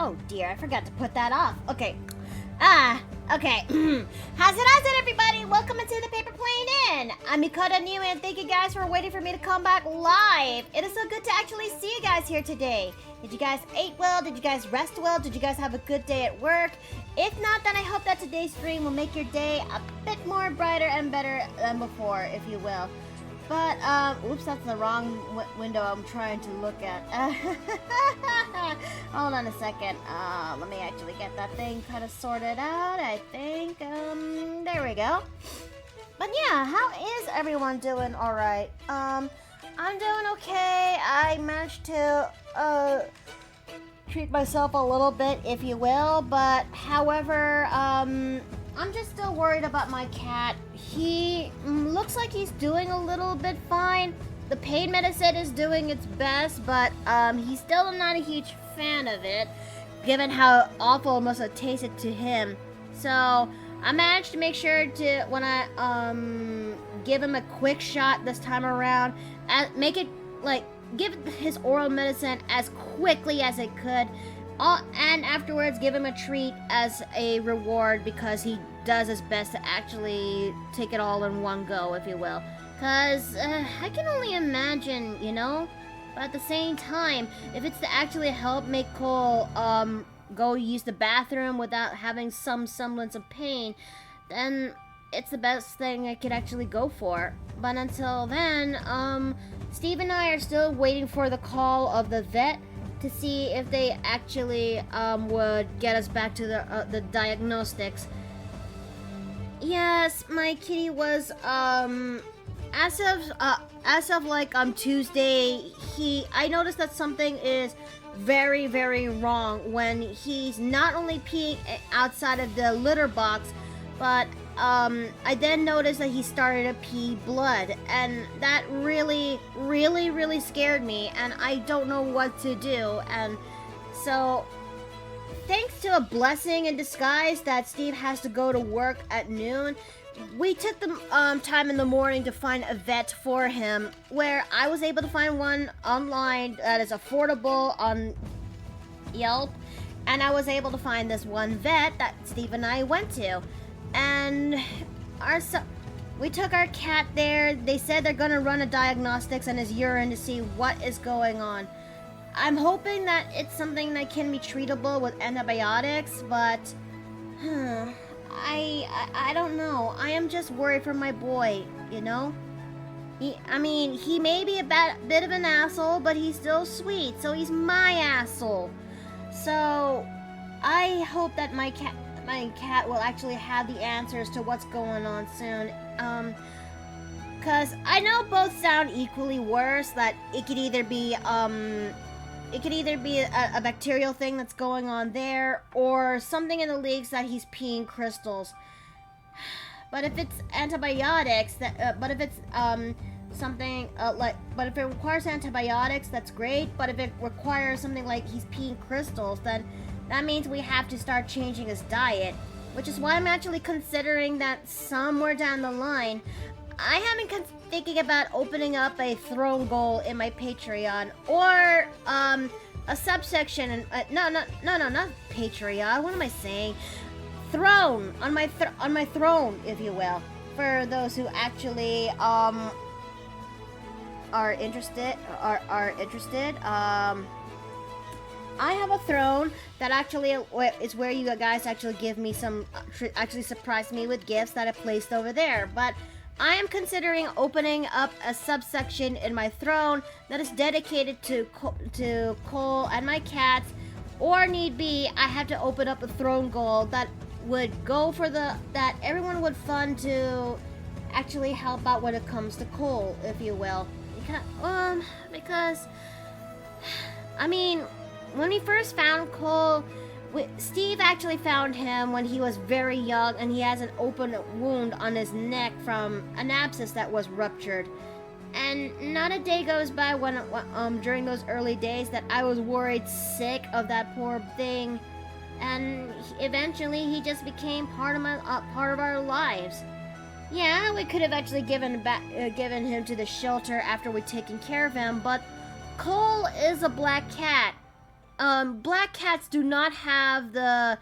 Oh dear, I forgot to put that off. Okay. Okay. How's it, everybody? Welcome into the Paper Plane Inn. I'm Mikota New, and thank you guys for waiting for me to come back live. It is so good to actually see you guys here today. Did you guys eat well? Did you guys rest well? Did you guys have a good day at work? If not, then I hope that today's stream will make your day a bit more brighter and better than before, if you will. But, oops, that's the wrong window I'm trying to look at. Hold on a second. Let me actually get that thing kind of sorted out, I think. There we go. But yeah, how is everyone doing? Alright. I'm doing okay. I managed to, treat myself a little bit, if you will. But, however, I'm just still worried about my cat. He looks like he's doing a little bit fine. The pain medicine is doing its best, but he's still not a huge fan of it, given how awful it must have tasted to him. So I managed to make sure to, when I give him a quick shot this time around, make it like give his oral medicine as quickly as it could. And afterwards give him a treat as a reward because he does his best to actually take it all in one go, if you will. Because I can only imagine, you know? But at the same time, if it's to actually help make Cole go use the bathroom without having some semblance of pain, then it's the best thing I could actually go for. But until then, Steve and I are still waiting for the call of the vet to see if they actually would get us back to the diagnostics. Yes, my kitty was as of like Tuesday, I noticed that something is very, very wrong when he's not only peeing outside of the litter box, but I then noticed that he started to pee blood, and that really, really, really scared me, and I don't know what to do. And so, thanks to a blessing in disguise that Steve has to go to work at noon, we took the time in the morning to find a vet for him, where I was able to find one online that is affordable on Yelp, and I was able to find this one vet that Steve and I went to. And we took our cat there. They said they're gonna run a diagnostics on his urine to see what is going on. I'm hoping that it's something that can be treatable with antibiotics, but I don't know. I am just worried for my boy, you know? He may be a bit of an asshole, but he's still sweet, so he's my asshole. So I hope that my cat will actually have the answers to what's going on soon. Cause I know both sound equally worse, that it could either be a bacterial thing that's going on there, or something in the leaks that he's peeing crystals. But if it's antibiotics, but if it requires antibiotics, that's great. But if it requires something like he's peeing crystals, then that means we have to start changing his diet, which is why I'm actually considering that somewhere down the line, I have been thinking about opening up a throne goal in my Patreon, or a subsection. No, not Patreon. What am I saying? Throne on my throne, if you will, for those who actually are interested. I have a throne that actually is where you guys actually give me some, actually surprise me with gifts that I placed over there. But I am considering opening up a subsection in my throne that is dedicated to Cole and my cats, or need be, I have to open up a throne goal that would go for that everyone would fund to actually help out when it comes to Cole, if you will. Because when we first found Cole, Steve actually found him when he was very young, and he has an open wound on his neck from an abscess that was ruptured. And not a day goes by when during those early days that I was worried sick of that poor thing. And eventually he just became part of our lives. Yeah, we could have actually given him to the shelter after we'd taken care of him, but Cole is a black cat. black cats do not have the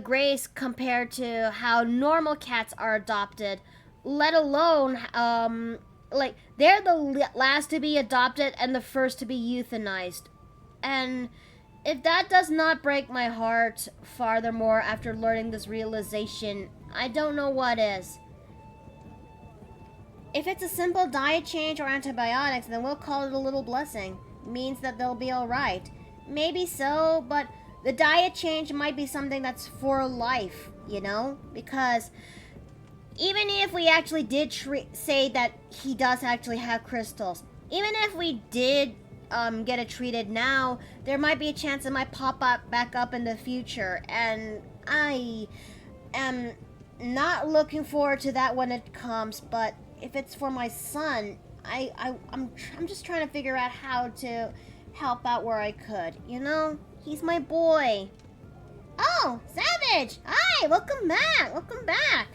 grace compared to how normal cats are adopted, let alone, like, they're the last to be adopted and the first to be euthanized. And if that does not break my heart farthermore after learning this realization, I don't know what is. If it's a simple diet change or antibiotics, then we'll call it a little blessing. Means that they'll be alright. Maybe so, but the diet change might be something that's for life, you know? Because even if we actually did say that he does actually have crystals, even if we did get it treated now, there might be a chance it might pop up back up in the future, and I am not looking forward to that when it comes. But if it's for my son, I'm just trying to figure out how to help out where I could, you know? He's my boy. Oh, Savage! Hi, welcome back, welcome back.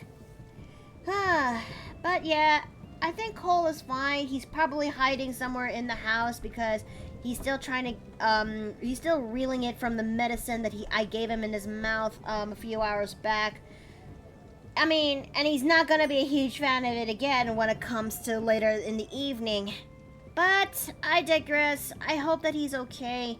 But yeah, I think Cole is fine. He's probably hiding somewhere in the house because he's still trying to, he's still reeling it from the medicine that I gave him in his mouth, a few hours back. I mean, and he's not gonna be a huge fan of it again when it comes to later in the evening. But I digress. I hope that he's okay.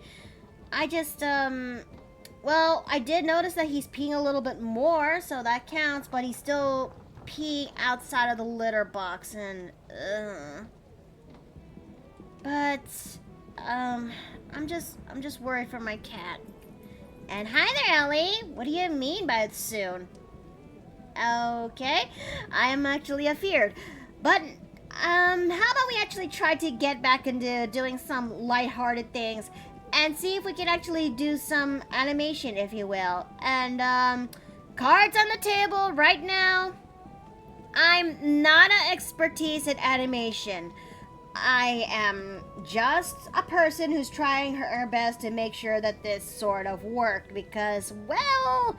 I just, well, I did notice that he's peeing a little bit more, so that counts, but he's still peeing outside of the litter box, and, but, I'm just worried for my cat. And hi there, Ellie. What do you mean by it soon? Okay, I am actually afeared. But, how about we actually try to get back into doing some lighthearted things and see if we can actually do some animation, if you will. And, cards on the table right now. I'm not an expertise at animation. I am just a person who's trying her best to make sure that this sort of worked because, well,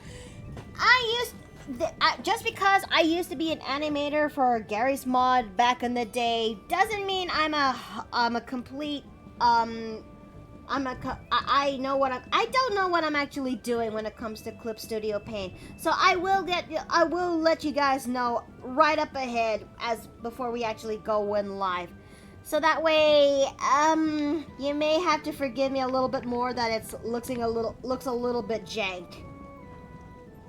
just because I used to be an animator for Gary's Mod back in the day doesn't mean I'm a complete, I don't know what I'm actually doing when it comes to Clip Studio Paint. So I will let you guys know right up ahead before we actually go in live. So that way, you may have to forgive me a little bit more that looks a little bit jank.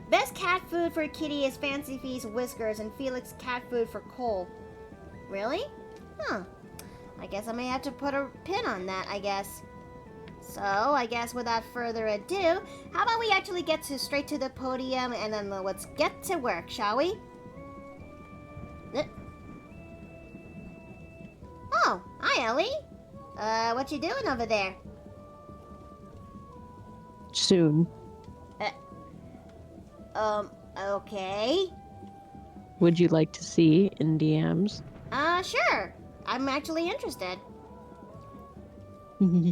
Best cat food for Kitty is Fancy Feast Whiskers and Felix cat food for Cole. Really? Huh. I guess I may have to put a pin on that, I guess. So, I guess without further ado, how about we actually get straight to the podium and then let's get to work, shall we? Oh, hi Ellie. What you doing over there? Soon. Okay. Would you like to see in DMs? Sure. I'm actually interested. Okay.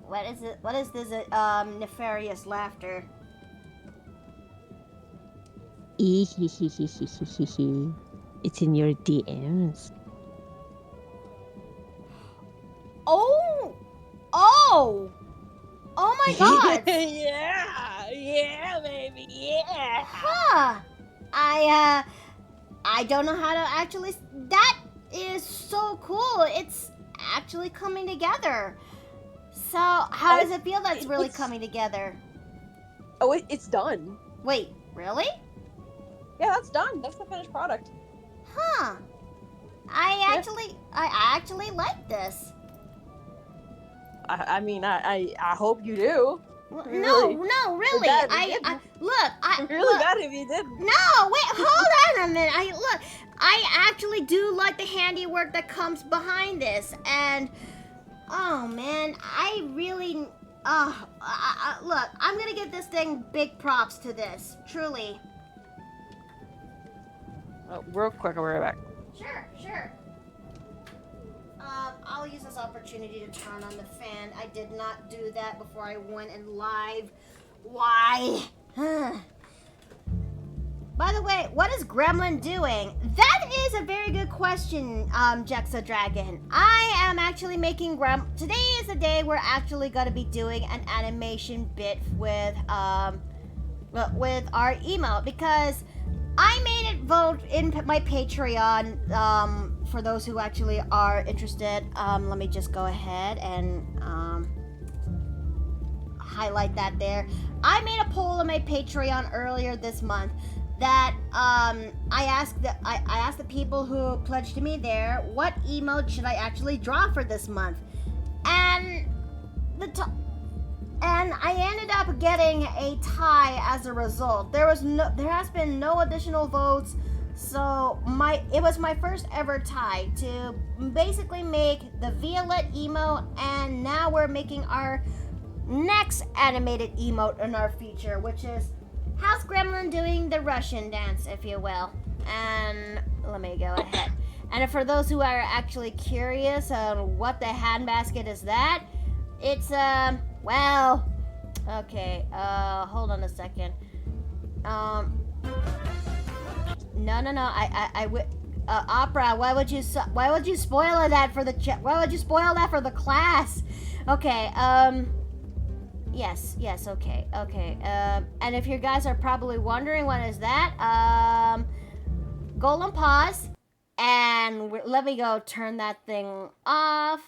What is it? What is this, nefarious laughter? It's in your DMs. Oh my god! yeah, baby, yeah! Huh. I don't know how to actually... That is so cool. It's actually coming together. So, how does it feel that it's really coming together? Oh, it's done. Wait, really? Yeah, that's done. That's the finished product. Huh. I actually like this. I mean, I hope you do. Well, really, no, really. I'm really bad if you didn't. No, wait, hold on a minute. I actually do like the handiwork that comes behind this, and oh man, I really, look, I'm gonna give this thing big props to this, truly. Oh, real quick, I'll be right back. Sure. I'll use this opportunity to turn on the fan. I did not do that before I went in live. Why? By the way, what is Gremlin doing? That is a very good question, Jexa Dragon. I am actually making Today is the day we're actually going to be doing an animation bit with our emote, because I made it vote in my Patreon, for those who actually are interested. Let me just go ahead and, highlight that there. I made a poll on my Patreon earlier this month that I asked the people who pledged to me there, what emote should I actually draw for this month, and I ended up getting a tie as a result. There has been no additional votes, so it was my first ever tie to basically make the Violet emote, and now we're making our next animated emote in our feature, which is Housegremlin doing the Russian dance, if you will. And let me go ahead. And for those who are actually curious on what the handbasket is, it's well, okay. Hold on a second. No. Opera, why would you spoil that for the why would you spoil that for the class? Okay. Yes, okay. And if you guys are probably wondering what is that, golden pause, and let me go turn that thing off.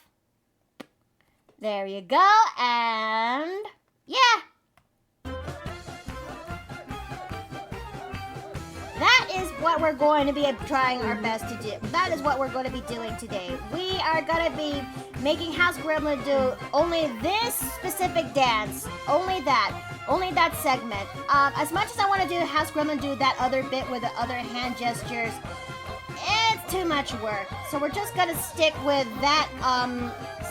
There you go, and yeah. That is what we're going to be trying our best to do. That is what we're going to be doing today. We are going to be making Housegremlin do only this specific dance. Only that segment. As much as I want to do Housegremlin do that other bit with the other hand gestures, it's too much work. So we're just going to stick with that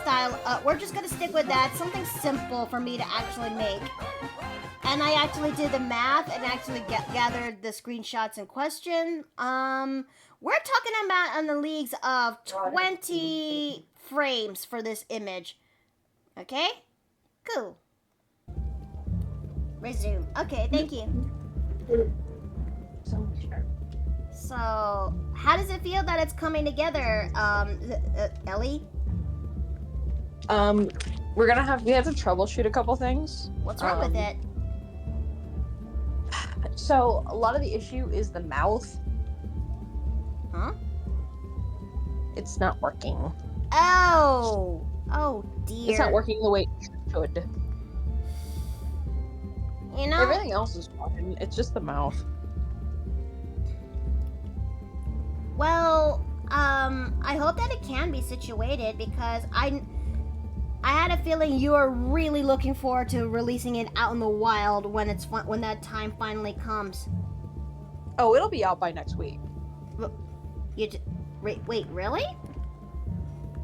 style. We're just going to stick with that. Something simple for me to actually make. And I actually did the math and actually gathered the screenshots in question. We're talking about on the leagues of 20 frames for this image. Okay? Cool. Resume. Okay, thank you. So, how does it feel that it's coming together, Ellie? We have to troubleshoot a couple things. What's wrong with it? So, a lot of the issue is the mouth. Huh? It's not working. Oh dear. It's not working the way it should. You know, everything else is fine. It's just the mouth. Well, I hope that it can be situated, because I had a feeling you were really looking forward to releasing it out in the wild when when that time finally comes. Oh, it'll be out by next week. Wait, really?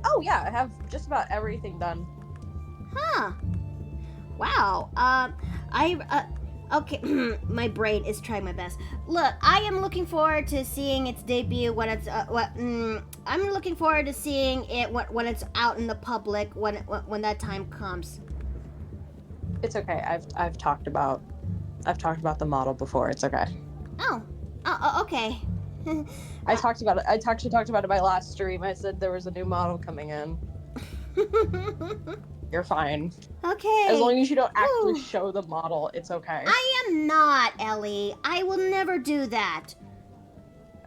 Oh yeah, I have just about everything done. Huh. Wow. Okay, my brain is trying my best. Look, I am looking forward to seeing its debut when it's I'm looking forward to seeing it when it's out in the public when that time comes. It's okay. I've talked about the model before. It's okay. Oh, okay. I talked about it. I actually talked about it in my last stream. I said there was a new model coming in. You're fine. Okay. As long as you don't actually show the model, it's okay. I am not, Ellie. I will never do that.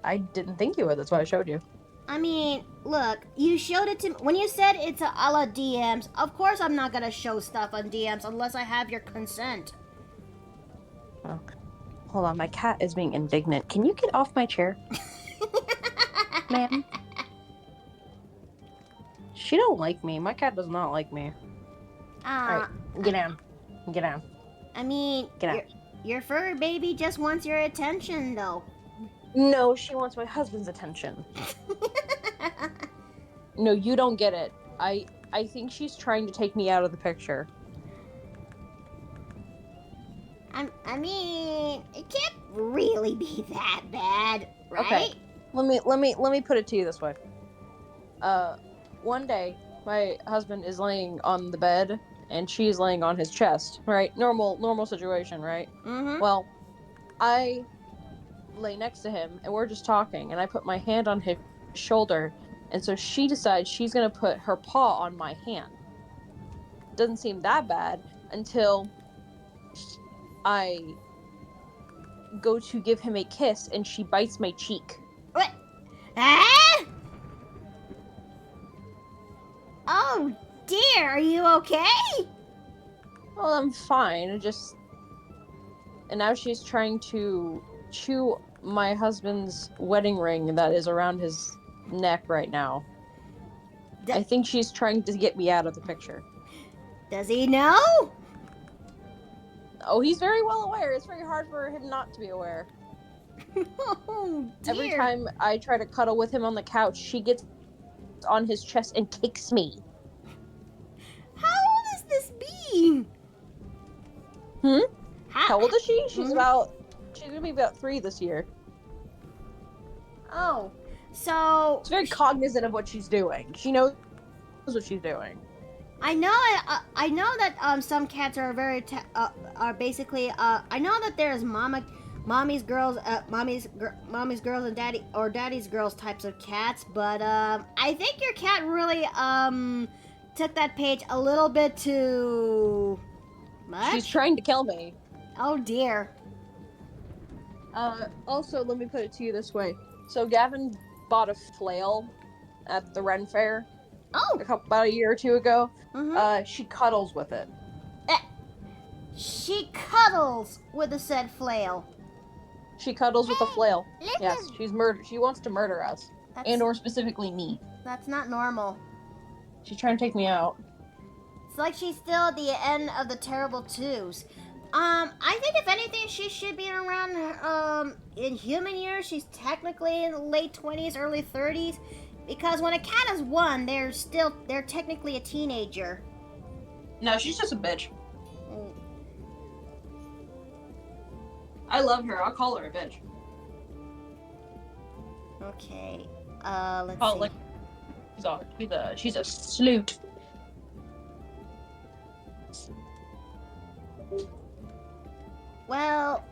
I didn't think you would. That's why I showed you. I mean, look, you showed it to me. When you said it's a la DMs, of course I'm not going to show stuff on DMs unless I have your consent. Okay. Hold on, my cat is being indignant. Can you get off my chair? Ma'am? She don't like me. My cat does not like me. Alright, get down. Get down. I mean, your fur baby just wants your attention, though. No, she wants my husband's attention. No, you don't get it. I think she's trying to take me out of the picture. I mean, it can't really be that bad, right? Okay. Let me put it to you this way. One day my husband is laying on the bed and she's laying on his chest, right? Normal situation, right? Mm-hmm. Well, I lay next to him, and we're just talking, and I put my hand on his shoulder, and so she decides she's gonna put her paw on my hand. Doesn't seem that bad until I go to give him a kiss, and she bites my cheek. What? Ah! Oh dear, are you okay? Well, I'm fine. And now she's trying to chew my husband's wedding ring that is around his neck right now. I think she's trying to get me out of the picture. Does he know? Oh, he's very well aware. It's very hard for him not to be aware. Oh dear. Every time I try to cuddle with him on the couch, she gets on his chest and kicks me. How old is this being? How old is she? She's gonna be about 3 this year. Oh, so She's very cognizant of what she's doing. She knows what she's doing. I know that some cats are very are basically I know that there's mommy's girls and daddy's girls types of cats, but I think your cat really took that page a little bit too much. She's trying to kill me. Oh dear. Also, let me put it to you this way. So Gavin bought a flail at the Ren Fair. Oh. About a year or 2 ago. Mm-hmm. She cuddles with it. She cuddles with a said flail. She cuddles with a flail. Listen. Yes, she wants to murder us. Or specifically me. That's not normal. She's trying to take me out. It's like she's still at the end of the terrible twos. I think if anything, she should be around, in human years, she's technically in the late 20s, early 30s. Because when a cat is 1, they're technically a teenager. No, she's just a bitch. I love her. I'll call her a bitch. Okay. Let's see. She's a sloot. Well,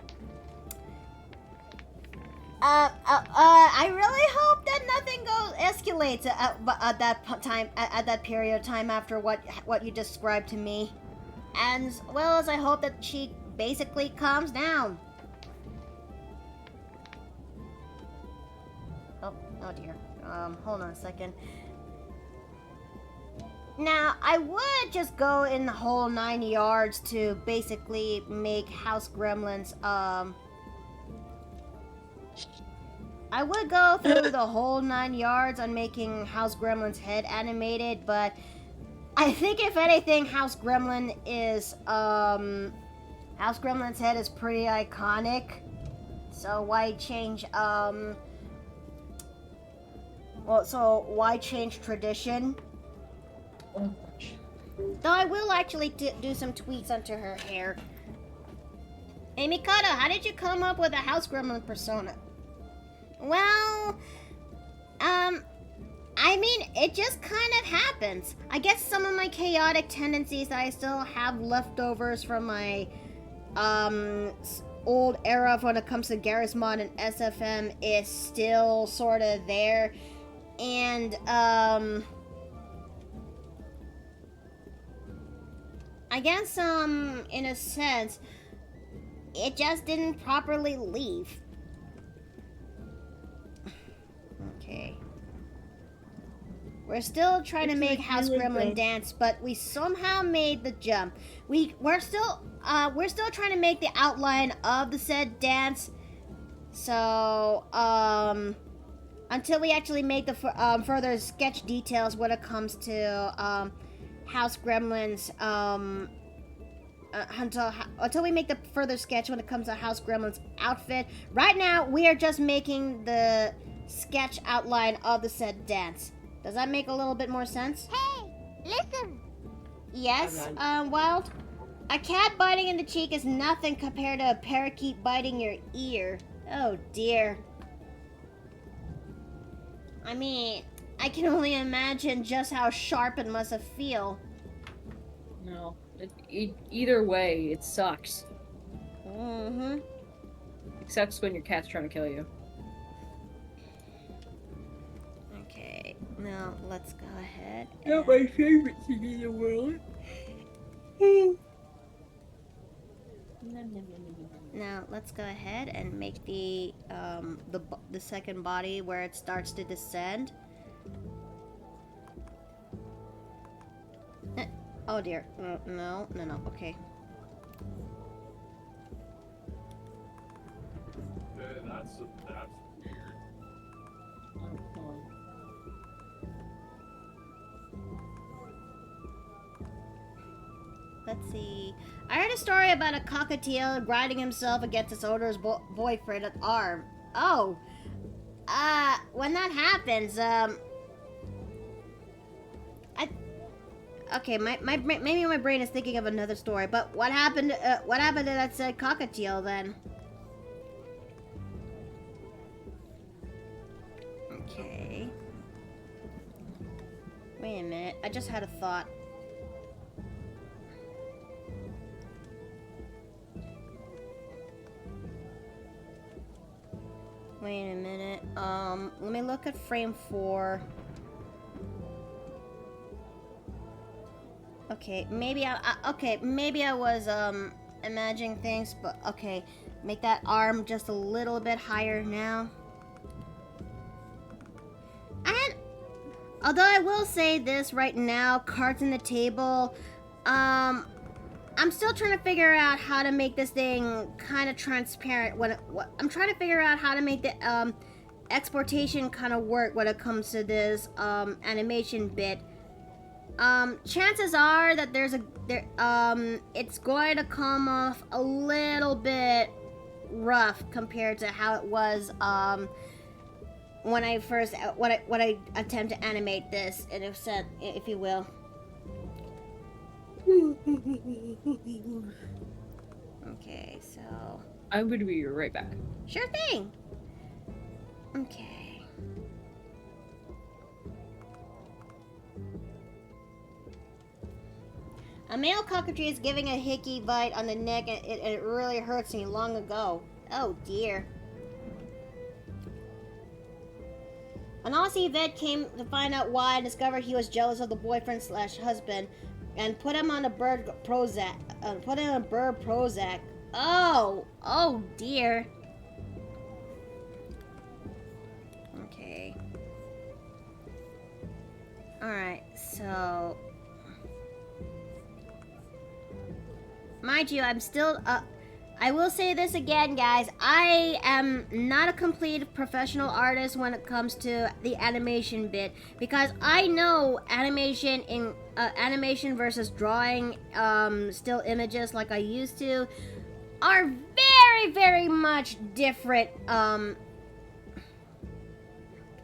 I really hope that nothing escalates at that time, at that period of time after what you described to me, and as well as I hope that she basically calms down. Oh dear. Hold on a second. Now, I would just go in the whole 9 yards to basically make Housegremlins, I would go through the whole 9 yards on making Housegremlin's head animated, but I think if anything, Housegremlin's head is pretty iconic. So why change, why change tradition? Though I will actually do some tweaks onto her hair. Hey Mikado, how did you come up with a Housegremlin persona? Well, I mean, it just kind of happens. I guess some of my chaotic tendencies that I still have leftovers from my, old era when it comes to Garry's Mod and SFM is still sort of there. And, I guess, in a sense, it just didn't properly leave. Okay. We're still trying to make Housegremlin dance, but we somehow made the jump. We're still trying to make the outline of the said dance. So, until we actually make the further sketch details when it comes to Housegremlin's until we make the further sketch when it comes to Housegremlin's outfit. Right now, we are just making the sketch outline of the said dance. Does that make a little bit more sense? Hey, listen. Yes, Wild? A cat biting in the cheek is nothing compared to a parakeet biting your ear. Oh dear. I mean, I can only imagine just how sharp it must have feel. No, either way, it sucks. Mm-hmm. sucks when your cat's trying to kill you. Okay, now let's go ahead. Not my favorite thing in the world. Now let's go ahead and make the second body where it starts to descend. Oh dear. No. Okay. That's weird. Let's see. I heard a story about a cockatiel grinding himself against his owner's boyfriend's arm. Oh. When that happens, okay, maybe my brain is thinking of another story, but what happened to that said cockatiel then? Okay. Wait a minute, I just had a thought. Wait a minute, let me look at frame 4. Okay, maybe maybe I was imagining things, but okay, make that arm just a little bit higher now. And although I will say this right now, cards on the table, I'm still trying to figure out how to make this thing kind of transparent. I'm trying to figure out how to make the exportation kind of work when it comes to this animation bit. Chances are that it's going to come off a little bit rough compared to how it was when I first when I attempt to animate this, and if you will. Okay, so I'm going to be right back. sure thing. Okay. A male cockatoo is giving a hickey bite on the neck, and it really hurts me long ago. Oh dear. An Aussie vet came to find out why and discovered he was jealous of the boyfriend/husband and put him on a bird Prozac. Oh dear. Okay. Alright, so mind you, I'm still, I will say this again, guys. I am not a complete professional artist when it comes to the animation bit, because I know animation versus drawing still images like I used to are very, very much different.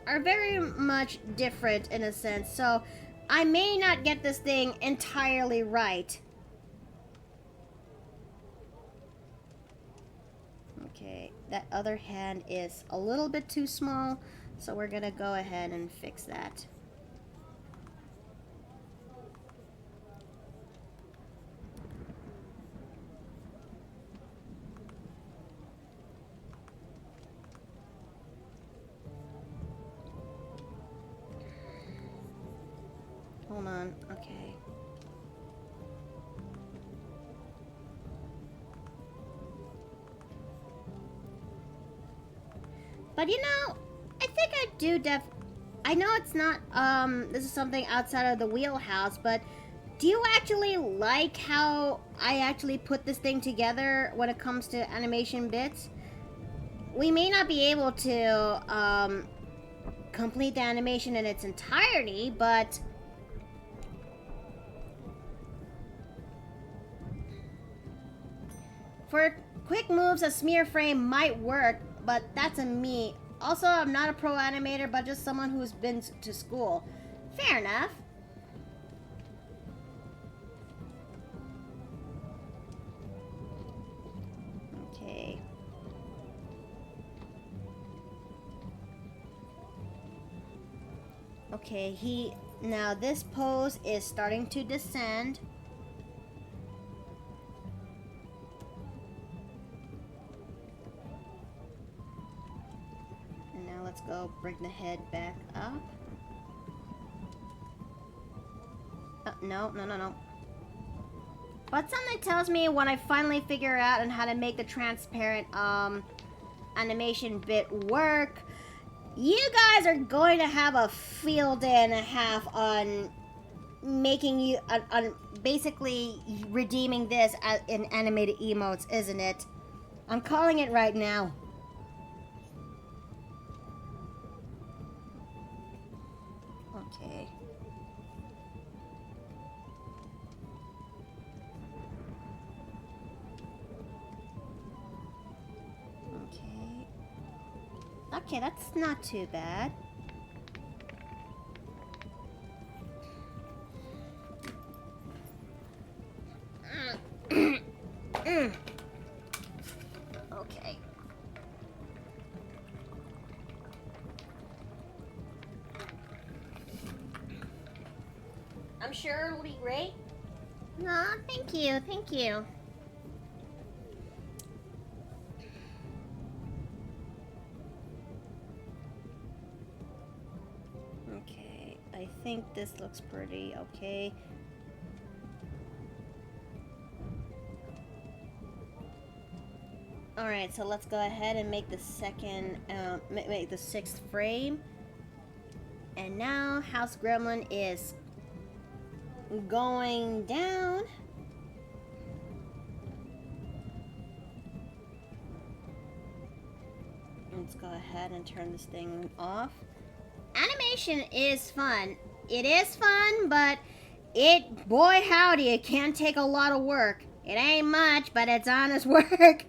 Are very much different in a sense. So I may not get this thing entirely right. Okay, that other hand is a little bit too small, so we're gonna go ahead and fix that. Hold on, okay. But you know, I think I do I know it's not, this is something outside of the wheelhouse, but do you actually like how I actually put this thing together when it comes to animation bits? We may not be able to, complete the animation in its entirety, but for quick moves, a smear frame might work, but that's a me. Also, I'm not a pro animator, but just someone who's been to school. Fair enough. Okay. Okay, now this pose is starting to descend. let's go bring the head back up. No. But something tells me when I finally figure out on how to make the transparent animation bit work, you guys are going to have a field day and a half on making you on basically redeeming this in animated emotes, isn't it? I'm calling it right now. Okay. Okay, that's not too bad. Okay. I'm sure it'll be great. No, thank you, thank you. Okay, I think this looks pretty okay. Alright, so let's go ahead and make the second, make the 6th frame. And now, Housegremlin is going down. Let's go ahead and turn this thing off. Animation is fun. It is fun, but boy howdy, it can take a lot of work. It ain't much, but it's honest work.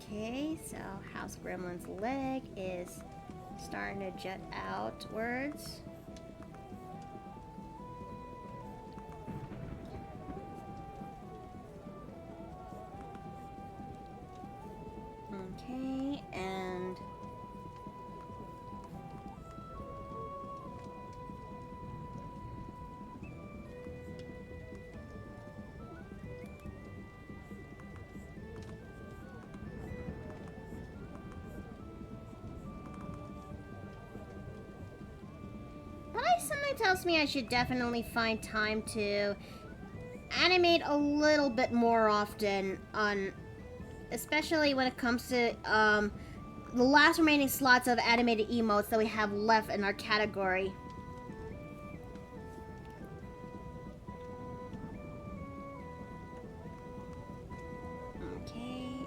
Okay, so Housegremlin's leg is starting to jut outwards. Okay, and something tells me I should definitely find time to animate a little bit more often on, especially when it comes to the last remaining slots of animated emotes that we have left in our category. Okay,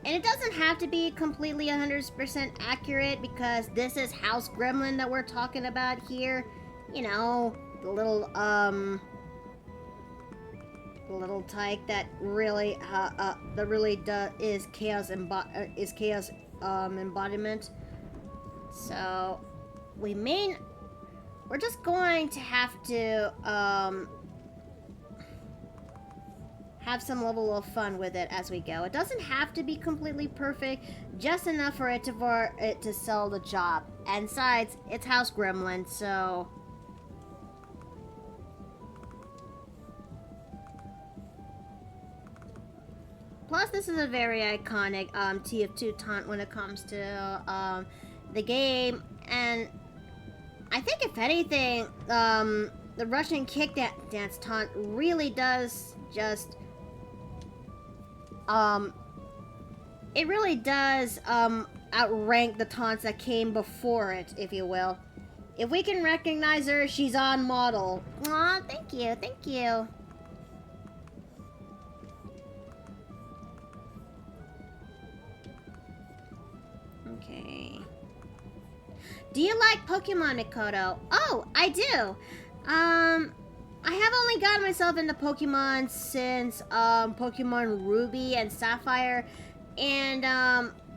and it doesn't have to be completely 100% accurate because this is Housegremlin that we're talking about here. You know, the little tyke that really is chaos embodiment. So we're just going to have to have some level of fun with it as we go. It doesn't have to be completely perfect, just enough for it to sell the job. And besides, it's Housegremlin, so plus, this is a very iconic TF2 taunt when it comes to the game, and I think if anything, the Russian kick dance taunt really does just it really does outrank the taunts that came before it, if you will. If we can recognize her, she's on model. Aw, thank you, thank you. Okay. Do you like Pokemon, Mikoto? Oh, I do. I have only gotten myself into Pokemon since Pokemon Ruby and Sapphire, and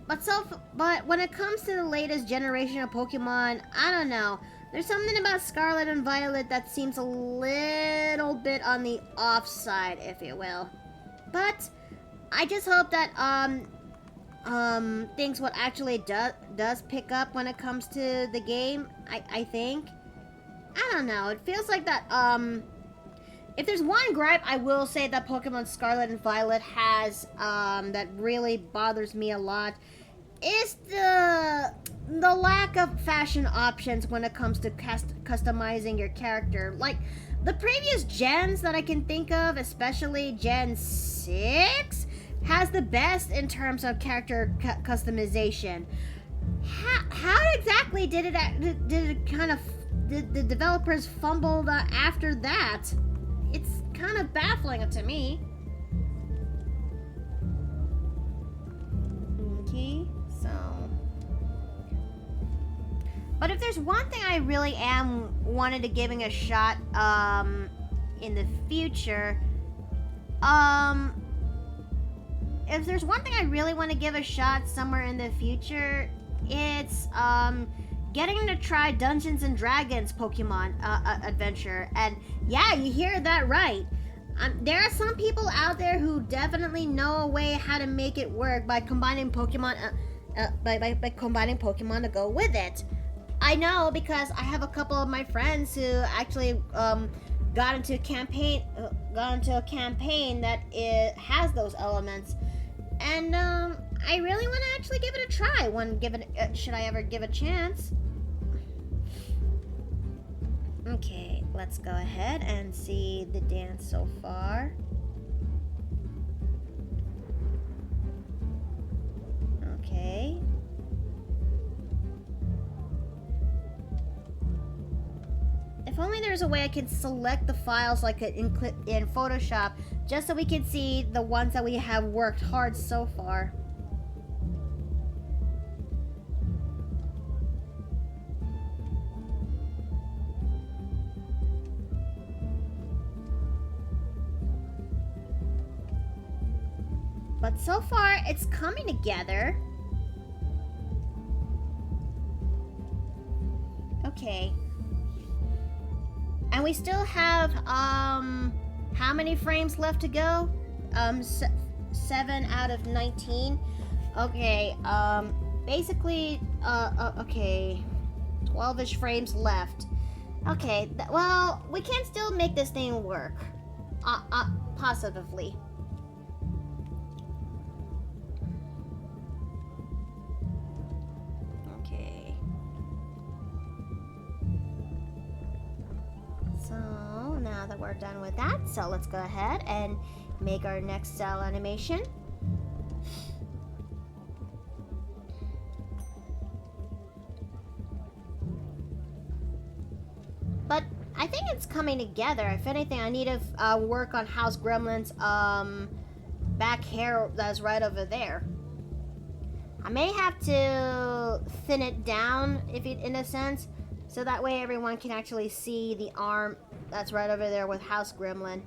but when it comes to the latest generation of Pokemon, I don't know. There's something about Scarlet and Violet that seems a little bit on the off side, if you will. But I just hope that things what actually does pick up when it comes to the game. I think. I don't know. It feels like that. If there's one gripe, I will say that Pokemon Scarlet and Violet has that really bothers me a lot is the lack of fashion options when it comes to customizing your character. Like the previous gens that I can think of, especially Gen 6, has the best in terms of character customization. How exactly did it kind of the developers fumbled after that? It's kind of baffling to me. Okay, so. But if there's one thing I really am wanted to giving a shot, in the future, if there's one thing I really want to give a shot somewhere in the future, it's, getting to try Dungeons and Dragons Pokemon adventure. And yeah, you hear that right. There are some people out there who definitely know a way how to make it work by combining Pokemon, by combining Pokemon to go with it. I know because I have a couple of my friends who actually got into a campaign that has those elements, and I really want to actually give it a try should I ever give a chance. Okay, let's go ahead and see the dance so far. Okay. If only there's a way I could select the files like in Photoshop, just so we can see the ones that we have worked hard so far. But so far, it's coming together. Okay. And we still have, how many frames left to go? 7 out of 19. Okay, basically, okay, 12-ish frames left. Okay, well, we can still make this thing work. Positively. Okay. So, now that we're done with that, so let's go ahead and make our next cell animation. But I think it's coming together. If anything, I need to work on Housegremlin's back hair that's right over there. I may have to thin it down, in a sense, so that way everyone can actually see the arm that's right over there with Housegremlin.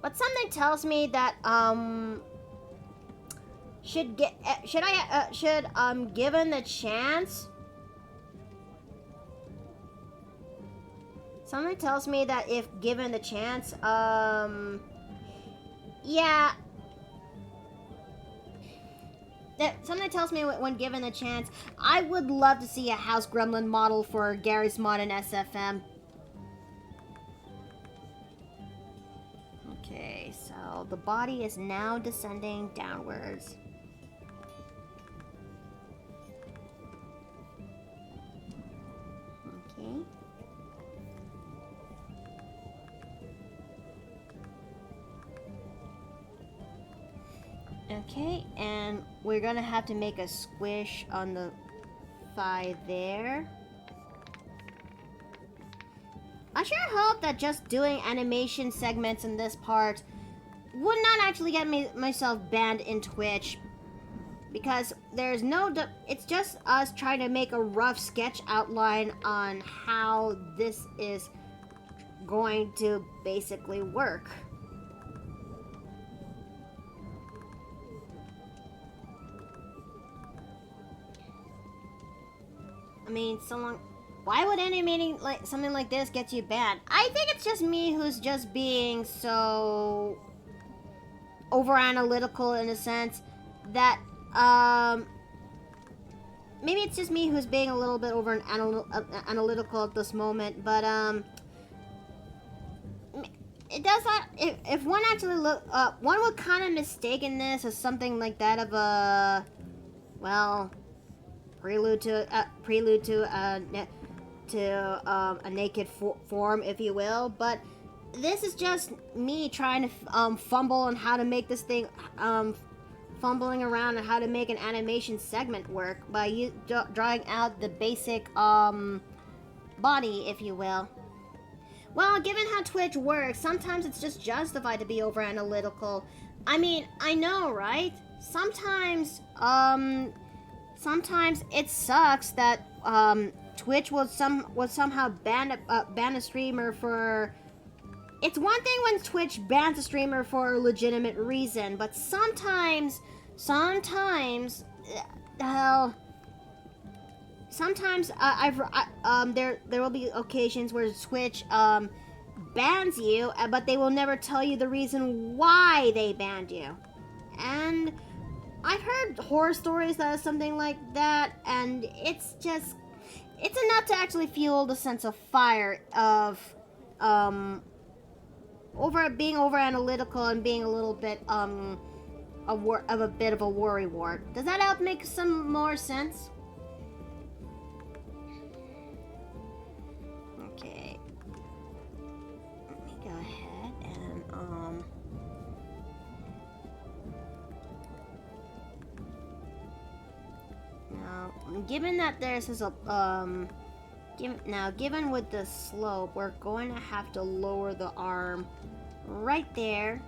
But something tells me that given the chance, something tells me that if given the chance, yeah. Something tells me when given the chance, I would love to see a Housegremlin model for Gary's Mod and SFM. Okay, so the body is now descending downwards. Okay. Okay, and we're gonna have to make a squish on the thigh there. I sure hope that just doing animation segments in this part would not actually get myself banned in Twitch, because there's no it's just us trying to make a rough sketch outline on how this is going to basically work. I mean, why would animating like something like this get you banned? I think it's just me who's just being so over analytical in a sense that maybe it's just me who's being a little bit over analytical at this moment, but it does not. If one actually look, one would kind of mistaken this as something like that of a, well, prelude to a naked form, if you will. But this is just me trying to fumble on how to make this thing, fumbling around on how to make an animation segment work by drawing out the basic body, if you will. Well, given how Twitch works, sometimes it's just justified to be over analytical. I mean, I know, right? Sometimes it sucks that Twitch will somehow ban a streamer for. It's one thing when Twitch bans a streamer for a legitimate reason, but sometimes, there will be occasions where Twitch bans you, but they will never tell you the reason why they banned you. And I've heard horror stories that is something like that, and it's enough to actually fuel the sense of fire of being over analytical and being a little bit of a bit of a worrywart. Does that help make some more sense? Okay. Let me go ahead and now, given that this is a given with the slope, we're going to have to lower the arm right there.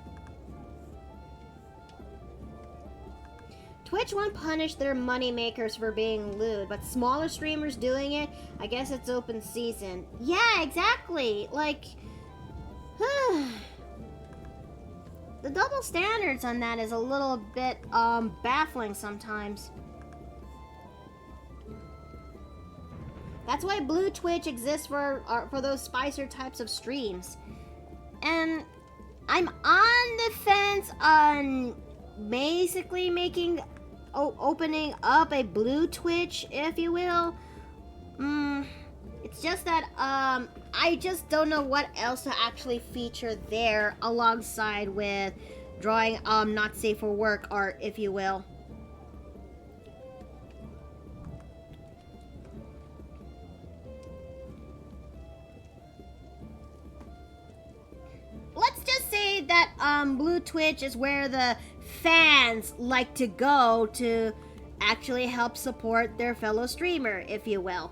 Twitch won't punish their money makers for being lewd, but smaller streamers doing it, I guess it's open season. Yeah, exactly. Like, the double standards on that is a little bit baffling sometimes. That's why Blue Twitch exists for those Spicer types of streams. And I'm on the fence on basically opening up a Blue Twitch, if you will. It's just that I just don't know what else to actually feature there alongside with drawing not safe for work art, if you will. Let's just say that Blue Twitch is where the fans like to go to actually help support their fellow streamer, if you will.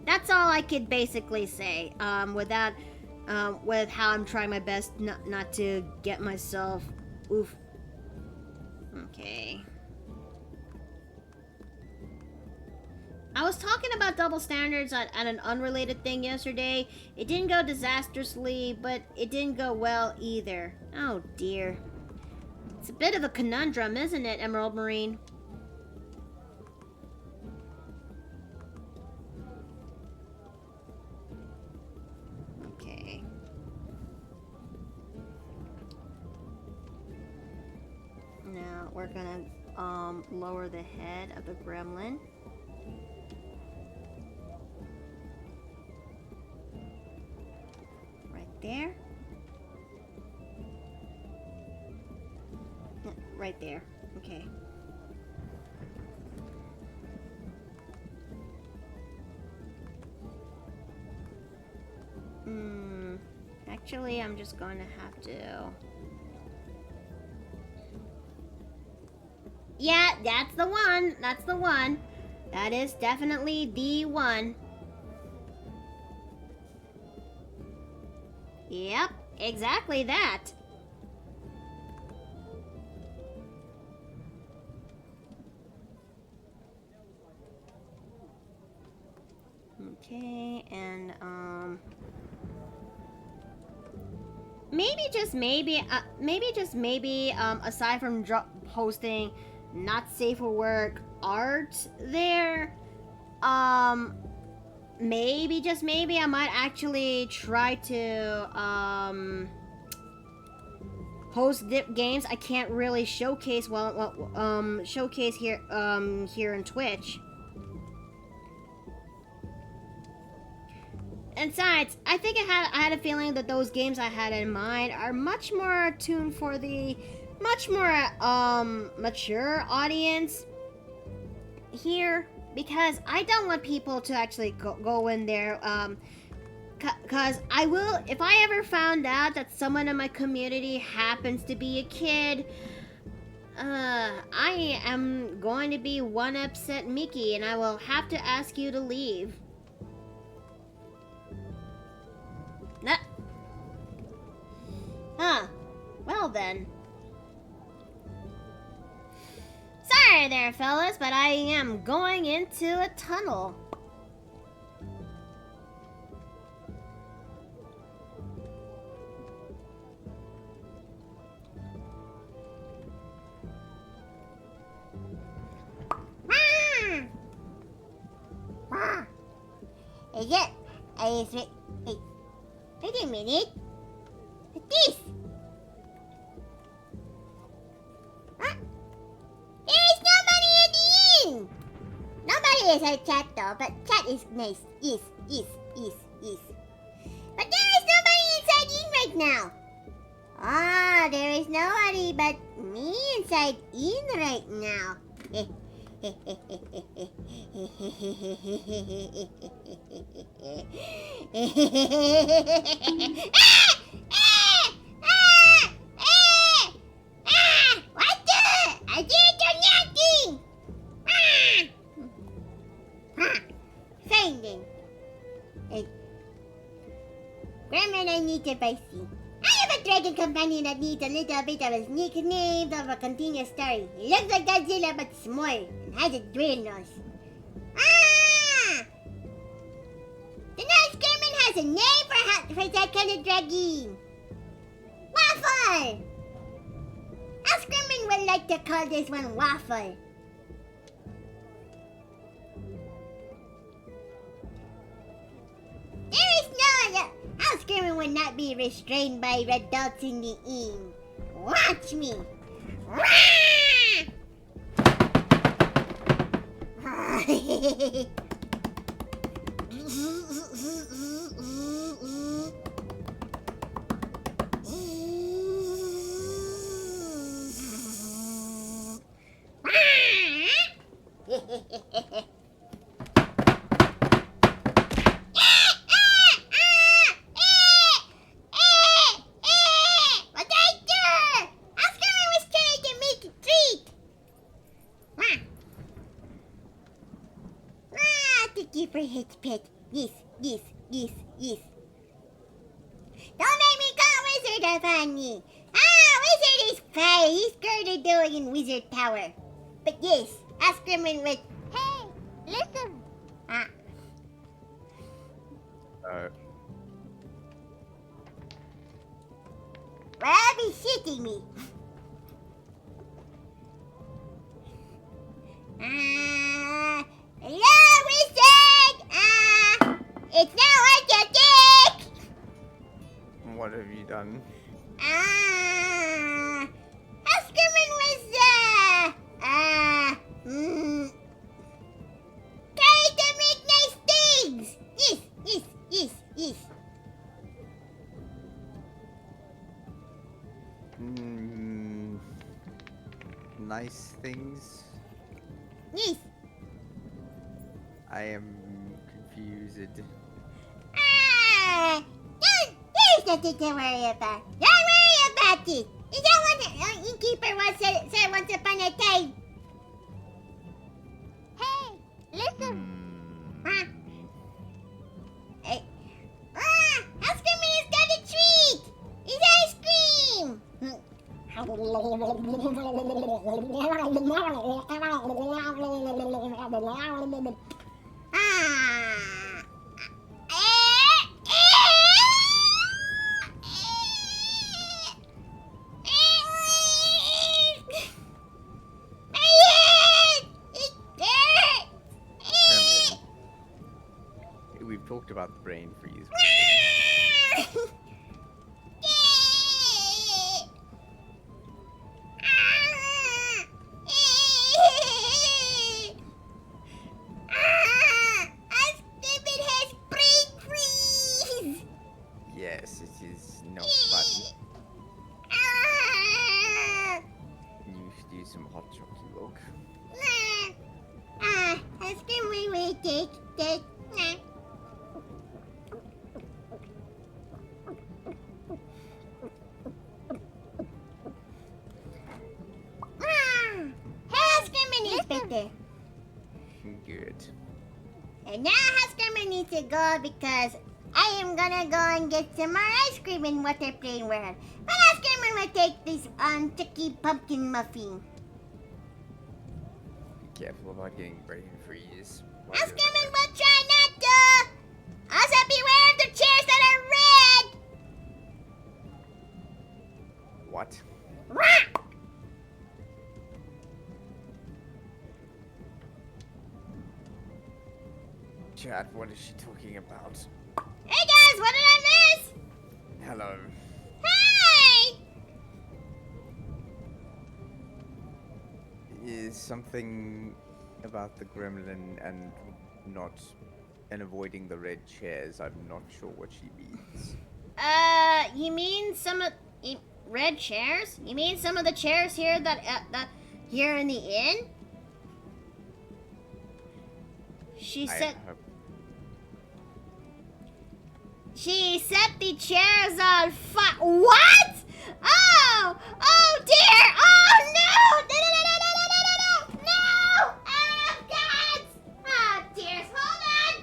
That's all I could basically say, with how I'm trying my best not to get myself. Oof. Okay. I was talking about double standards at an unrelated thing yesterday. It didn't go disastrously, but it didn't go well either. Oh dear. It's a bit of a conundrum, isn't it, Emerald Marine? Okay. Now we're gonna lower the head of the gremlin. There. Right there. Okay. Actually, I'm just going to have to. Yeah, that's the one. That's the one. That is definitely the one. Yep, exactly that. Okay, and maybe just maybe, aside from posting not safe for work art there, maybe just maybe I might actually try to host dip games I can't really showcase showcase here in Twitch. And besides, I think I had a feeling that those games I had in mind are much more tuned for the much more mature audience here, because I don't want people to actually go in there cause I will, if I ever found out that someone in my community happens to be a kid, I am going to be one upset Mickey, and I will have to ask you to leave. Nah. Huh. Well then. Sorry there, fellas, but I am going into a tunnel. Is it? Wait a minute. What's this? Huh? There is nobody at the inn! Nobody is at chat though, but chat is nice. Yes. But there is nobody inside the inn right now. Ah, there is nobody but me inside inn right now. What the? I didn't do nothing! Fine then. Gremlin, I need advice. I have a dragon companion that needs a little bit of a sneak name of a continuous story. He looks like Godzilla but small and has a drill nose. Ah! The Housegremlin has a name for that kind of dragon. Waffle! Housegremlin would like to call this one Waffle. There is no... Housegremlin would not be restrained by adults in the inn. Watch me. For his pet. Yes. Don't make me call Wizard upon me. Wizard is fine. He's good at doing in Wizard Tower. But yes, Housegremlin with... Hey, listen. Well, be shitting me. Hello, Wizard! It's not what you think! What have you done? Housegremlin was, trying to make nice things! Yes. Nice things? Yes. I am confused. There's nothing to worry about. Don't worry about it. Is that what the innkeeper once said once upon a time? Hey, listen. Housegremlin has got a treat. It's ice cream. We've talked about the brain freeze. you some hot chocolate milk. Housegremlin will take this. Housegremlin is better. Good. And now Housegremlin needs to go because I am gonna go and get some more ice cream in what they're playing with. But Housegremlin will take this tricky pumpkin muffin. Be careful about getting brain freeze. Housegremlin will try not to. Also beware of the chairs that are red. What? Rah! Chad, what is she talking about? Hey guys, what did I miss? Hello. Hey! Is something about the gremlin and avoiding the red chairs. I'm not sure what she means. You mean some of red chairs? You mean some of the chairs here that here in the inn? She said she set the chairs on fire. What? Oh! Oh dear! Oh no! No! No! No! No! No! No! No! No! Oh God! Oh dear! Hold on.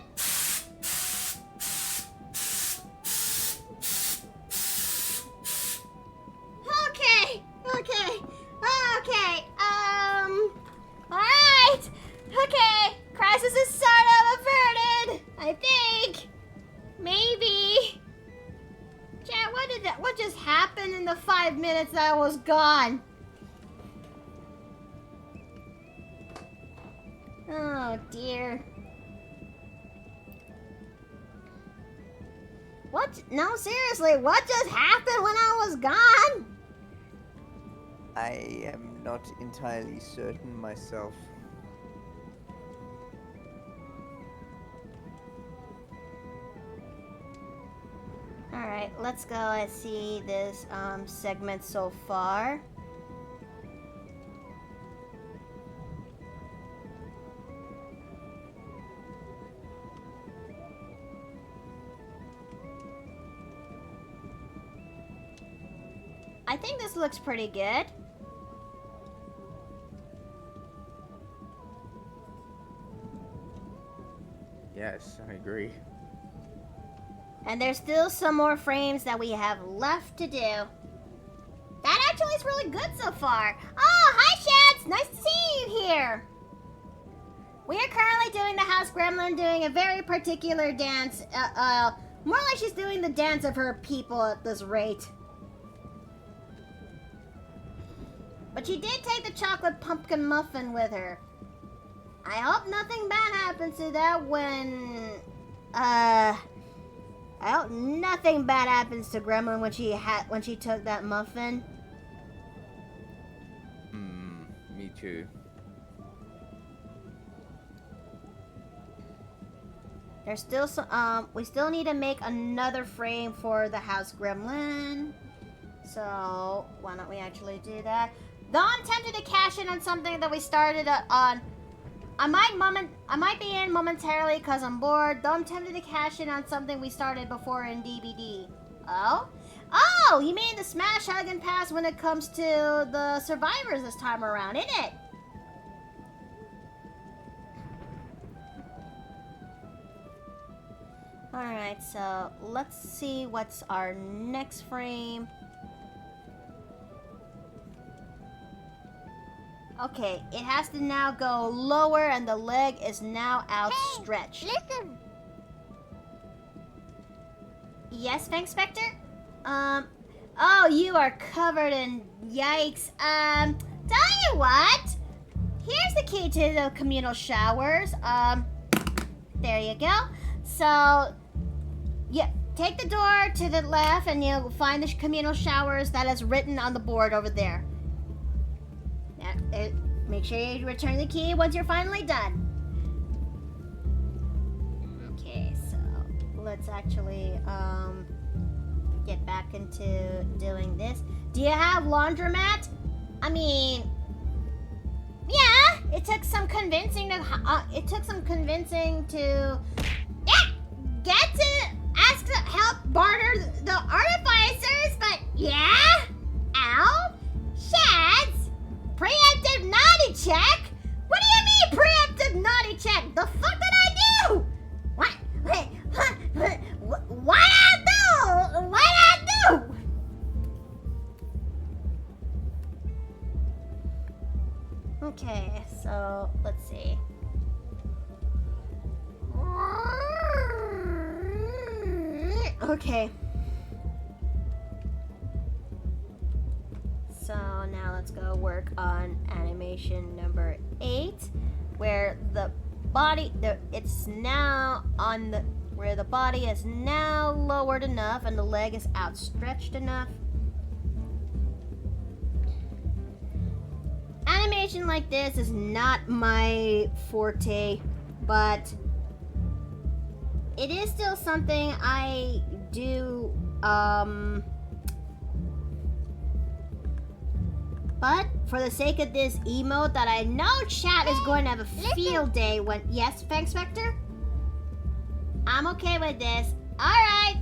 Okay. Okay. Okay. All right. Okay. Crisis is sort of averted. I think. Maybe. Chat, what just happened in the 5 minutes that I was gone? Oh dear. What? No, seriously, what just happened when I was gone? I am not entirely certain myself. Alright, let's go and see this segment so far. I think this looks pretty good. Yes, I agree. And there's still some more frames that we have left to do. That actually is really good so far. Oh, hi, Shats! Nice to see you here. We are currently doing the Housegremlin doing a very particular dance. More like she's doing the dance of her people at this rate. But she did take the chocolate pumpkin muffin with her. I hope nothing bad happens to that when... I hope nothing bad happens to Gremlin when she took that muffin. Me too. There's still some, we still need to make another frame for the Housegremlin. So, why don't we actually do that? Though I'm tempted to cash in on something that we started on. I might be in momentarily because I'm bored. Though I'm tempted to cash in on something we started before in DBD. Oh? Oh, you mean the smash, hug, and pass when it comes to the survivors this time around, isn't it? Alright, so let's see what's our next frame. Okay, it has to now go lower and the leg is now outstretched. Hey, listen. Yes, Fang Spectre? Oh, you are covered in yikes. Tell you what. Here's the key to the communal showers. There you go. So, yeah, take the door to the left and you'll find the communal showers that is written on the board over there. Make sure you return the key once you're finally done. Okay, so let's actually get back into doing this. Do you have laundromat? I mean, convincing to. It took some convincing to. Yeah, get to ask to help barter the artificers, but yeah. Ow, Shads, preemptive naughty check. What do you mean preemptive naughty check? The fuck did I do? What? What I do? What I do? Okay, so let's see. Okay. So now let's go work on animation number 8, where the body, it's now on the, where the body is now lowered enough and the leg is outstretched enough. Animation like this is not my forte, but it is still something I do, but for the sake of this emote that I know chat is going to have a field day when, yes, thanks, Vector? I'm okay with this. Alright,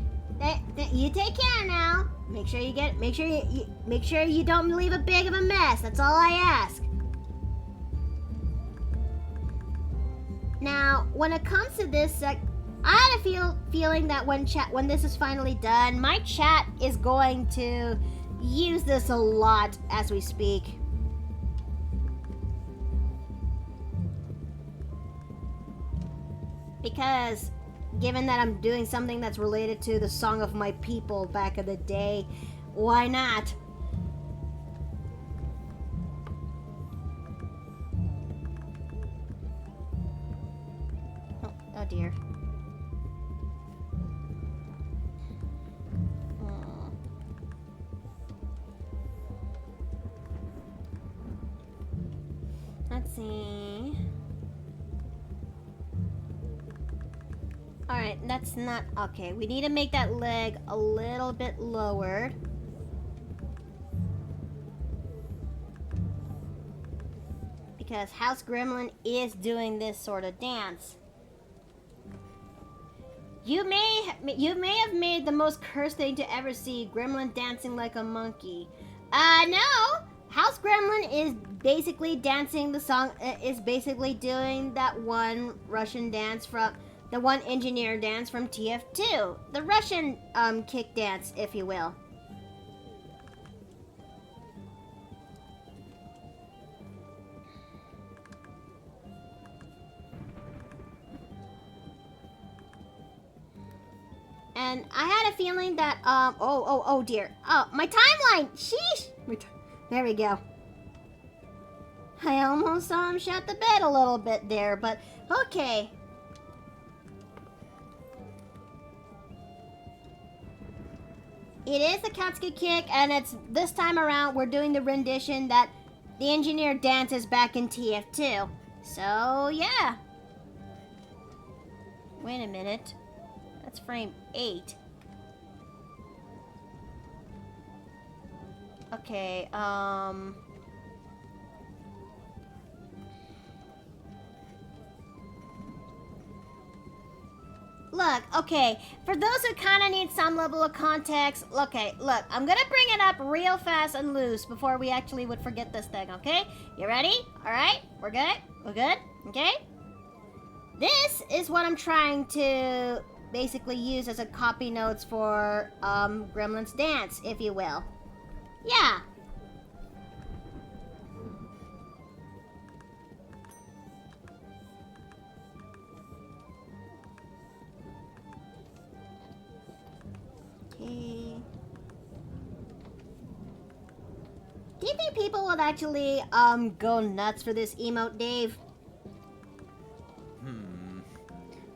you take care now. Make sure you don't leave a big of a mess. That's all I ask. Now, when it comes to this, I had a feeling that when this is finally done, my chat is going to use this a lot as we speak. Because given that I'm doing something that's related to the Song of My People back in the day, why not? Oh dear. Let's see. Alright, that's not... Okay, we need to make that leg a little bit lowered. Because Housegremlin is doing this sort of dance. You may have made the most cursed thing to ever see, Gremlin dancing like a monkey. No! Housegremlin is basically dancing the song, is basically doing that one Russian dance from, the one engineer dance from TF2. The Russian, kick dance, if you will. And I had a feeling that, oh dear. Oh, my timeline! Sheesh! There we go. I almost saw him shut the bed a little bit there, but okay. It is the Katsuki kick, and it's this time around we're doing the rendition that the engineer dances back in TF2. So, yeah. Wait a minute. That's frame 8. Okay, Look, okay, for those who kind of need some level of context, okay, look, I'm gonna bring it up real fast and loose before we actually would forget this thing, okay? You ready? Alright, we're good? We're good? Okay? This is what I'm trying to basically use as a copy notes for, Gremlin's dance, if you will. Yeah. Okay. Do you think people would actually, go nuts for this emote, Dave?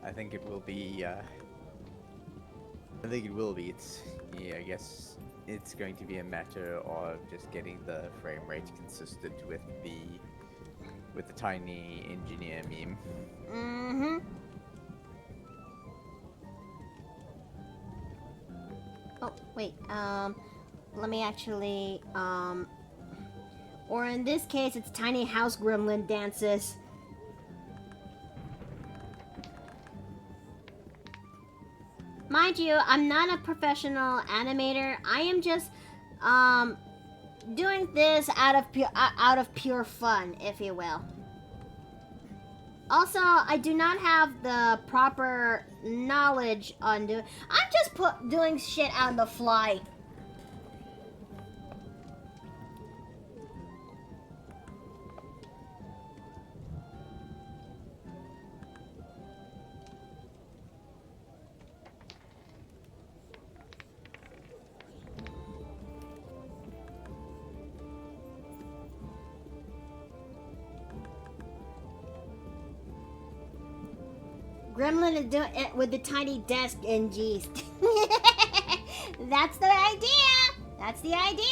I think it will be, I think it will be. It's, yeah, I guess it's going to be a matter of just getting the frame rate consistent with the tiny engineer meme. Mm-hmm. Oh, wait, let me actually, or in this case, it's tiny Housegremlin dances. Mind you, I'm not a professional animator. I am just doing this out of pure fun, if you will. Also, I do not have the proper knowledge on doing. I'm just doing shit on the fly. Gremlin is doing it with the tiny desk and G's. That's the idea. That's the idea.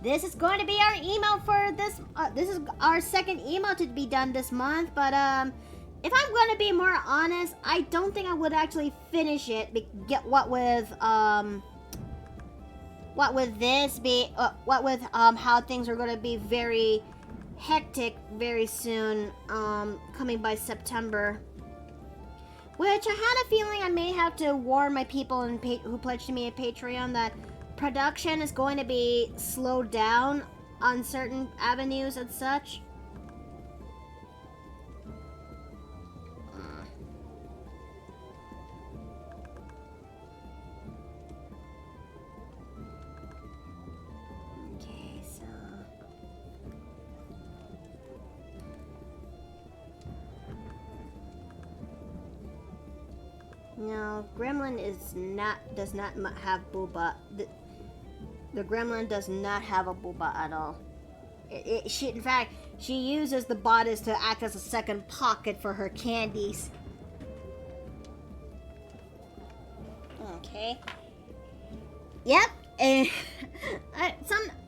This is going to be our email for this. This is our second email to be done this month. But if I'm going to be more honest, I don't think I would actually finish it. What with how things are going to be very hectic very soon. Coming by September. Which I had a feeling I may have to warn my people who pledged to me at Patreon that production is going to be slowed down on certain avenues and such. Okay, so... No, Gremlin does not have booba. The Gremlin does not have a booba at all. In fact, she uses the bodice to act as a second pocket for her candies. Okay. Yep. And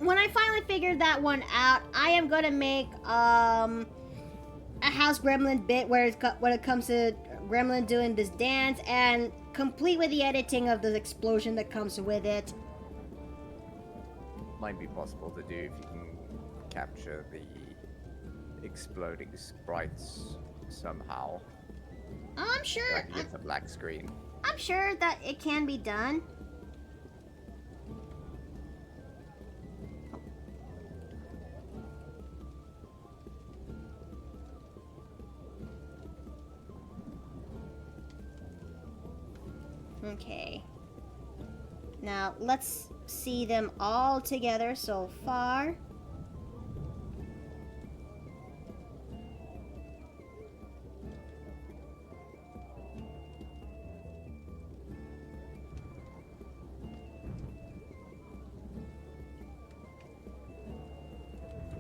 when I finally figured that one out, I am gonna make a House Gremlin bit when it comes to Gremlin doing this dance, and complete with the editing of the explosion that comes with it. Might be possible to do if you can capture the exploding sprites somehow. Oh, I'm sure. Like against a black screen. I'm sure that it can be done. Okay. Now, let's see them all together so far.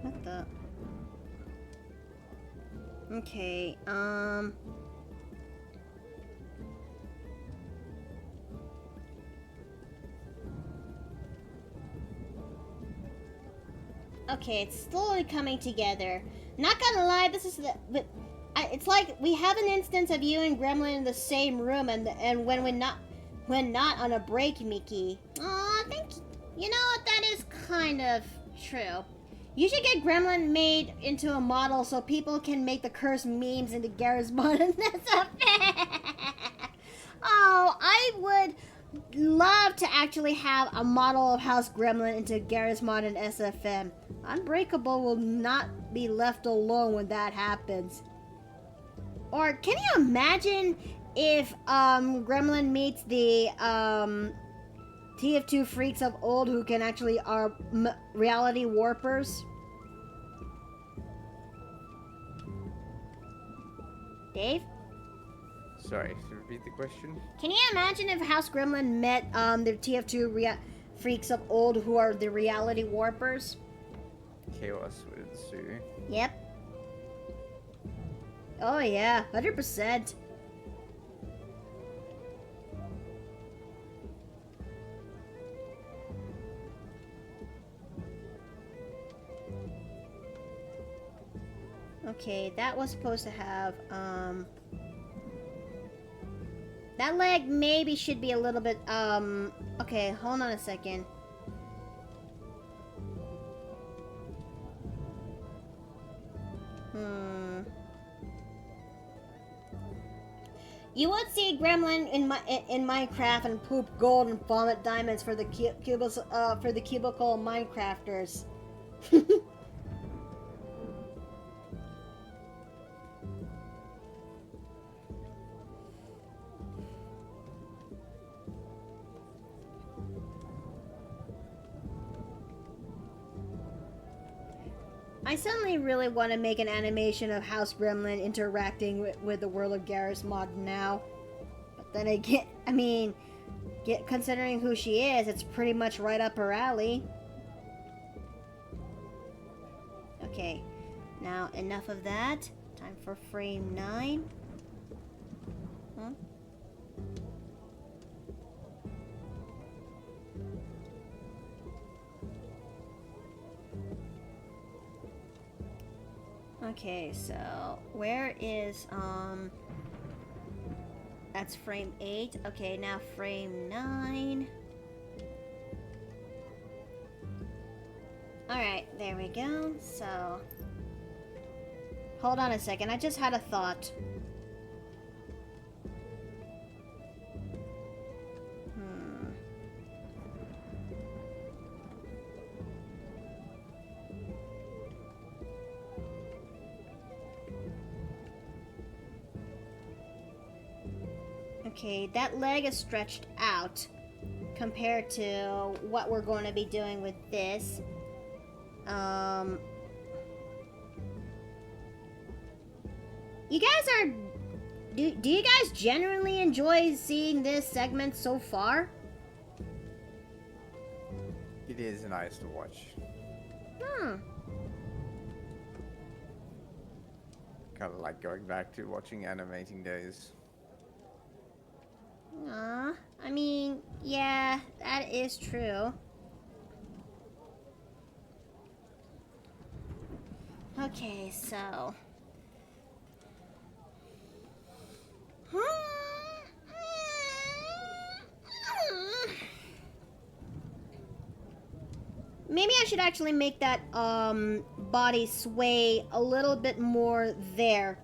What the? Okay, okay, it's slowly coming together. Not gonna lie, this is it's like we have an instance of you and Gremlin in the same room, and when not on a break, Mickey. Aw, thank you. You know what? That is kind of true. You should get Gremlin made into a model so people can make the cursed memes into Garrett's model. Oh, I would love to actually have a model of House Gremlin into Garrett's Mod and SFM. Unbreakable will not be left alone when that happens. Or can you imagine if Gremlin meets the TF2 freaks of old who can actually are reality warpers? Dave? Sorry, repeat the question. Can you imagine if House Gremlin met the TF2 freaks of old who are the reality warpers? Chaos would ensue. Yep. Oh yeah, 100%. Okay, that was supposed to have, that leg maybe should be a little bit, okay, hold on a second. You would see a gremlin in Minecraft and poop gold and vomit diamonds for the cubicle Minecrafters. I suddenly really want to make an animation of Housegremlin interacting with the World of Garrus mod now. But then again, I mean, considering who she is, it's pretty much right up her alley. Okay, now enough of that. Time for frame 9. Huh? Okay, so where is that's frame 8. Okay, now frame 9. Alright, there we go. So hold on a second, I just had a thought. Okay, that leg is stretched out compared to what we're going to be doing with this. You guys are... Do you guys genuinely enjoy seeing this segment so far? It is nice to watch. Kind of like going back to watching animating days. I mean, yeah, that is true. Okay, so... Maybe I should actually make that, body sway a little bit more there.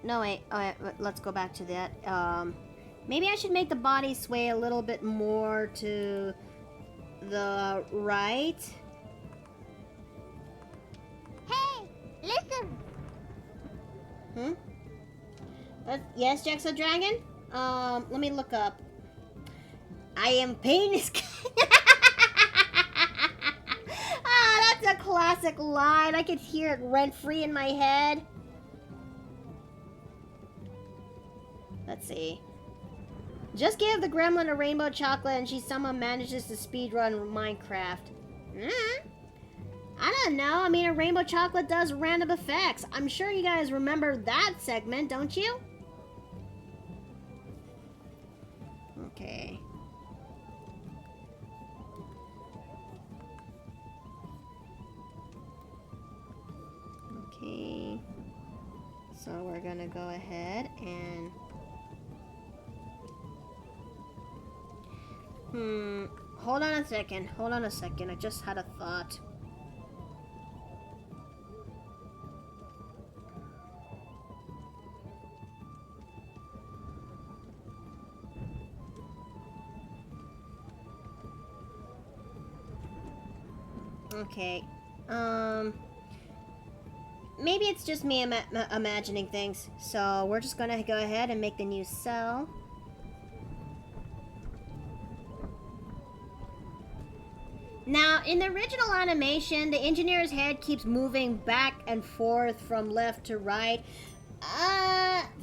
No, wait. Alright, let's go back to that. Maybe I should make the body sway a little bit more to the right. Hey, listen. Yes, Jaxa Dragon? Let me look up. I am pain is... Ah, that's a classic line. I could hear it rent-free in my head. Let's see. Just give the gremlin a rainbow chocolate and she somehow manages to speedrun Minecraft. I don't know. I mean, a rainbow chocolate does random effects. I'm sure you guys remember that segment, don't you? Okay. Okay. So we're gonna go ahead and... Hold on a second. Hold on a second. I just had a thought. Okay. Maybe it's just me imagining things. So we're just gonna go ahead and make the new cell. Now, in the original animation, the engineer's head keeps moving back and forth from left to right.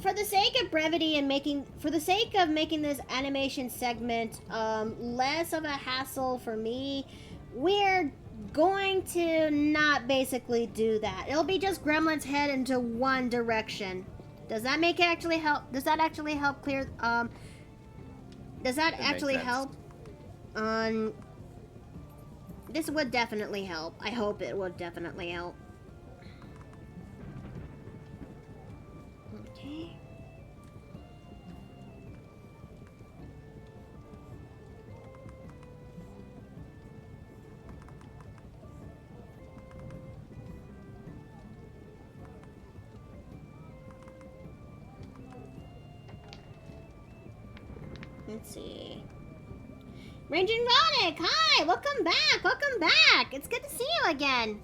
For the sake of brevity and making this animation segment less of a hassle for me, we're going to not basically do that. It'll be just Gremlin's head into one direction. Does that make it actually help? Does that actually help clear? Does that actually help? This would definitely help. I hope it would definitely help. Let's see. Ranger Ronic, hi! Welcome back! Welcome back! It's good to see you again.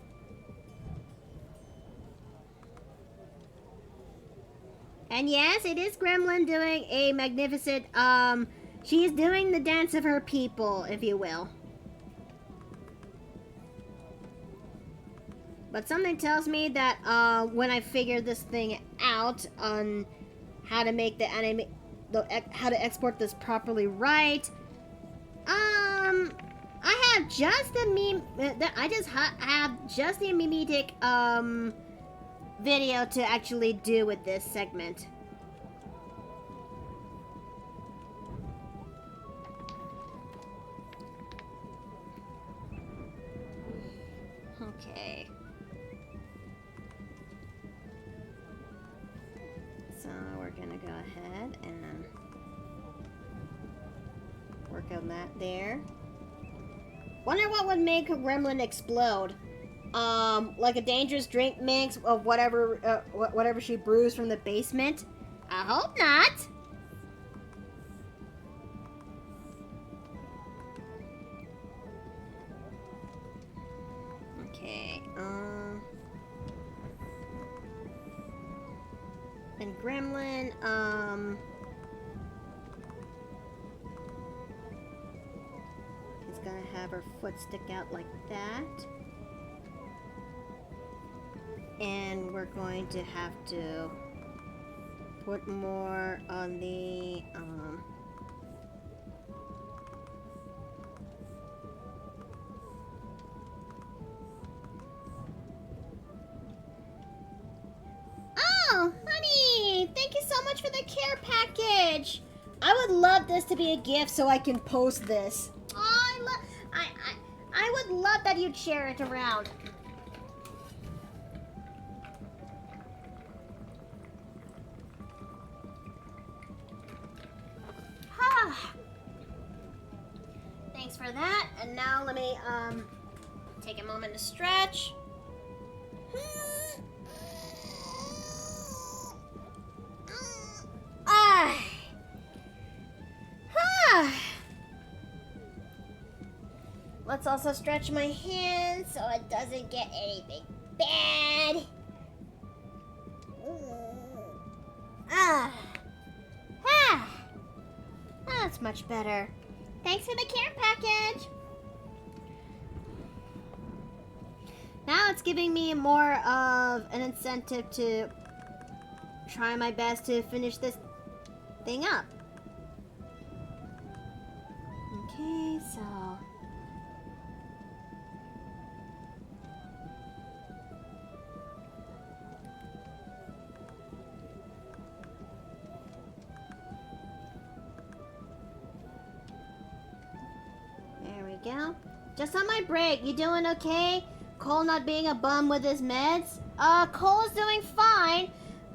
And yes, it is Gremlin doing a magnificent, she's doing the dance of her people, if you will. But something tells me that, when I figure this thing out on how to make the anime, how to export this properly right, I have just the have just the mimetic, video to actually do with this segment. Okay. So we're gonna go ahead and work on that there. Wonder what would make a gremlin explode. Like a dangerous drink mix of whatever she brews from the basement? I hope not. Okay, and Gremlin, is gonna have her foot stick out like that. And we're going to have to put more on the, Oh, honey! Thank you so much for the care package! I would love this to be a gift so I can post this. Oh, I would love that you'd share it around. Thanks for that. And now let me take a moment to stretch. Let's also stretch my hands so it doesn't get anything bad. That's much better. Thanks for the care package. Now it's giving me more of an incentive to try my best to finish this thing up. Okay, so there we go. Just on my break, you doing okay? Cole not being a bum with his meds? Cole's doing fine.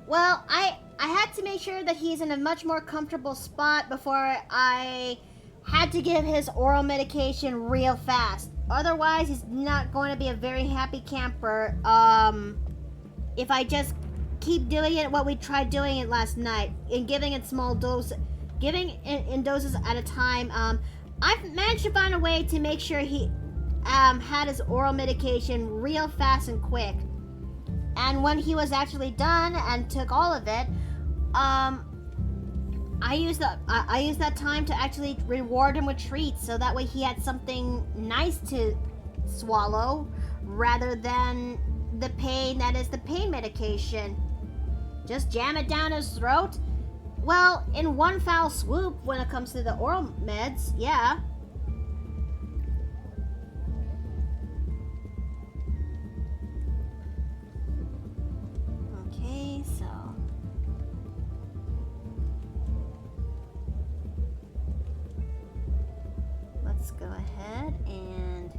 Well, I had to make sure that he's in a much more comfortable spot before I had to give his oral medication real fast. Otherwise, he's not going to be a very happy camper, if I just keep doing it what we tried doing it last night, and giving it small doses, giving in doses at a time. I've managed to find a way to make sure he had his oral medication real fast and quick. And when he was actually done and took all of it, I used that time to actually reward him with treats, so that way he had something nice to swallow rather than the pain that is the pain medication. Just jam it down his throat. Well, in one foul swoop when it comes to the oral meds, yeah. Okay, so let's go ahead and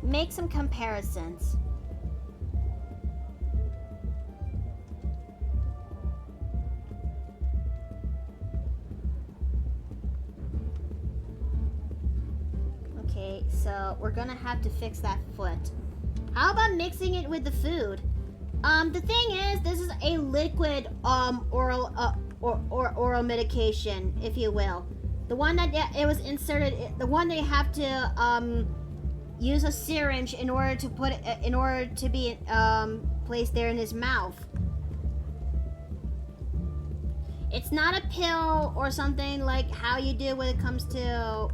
make some comparisons. Okay, so we're gonna have to fix that foot. How about mixing it with the food? The thing is, this is a liquid oral medication, if you will. The one that it was inserted, the one they have to use a syringe in order to put it, in order to be placed there in his mouth. It's not a pill or something like how you do when it comes to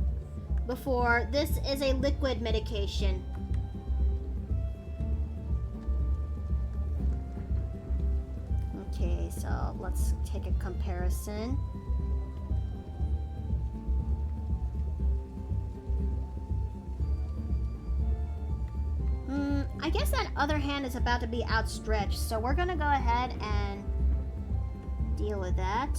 before. This is a liquid medication. Okay, so let's take a comparison. I guess that other hand is about to be outstretched, so we're gonna go ahead and deal with that.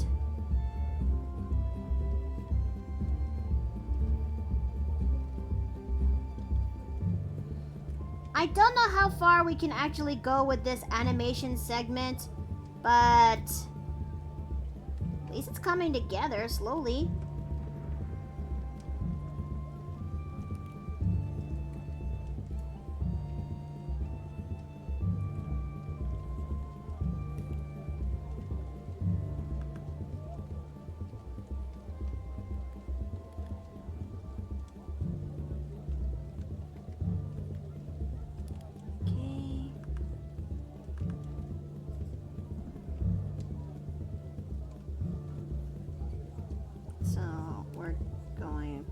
I don't know how far we can actually go with this animation segment, but at least it's coming together slowly.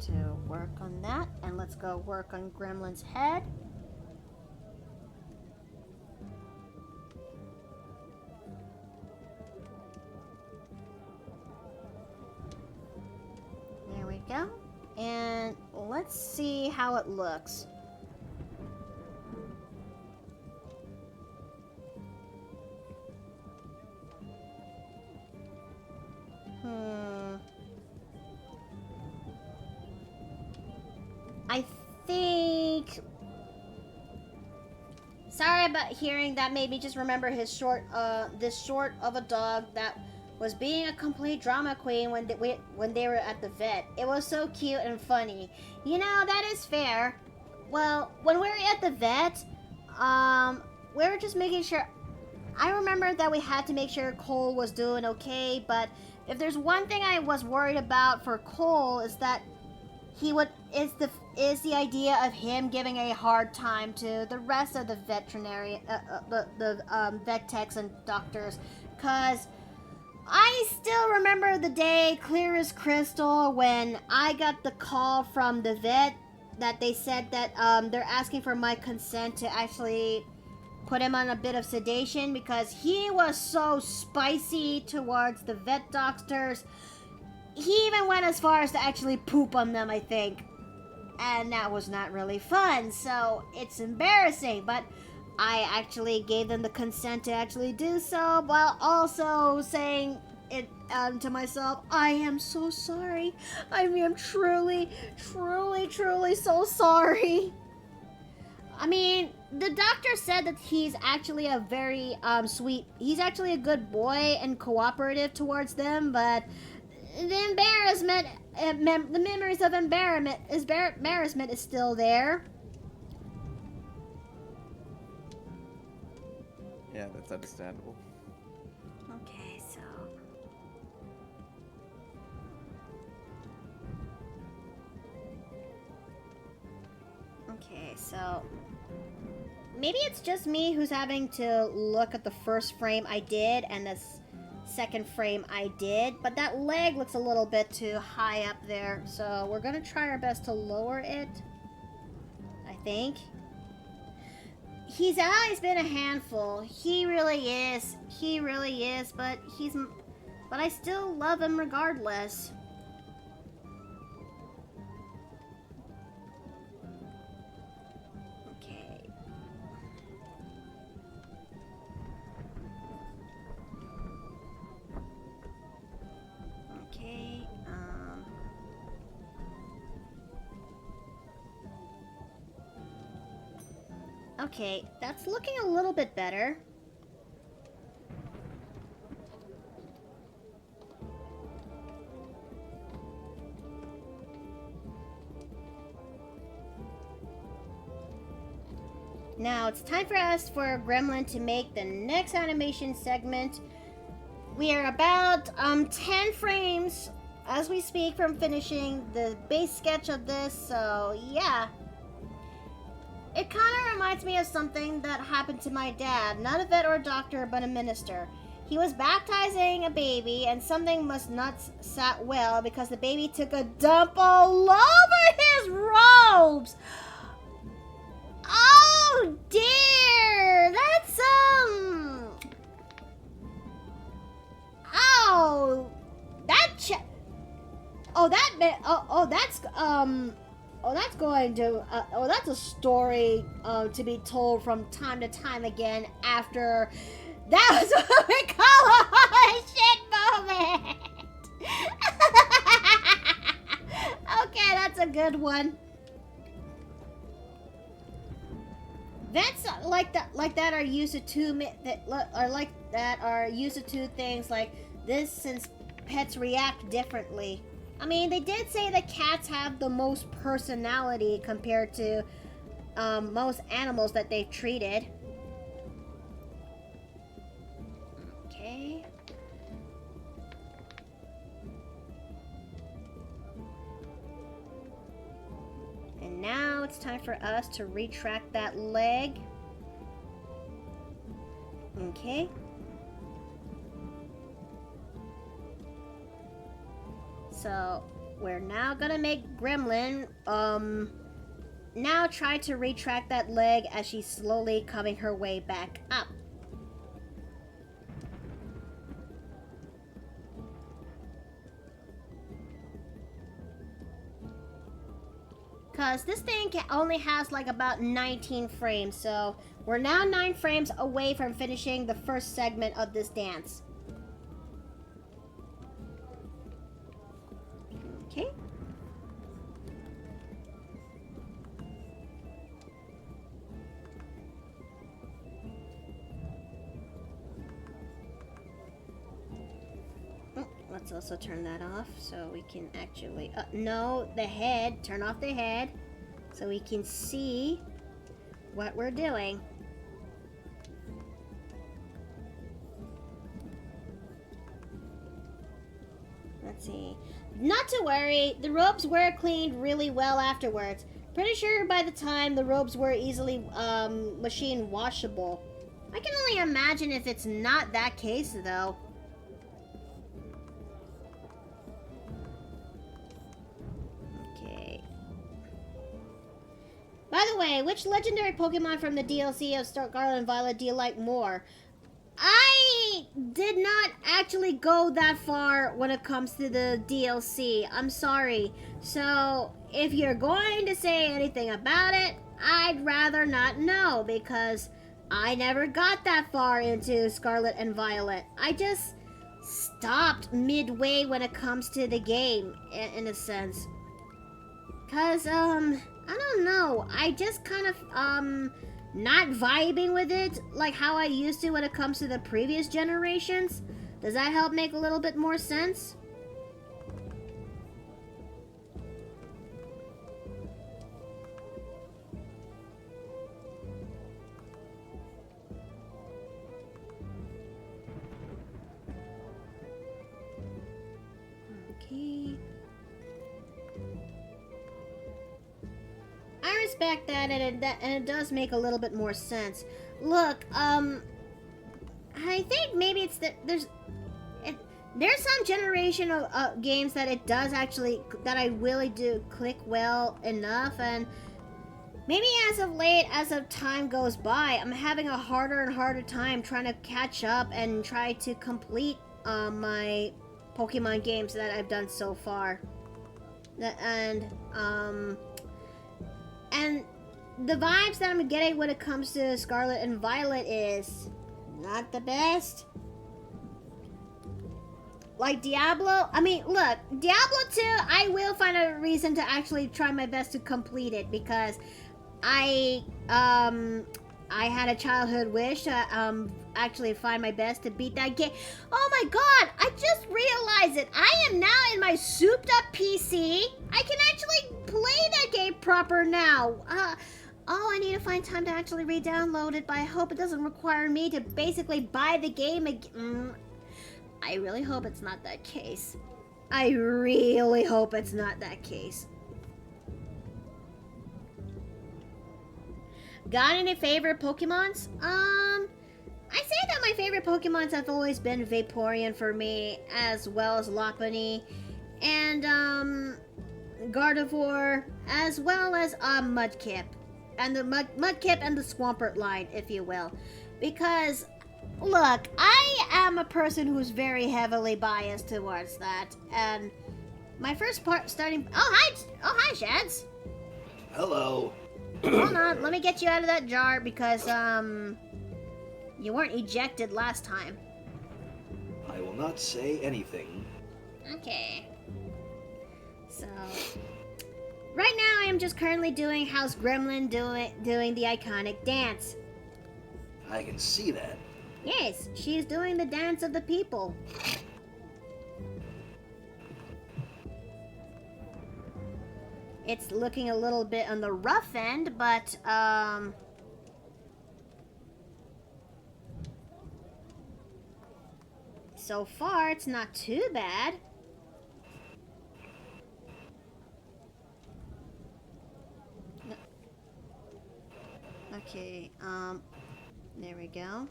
To work on that, and let's go work on Gremlin's head. There we go. And let's see how it looks. I think... Sorry about hearing that. Made me just remember his this short of a dog that was being a complete drama queen when they were at the vet. It was so cute and funny. You know, that is fair. Well, when we were at the vet, we were just making sure... I remember that we had to make sure Cole was doing okay, but if there's one thing I was worried about for Cole is that is the idea of him giving a hard time to the rest of the veterinary, vet techs and doctors, cause I still remember the day clear as crystal when I got the call from the vet that they said that they're asking for my consent to actually put him on a bit of sedation because he was so spicy towards the vet doctors. He even went as far as to actually poop on them, I think. And that was not really fun, so it's embarrassing. But I actually gave them the consent to actually do so, while also saying it to myself, I am so sorry. I am truly, truly, truly so sorry. I mean, the doctor said that he's actually a very sweet, he's actually a good boy and cooperative towards them, but the embarrassment, the memories of embarrassment is still there. Yeah, that's understandable. Okay, so... Okay, so... Maybe it's just me who's having to look at the first frame I did and the second frame I did, but that leg looks a little bit too high up there, so we're gonna try our best to lower it, I think. He's always been a handful. He really is. He really is, but I still love him regardless. Okay. Okay, okay, that's looking a little bit better. Now it's time for us for Gremlin to make the next animation segment. We are about 10 frames as we speak from finishing the base sketch of this, so yeah. It kind of reminds me of something that happened to my dad. Not a vet or a doctor, but a minister. He was baptizing a baby, and something must not sat well because the baby took a dump all over his robes. Oh dear, that's oh, that's going to that's a story to be told from time to time again after that was what we call a holy shit moment. Okay, that's a good one. Vents like that are used to two things like this since pets react differently. I mean, they did say that cats have the most personality compared to most animals that they've treated. Okay. And now it's time for us to retract that leg. Okay. So we're now gonna make Gremlin now try to retract that leg as she's slowly coming her way back up. Cause this thing only has like about 19 frames, so we're now 9 frames away from finishing the first segment of this dance. Okay. Let's also turn that off so we can actually... no, the head. Turn off the head so we can see what we're doing. Let's see. Not to worry, the robes were cleaned really well afterwards. Pretty sure by the time the robes were easily machine washable. I can only imagine if it's not that case though. Okay. By the way, which legendary Pokemon from the DLC of Scarlet and Violet do you like more? I did not actually go that far when it comes to the DLC. I'm sorry. So, if you're going to say anything about it, I'd rather not know because I never got that far into Scarlet and Violet. I just stopped midway when it comes to the game, in a sense. Cause, I don't know. I just kind of, not vibing with it like how I used to when it comes to the previous generations. Does that help make a little bit more sense? Okay. I respect that, and it does make a little bit more sense. Look, I think maybe it's that there's some generation of games that it does actually, that I really do click well enough, and maybe as of late, as of time goes by, I'm having a harder and harder time trying to catch up and try to complete my Pokemon games that I've done so far. And the vibes that I'm getting when it comes to Scarlet and Violet is not the best. Like Diablo, I mean, look, Diablo 2, I will find a reason to actually try my best to complete it because I had a childhood wish to actually find my best to beat that game. Oh my god, I just realized it. I am now in my souped up PC. I can actually play that game proper now. I need to find time to actually re-download it, but I hope it doesn't require me to basically buy the game again. I really hope it's not that case. I really hope it's not that case. Got any favorite Pokemons? I say that my favorite Pokemons have always been Vaporeon for me, as well as Lopunny, and, Gardevoir, as well as, Mudkip. And the Mudkip and the Swampert line, if you will. Because, look, I am a person who's very heavily biased towards that, and my first part starting... Oh, hi, Shads! Hello. Hold on, let me get you out of that jar because, you weren't ejected last time. I will not say anything. Okay. So, right now I am just currently doing Housegremlin doing the iconic dance. I can see that. Yes, she's doing the dance of the people. It's looking a little bit on the rough end, but, so far, it's not too bad. Okay, there we go.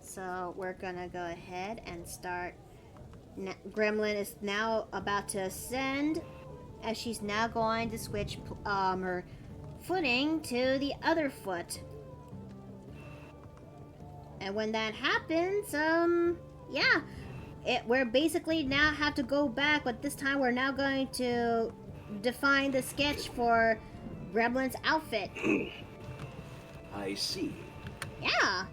So, we're gonna go ahead and start. Gremlin is now about to ascend, as she's now going to switch, her footing to the other foot. And when that happens, yeah, we're basically now have to go back, but this time we're now going to define the sketch for Gremlin's outfit. I see. Yeah.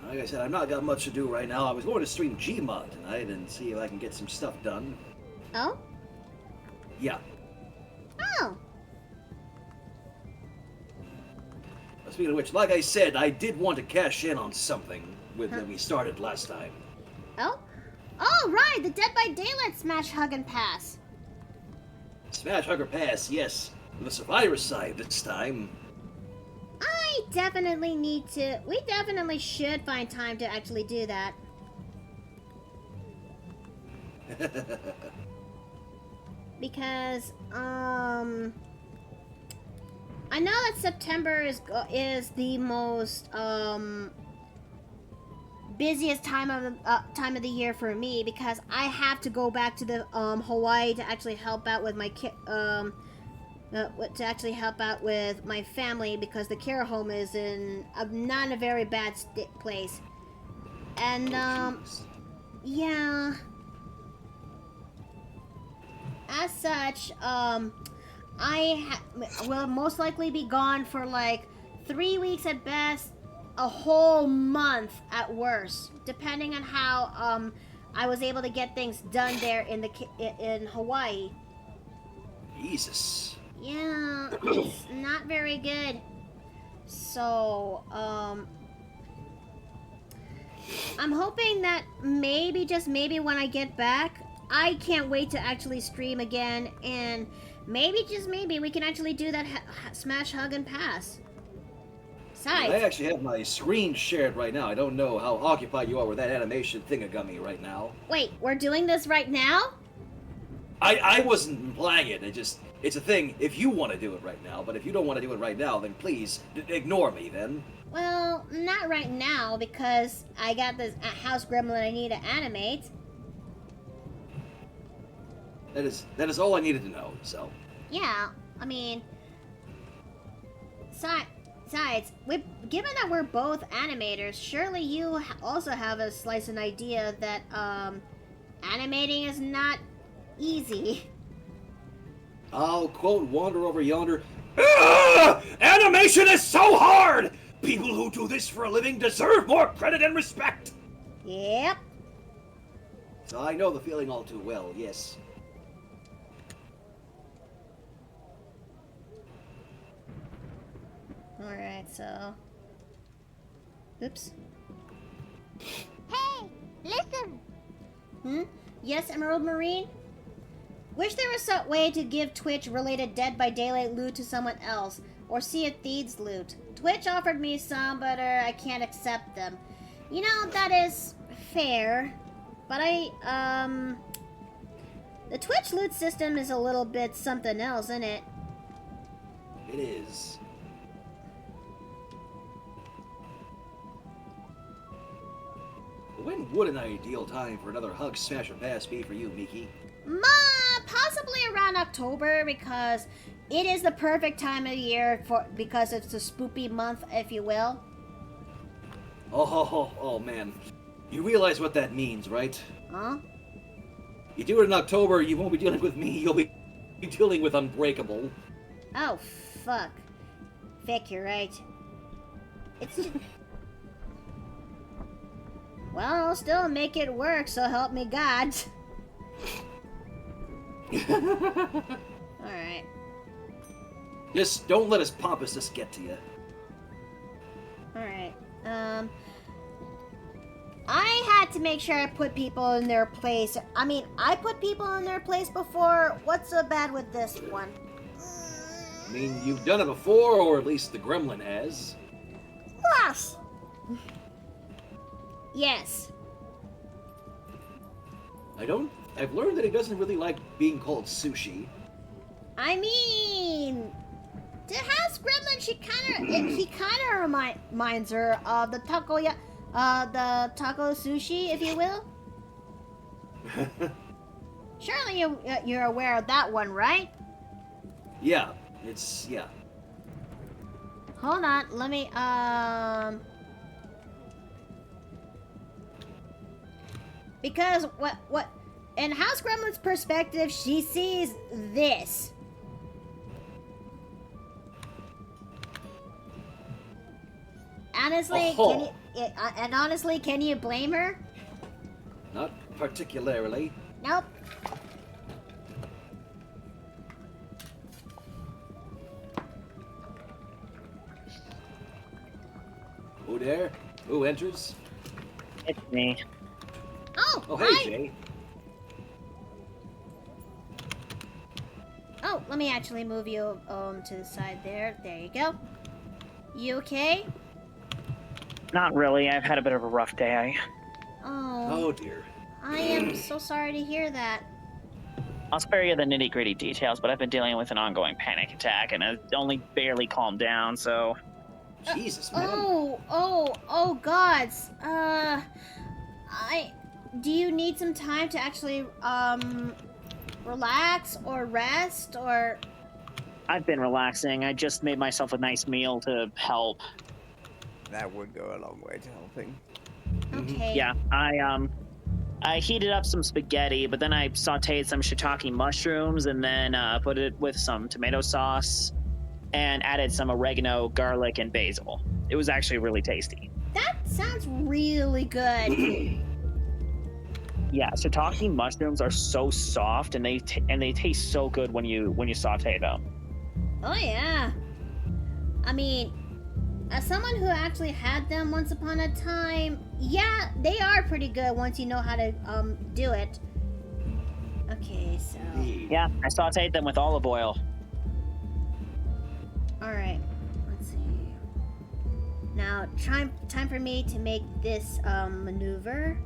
Like I said, I've not got much to do right now. I was going to stream Gmod tonight and see if I can get some stuff done. Oh? Yeah. Oh. Speaking of which, like I said, I did want to cash in on something when we started last time. Oh? Oh, right, the Dead by Daylight Smash Hug and Pass. Smash Hugger Pass, yes. On the Survivor side this time. I definitely need to... We definitely should find time to actually do that. Because, I know that September is the most, busiest time of the year for me, because I have to go back to the, Hawaii to actually help out with my to actually help out with my family, because the care home is in not a very bad place. And, yeah. As such, I will most likely be gone for like 3 weeks at best, a whole month at worst, depending on how, I was able to get things done there in Hawaii. Jesus. Yeah, it's not very good. So, I'm hoping that maybe, just maybe when I get back, I can't wait to actually stream again, and maybe, just maybe, we can actually do that Smash Hug and Pass. Besides, I actually have my screen shared right now. I don't know how occupied you are with that animation thingagummy right now. wait, we're doing this right now? I wasn't implying it. It's a thing if you want to do it right now, but if you don't want to do it right now, then please ignore me then. Well, not right now, because I got this Housegremlin I need to animate. That is all I needed to know, so. Yeah, I mean, besides, given that we're both animators, surely you also have a slice of idea that, animating is not easy. I'll quote Wander Over Yonder. Animation is so hard! People who do this for a living deserve more credit and respect! Yep. So I know the feeling all too well, yes. Alright, so... Oops. Hey, listen. Hmm? Yes, Emerald Marine? Wish there was some way to give Twitch-related Dead by Daylight loot to someone else, or Sea of Thieves loot. Twitch offered me some, but I can't accept them. You know, that is fair. But the Twitch loot system is a little bit something else, isn't it? It is. When would an ideal time for another Hug Smash or Pass be for you, Miki? Possibly around October, because it is the perfect time of year because it's a spoopy month, if you will. Oh, man. You realize what that means, right? Huh? You do it in October, you won't be dealing with me, you'll be dealing with Unbreakable. Oh, fuck. Vic, you're right. It's just... Well, I'll still make it work, so help me God. Alright. Just don't let his pompousness get to you. Alright. I had to make sure I put people in their place. I mean, I put people in their place before. What's so bad with this one? I mean, you've done it before, or at least the gremlin has. Yes. Yes. I've learned that he doesn't really like being called sushi. I mean, to Housegremlin, he kind of reminds her of the taco sushi, if you will. Surely you're aware of that one, right? Yeah. Hold on, let me, because what, in Housegremlin's perspective, she sees this. Honestly, can you blame her? Not particularly. Nope. Who there? Who enters? It's me. Oh, hey, hi. Jay. Oh, let me actually move you to the side there. There you go. You okay? Not really. I've had a bit of a rough day. Oh, dear. I am so sorry to hear that. I'll spare you the nitty-gritty details, but I've been dealing with an ongoing panic attack, and it's only barely calmed down, so... Jesus, man. Oh, gods. Do you need some time to actually, relax or rest, or... I've been relaxing. I just made myself a nice meal to help. That would go a long way to helping. Okay. Yeah, I heated up some spaghetti, but then I sauteed some shiitake mushrooms and then put it with some tomato sauce and added some oregano, garlic, and basil. It was actually really tasty. That sounds really good. Yeah, shiitake mushrooms are so soft and they taste so good when you saute them. Oh, yeah. I mean, as someone who actually had them once upon a time, yeah, they are pretty good once you know how to do it. Okay, so... Yeah, I sauteed them with olive oil. Alright, let's see. Now, time for me to make this maneuver.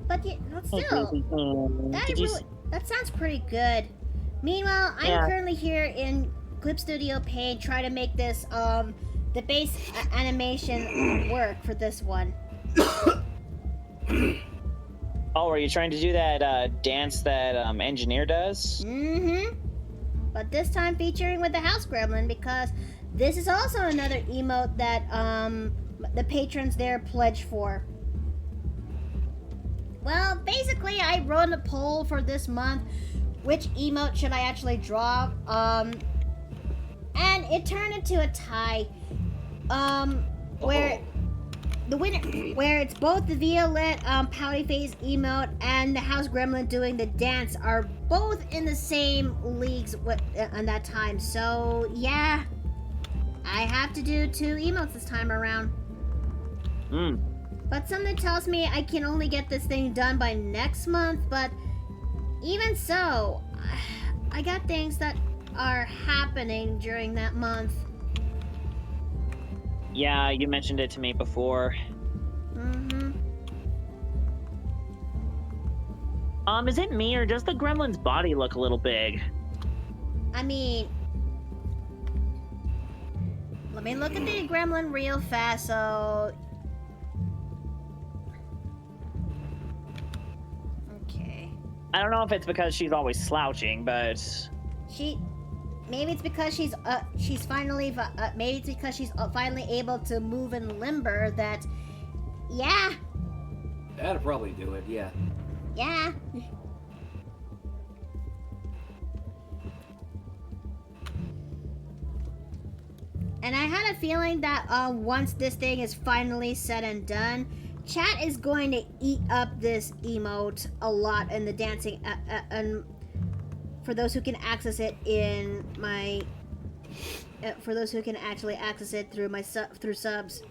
But still, that sounds pretty good. Meanwhile, I'm currently here in Clip Studio Paint trying to make this the base animation work for this one. Oh, are you trying to do that dance that Engineer does? Mm-hmm. But this time featuring with the Housegremlin, because this is also another emote that the patrons there pledge for. Well, basically, I wrote a poll for this month. Which emote should I actually draw? And it turned into a tie. Where the winner, where it's both the Violet pouty face emote and the Housegremlin doing the dance are both in the same leagues on that time. So yeah, I have to do 2 emotes this time around. Hmm. But something tells me I can only get this thing done by next month, but even so, I got things that are happening during that month. Yeah, you mentioned it to me before. Mm-hmm. Is it me or does the gremlin's body look a little big? I mean, let me look at the gremlin real fast, so... Okay. I don't know if it's because she's always slouching, but Maybe it's because she's finally, maybe it's because she's finally able to move and limber that, yeah, That'll probably do it, yeah. yeah. And I had a feeling that once this thing is finally said and done, chat is going to eat up this emote a lot in the dancing, and for those who can access it in my, for those who can actually access it through my through subs.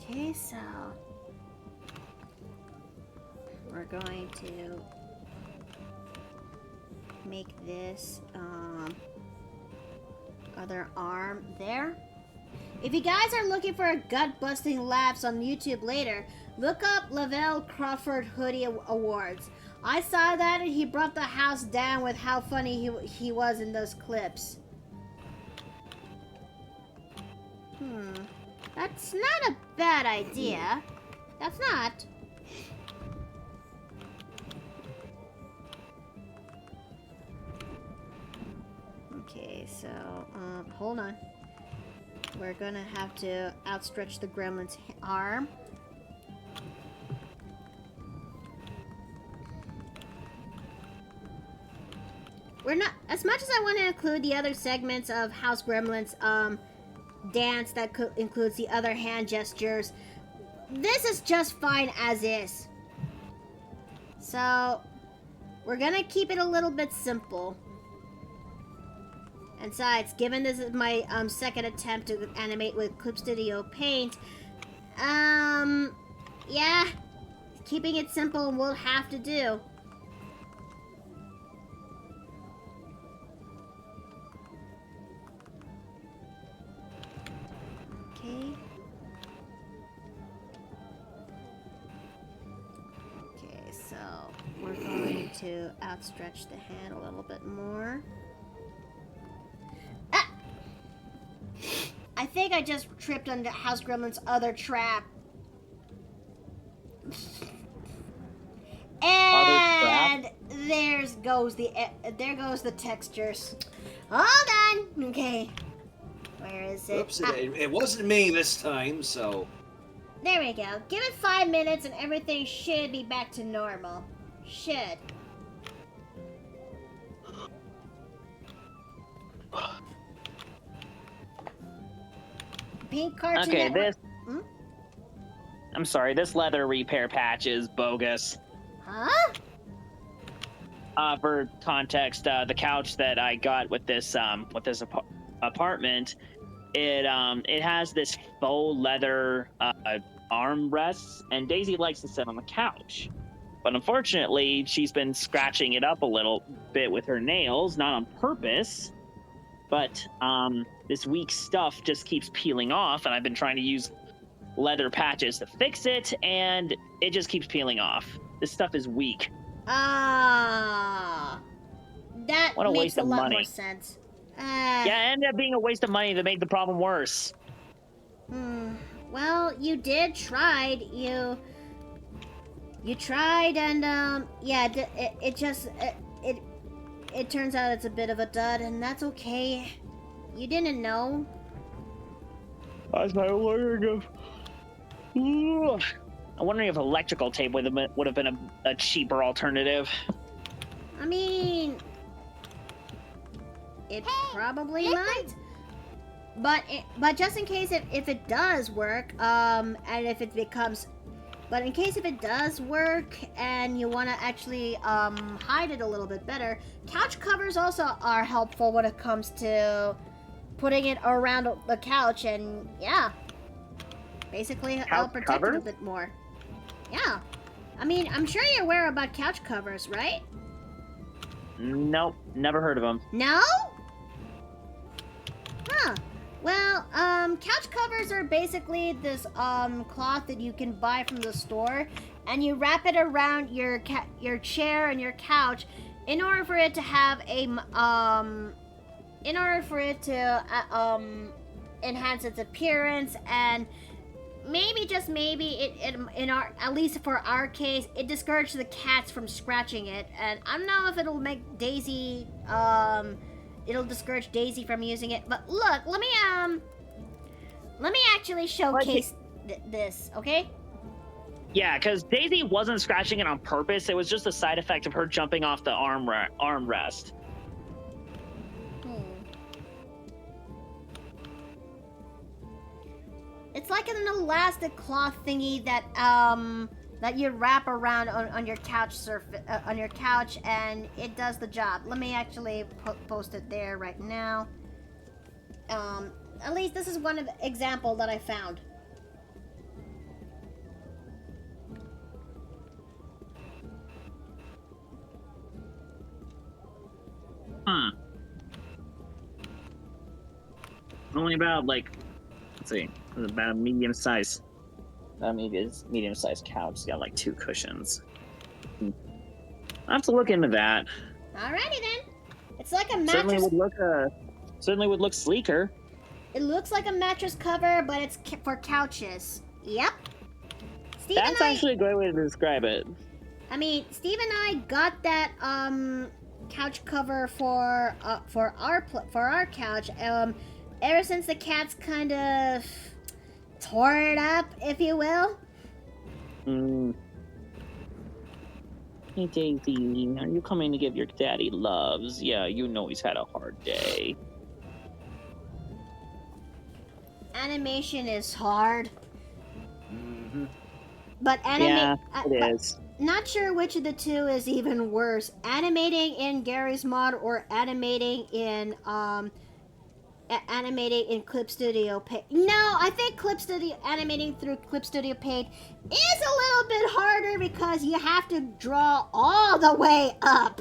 Okay, so we're going to make this other arm there. If you guys are looking for gut-busting laughs on YouTube later, look up Lavelle Crawford Hoodie Awards. I saw that and he brought the house down with how funny he was in those clips. That's not a bad idea. That's not. Okay, so, hold on. We're gonna have to outstretch the gremlin's arm. We're not, as much as I want to include the other segments of Housegremlin's, dance that includes the other hand gestures, this is just fine as is. So, we're gonna keep it a little bit simple. And besides, given this is my second attempt to animate with Clip Studio Paint, yeah, keeping it simple will have to do. Okay. Okay, so we're going to outstretch the hand a little bit more. I think I just tripped on Housegremlin's other trap. And there goes the textures. Hold on. Okay. Where is it? Oops, it wasn't me this time, so... There we go. Give it 5 minutes and everything should be back to normal. Should. Pink Cartoon okay, Network. I'm sorry, this leather repair patch is bogus. Huh? For context, the couch that I got with this apartment, it has this faux leather armrests, and Daisy likes to sit on the couch. But unfortunately, she's been scratching it up a little bit with her nails, not on purpose. But this weak stuff just keeps peeling off, and I've been trying to use leather patches to fix it, and it just keeps peeling off. This stuff is weak. Ah, that What a makes waste a of lot money. more sense. Yeah, it ended up being a waste of money that made the problem worse. Well, you did try. You tried, and yeah, it turns out it's a bit of a dud, and that's okay. You didn't know. I'm wondering if electrical tape would have been a cheaper alternative. I mean, it probably might. But just in case if it does work, and if it becomes, but in case if it does work and you want to actually hide it a little bit better, couch covers also are helpful when it comes to putting it around the couch, and yeah. Basically, Couch protect it a covers? bit more. Yeah. I mean, I'm sure you're aware about couch covers, right? Nope, never heard of them. No? Huh. Well, couch covers are basically this cloth that you can buy from the store, and you wrap it around your chair and your couch in order for it to have in order for it to enhance its appearance, and maybe just maybe it in our, at least for our case, it discouraged the cats from scratching it. And I don't know if it'll make Daisy it'll discourage Daisy from using it. But look, let me actually showcase this, okay? Yeah, because Daisy wasn't scratching it on purpose. It was just a side effect of her jumping off the armrest. It's like an elastic cloth thingy that that you wrap around on your couch on your couch, and it does the job. Let me actually post it there right now. At least this is one example that I found. Huh. Only about, like, let's see, about a medium-sized couch. It's got like 2 cushions. I have to look into that. Alrighty then. It's like a mattress. Certainly would look sleeker. It looks like a mattress cover, but it's for couches. Yep. Steve That's actually a great way to describe it. I mean, Steve and I got that couch cover for our couch. Ever since the cats kind of tore it up, if you will. Hey Daisy, are you coming to give your daddy loves? Yeah, you know he's had a hard day. Animation is hard. Mm-hmm. But Yeah, it is. Not sure which of the two is even worse. Animating in Gary's mod or animating in Clip Studio Paint. No, I think animating through Clip Studio Paint is a little bit harder because you have to draw all the way up.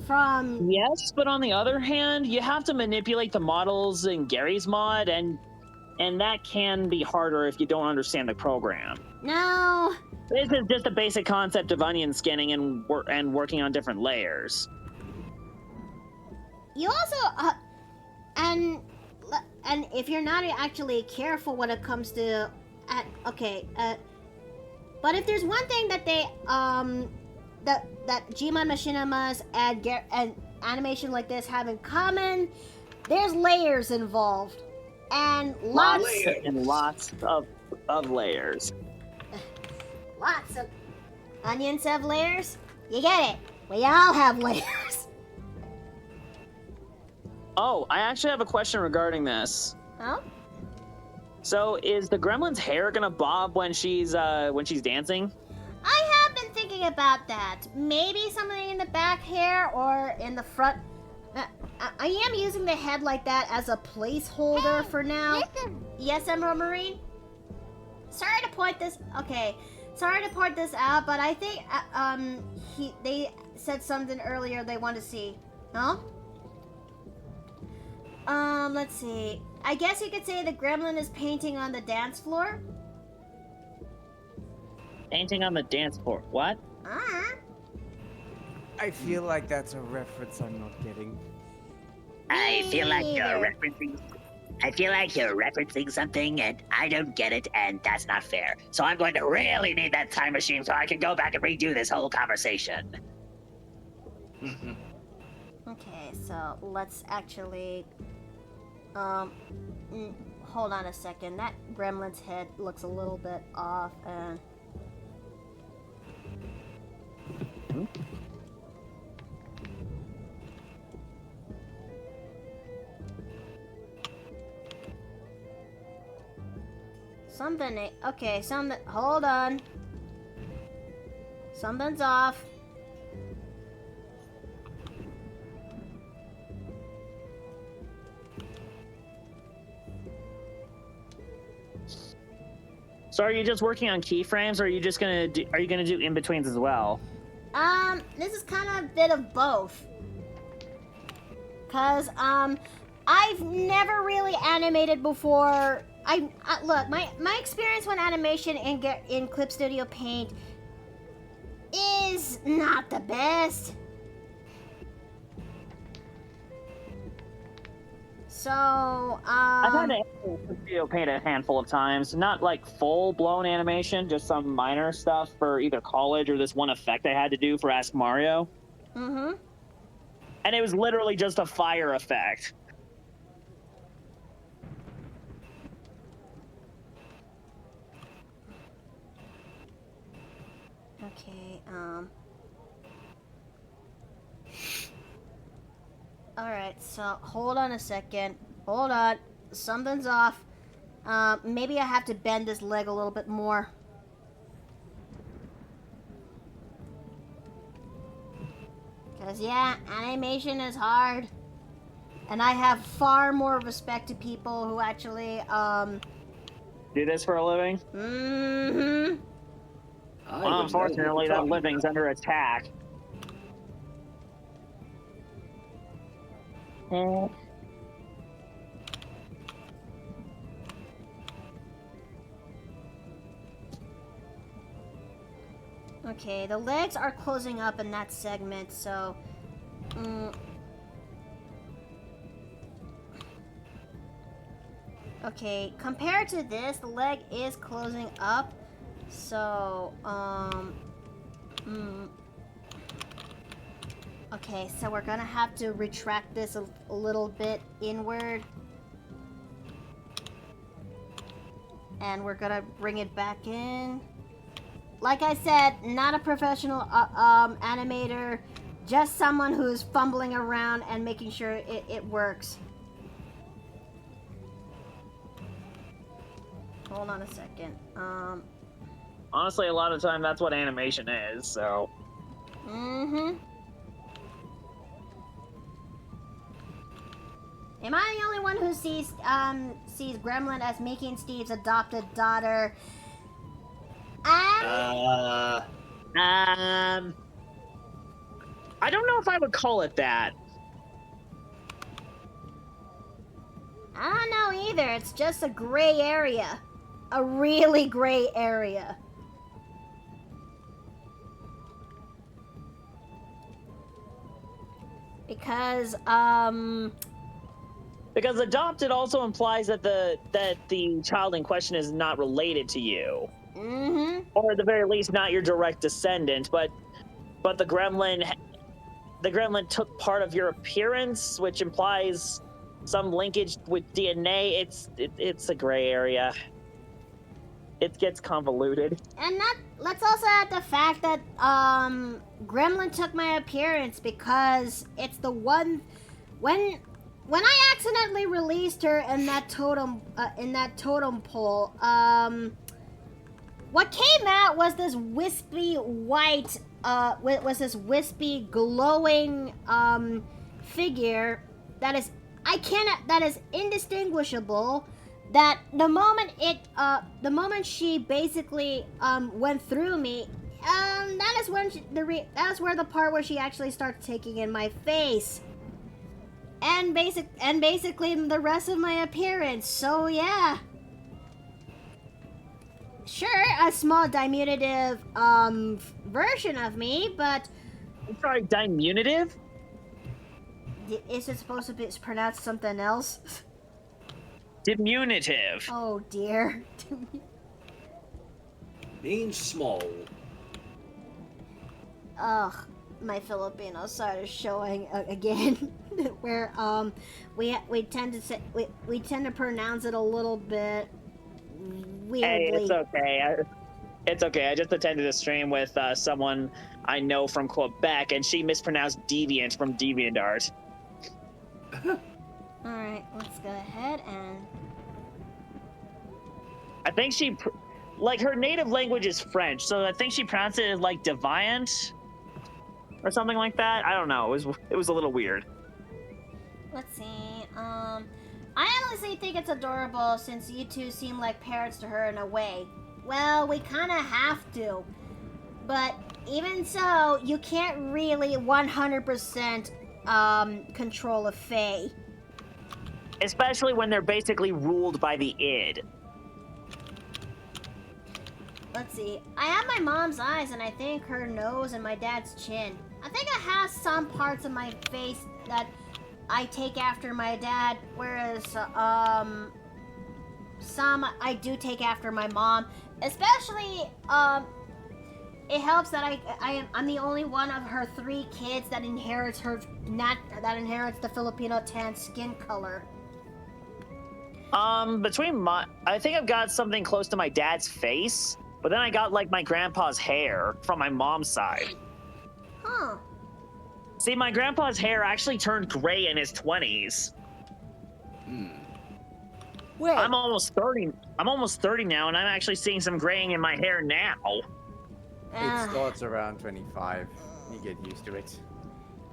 Yes, but on the other hand, you have to manipulate the models in Gary's mod, and that can be harder if you don't understand the program. No. This is just a basic concept of onion skinning and working on different layers. You also and if you're not actually careful when it comes to but if there's one thing that they that Gmod Machinimas and animation like this have in common, there's layers involved. And lots of layers. Lots of onions have layers. You get it. We all have layers. Oh, I actually have a question regarding this. Huh? So, is the gremlin's hair gonna bob when she's dancing? I have been thinking about that. Maybe something in the back hair or in the front. I am using the head like that as a placeholder for now. Listen. Yes, Emerald Marine? Sorry to point this out, but I think they said something earlier they want to see. Huh? Let's see. I guess you could say the gremlin is painting on the dance floor. Painting on the dance floor. What? I feel like that's a reference I'm not getting. I feel like you're referencing something and I don't get it, and that's not fair. So I'm going to really need that time machine so I can go back and redo this whole conversation. Okay, so let's actually hold on a second. That gremlin's head looks a little bit off and hold on. Something's off. So are you just working on keyframes, or are you just gonna do? Are you gonna do in betweens as well? This is kind of a bit of both. Cause I've never really animated before. Look, my experience with animation in Clip Studio Paint is not the best. So, I've had to video paint a handful of times, not like full-blown animation, just some minor stuff for either college or this one effect I had to do for Ask Mario. mm-hmm. And it was literally just a fire effect. Okay, Alright, so hold on a second. Hold on. Something's off. Maybe I have to bend this leg a little bit more. Because, yeah, animation is hard. And I have far more respect to people who actually, Do this for a living? mm-hmm. Well, unfortunately, that living's under attack. Okay, the legs are closing up in that segment, so... Okay, compared to this, the leg is closing up, so, Okay, so we're gonna have to retract this a little bit inward. And we're gonna bring it back in. Like I said, not a professional animator, just someone who's fumbling around and making sure it works. Hold on a second. Honestly, a lot of the time that's what animation is, so... Mm-hmm. Am I the only one who sees Gremlin as making Steve's adopted daughter? I don't know if I would call it that. I don't know either. It's just a gray area. A really gray area. Because, Because adopted also implies that the child in question is not related to you. Mm-hmm. Or at the very least, not your direct descendant, but the gremlin took part of your appearance, which implies some linkage with DNA. It's a gray area. It gets convoluted. And let's also add the fact that Gremlin took my appearance because it's the one when I accidentally released her in that totem pole. What came out was this wispy white, glowing figure that is indistinguishable. That the moment she basically went through me, that is when where the part where she actually started taking in my face. And basically the rest of my appearance. So yeah. Sure, a small diminutive version of me, but I'm sorry, diminutive? Is it supposed to be pronounced something else? Diminutive. Oh dear. Means small. Ugh, my Filipino side is showing again, where we tend to say we tend to pronounce it a little bit weirdly. Hey, it's okay. It's okay. I just attended a stream with someone I know from Quebec, and she mispronounced deviant from DeviantArt. All right, let's go ahead and. I think she, like, her native language is French, so I think she pronounced it as like deviant or something like that. I don't know. It was a little weird. Let's see. I honestly think it's adorable since you two seem like parents to her in a way. Well, we kind of have to. But even so, you can't really 100% control a fae. Especially when they're basically ruled by the id. Let's see. I have my mom's eyes, and I think her nose and my dad's chin. I think I have some parts of my face that I take after my dad, whereas some I do take after my mom. Especially, it helps that I'm the only one of her 3 kids that inherits the Filipino tan skin color. I think I've got something close to my dad's face, but then I got like my grandpa's hair from my mom's side. Huh. See, my grandpa's hair actually turned gray in his 20s. Wait. I'm almost 30. I'm almost 30 now, and I'm actually seeing some graying in my hair now. It starts around 25. You get used to it.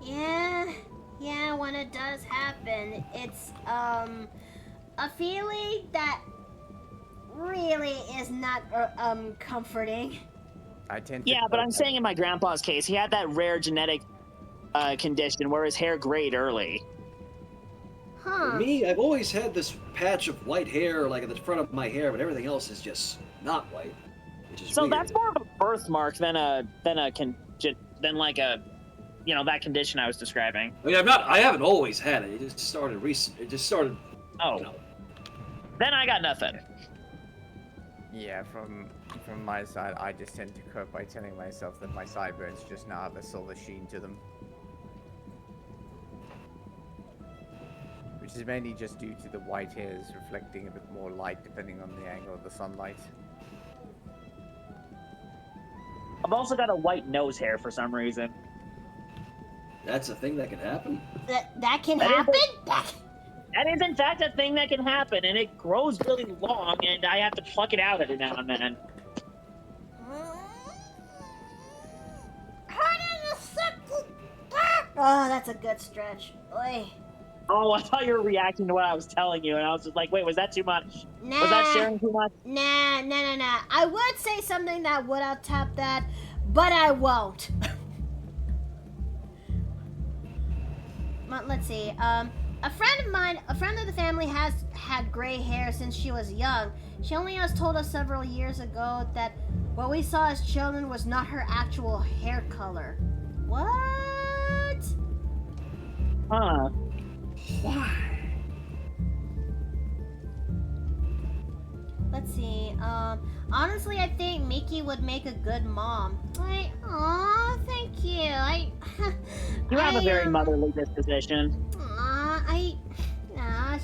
Yeah, when it does happen, it's a feeling that really is not comforting. I tend to. Yeah, but I'm saying in my grandpa's case, he had that rare genetic condition where his hair grayed early. Huh. For me, I've always had this patch of white hair, like at the front of my hair, but everything else is just not white, which is So weird. that's more of a birthmark than that condition I was describing. I mean, I haven't always had it. It just started recent. It just started. Oh. You know. Then I got nothing. Yeah, from my side, I just tend to cope by telling myself that my sideburns just now have a silver sheen to them. Which is mainly just due to the white hairs reflecting a bit more light depending on the angle of the sunlight. I've also got a white nose hair for some reason. That's a thing that can happen. That can That is happen? That is in fact a thing that can happen, and it grows really long, and I have to pluck it out every now and then. Oh, that's a good stretch. Oy. Oh, I thought you were reacting to what I was telling you, and I was just like, wait, was that too much? Nah. Was that sharing too much? Nah. I would say something that would out-tap that, but I won't. Let's see. A friend of the family has had gray hair since she was young. She only has told us several years ago that what we saw as children was not her actual hair color. What? Huh. Why? Let's see. Honestly, I think Miki would make a good mom. Aw, thank you. You have a very motherly disposition. Aw,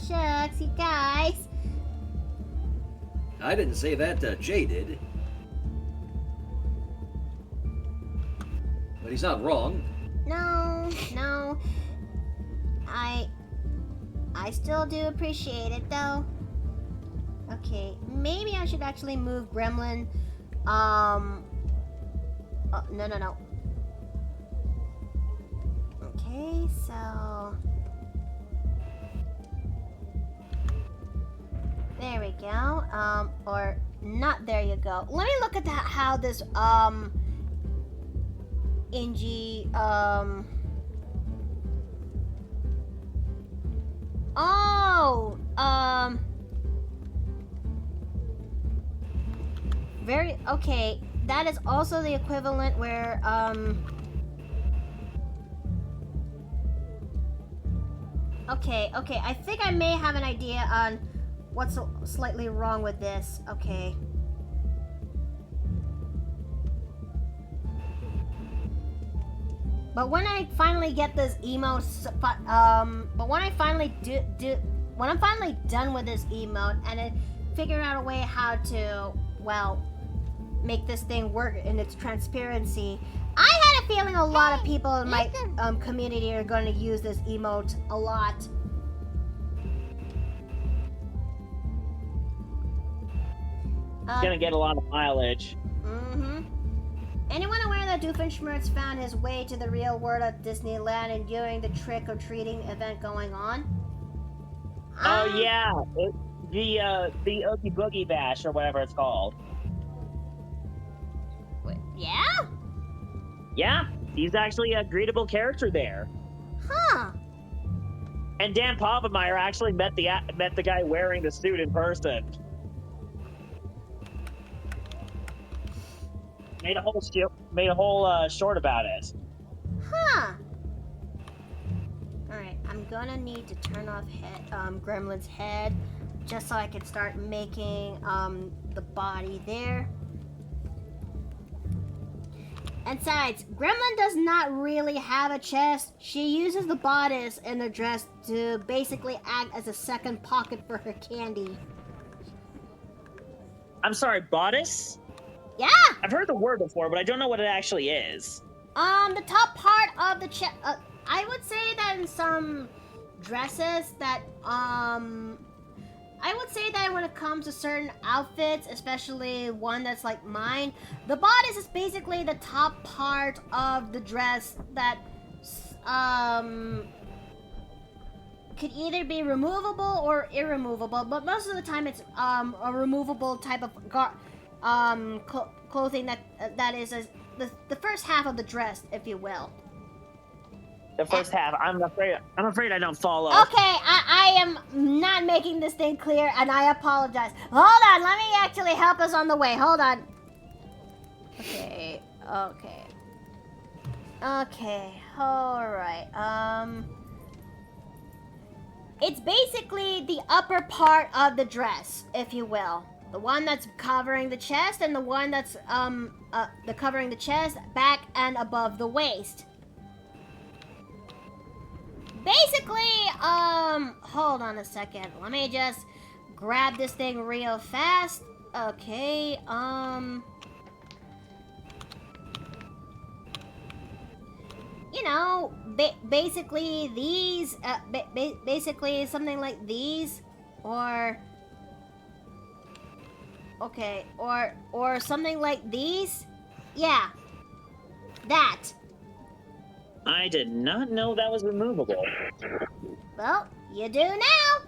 shucks, you guys. I didn't say that. Jay did. But he's not wrong. No. I still do appreciate it, though. Okay, maybe I should actually move Gremlin. No. Okay, so there we go. Or not. There you go. Let me look at that. How this Ingy very okay. That is also the equivalent where okay. I think I may have an idea on what's slightly wrong with this. Okay. But when I finally get this emote, but when I finally when I'm finally done with this emote and figure out a way how to, well, make this thing work in its transparency, I had a feeling a lot of people in my community are going to use this emote a lot. It's gonna get a lot of mileage. Anyone aware that Doofenshmirtz found his way to the real world at Disneyland and during the trick-or-treating event going on? Oh yeah, the Oogie Boogie Bash or whatever it's called. Yeah? Yeah, he's actually a greetable character there. Huh. And Dan Povenmire actually met the guy wearing the suit in person. Made a whole short about it. Huh. Alright, I'm gonna need to turn off Gremlin's head just so I can start making the body there. And besides, Gremlin does not really have a chest. She uses the bodice in the dress to basically act as a second pocket for her candy. I'm sorry, bodice? Yeah! I've heard the word before, but I don't know what it actually is. The top part of the chest, I would say that in some dresses that, I would say that when it comes to certain outfits, especially one that's like mine, the bodice is basically the top part of the dress that, could either be removable or irremovable, but most of the time it's, a removable type of clothing that is the first half of the dress, if you will. The first half. I'm afraid I don't follow. Okay, I am not making this thing clear, and I apologize. Hold on, let me actually help us on the way. Hold on. Okay. Alright, it's basically the upper part of the dress, if you will. The one that's covering the chest, and the one that's, covering the chest, back, and above the waist. Basically, hold on a second. Let me just grab this thing real fast. Okay, you know, basically these, basically something like these, or, okay, or something like these. Yeah, that. I did not know that was removable. Well, you do now.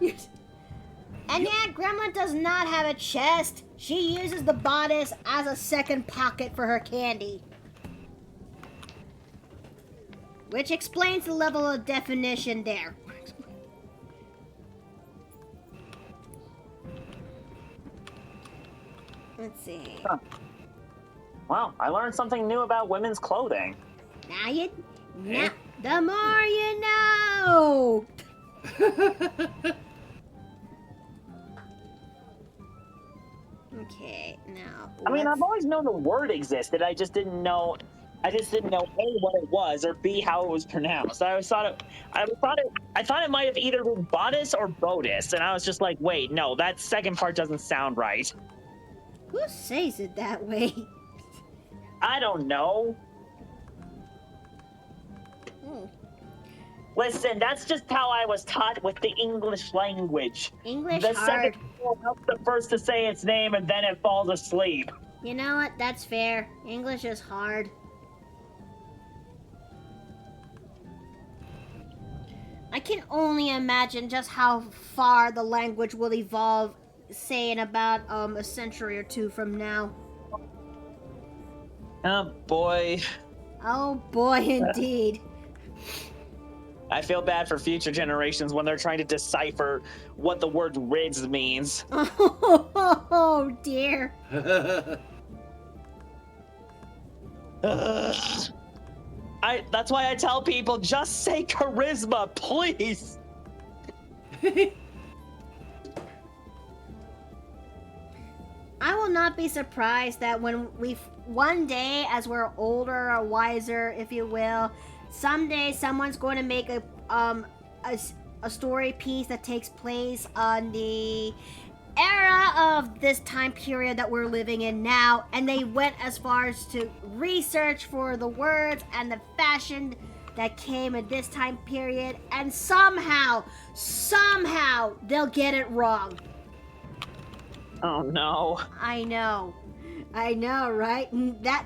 And yeah, Gremlin does not have a chest. She uses the bodice as a second pocket for her candy. Which explains the level of definition there. Let's see. Huh. Wow, I learned something new about women's clothing. Now the more you know. Okay, now. I mean, I've always known the word existed. I just didn't know A, what it was, or B, how it was pronounced. I thought it might have either been bodice or bodis, and I was just like, wait, no, that second part doesn't sound right. Who says it that way? I don't know. Listen, that's just how I was taught with the English language. English the hard. second helps the first to say its name, and then it falls asleep. You know what? That's fair. English is hard. I can only imagine just how far the language will evolve, say, in about a century or two from now. Oh boy. Oh boy, indeed. I feel bad for future generations when they're trying to decipher what the word rids means. Oh dear. That's why I tell people, just say charisma, please. I will not be surprised that when one day, as we're older or wiser, if you will, someday someone's going to make a story piece that takes place on the era of this time period that we're living in now, and they went as far as to research for the words and the fashion that came in this time period, and somehow they'll get it wrong. Oh no. I know, right? That's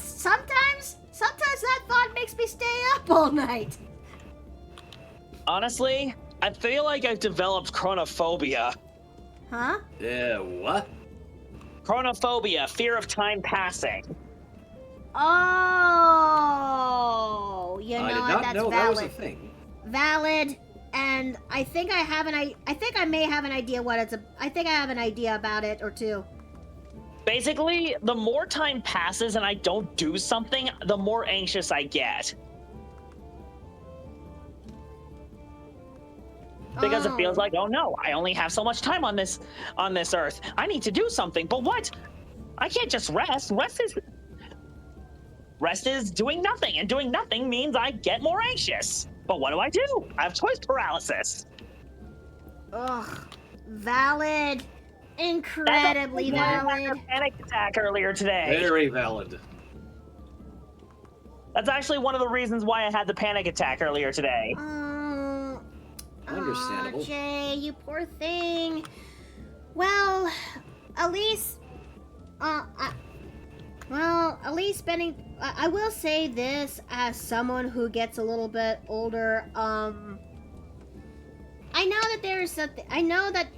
sometimes that thought makes me stay up all night. Honestly, I feel like I've developed chronophobia. Huh? Yeah, what? Chronophobia, fear of time passing. Oh, you know I did what? not That's know valid. that was a thing. Valid, and I think I think I may have an idea what it's. I think I have an idea about it or two. Basically, the more time passes and I don't do something, the more anxious I get. Because it feels like, oh no, I only have so much time on this earth. I need to do something. But what? I can't just rest. Rest is doing nothing, and doing nothing means I get more anxious. But what do? I have choice paralysis. Ugh, valid, incredibly That's why I valid. had a panic attack earlier today. Very valid. That's actually one of the reasons why I had the panic attack earlier today. Understandable. Jay, you poor thing. Well, at least, at least spending. I will say this as someone who gets a little bit older. I know that there's something. I know that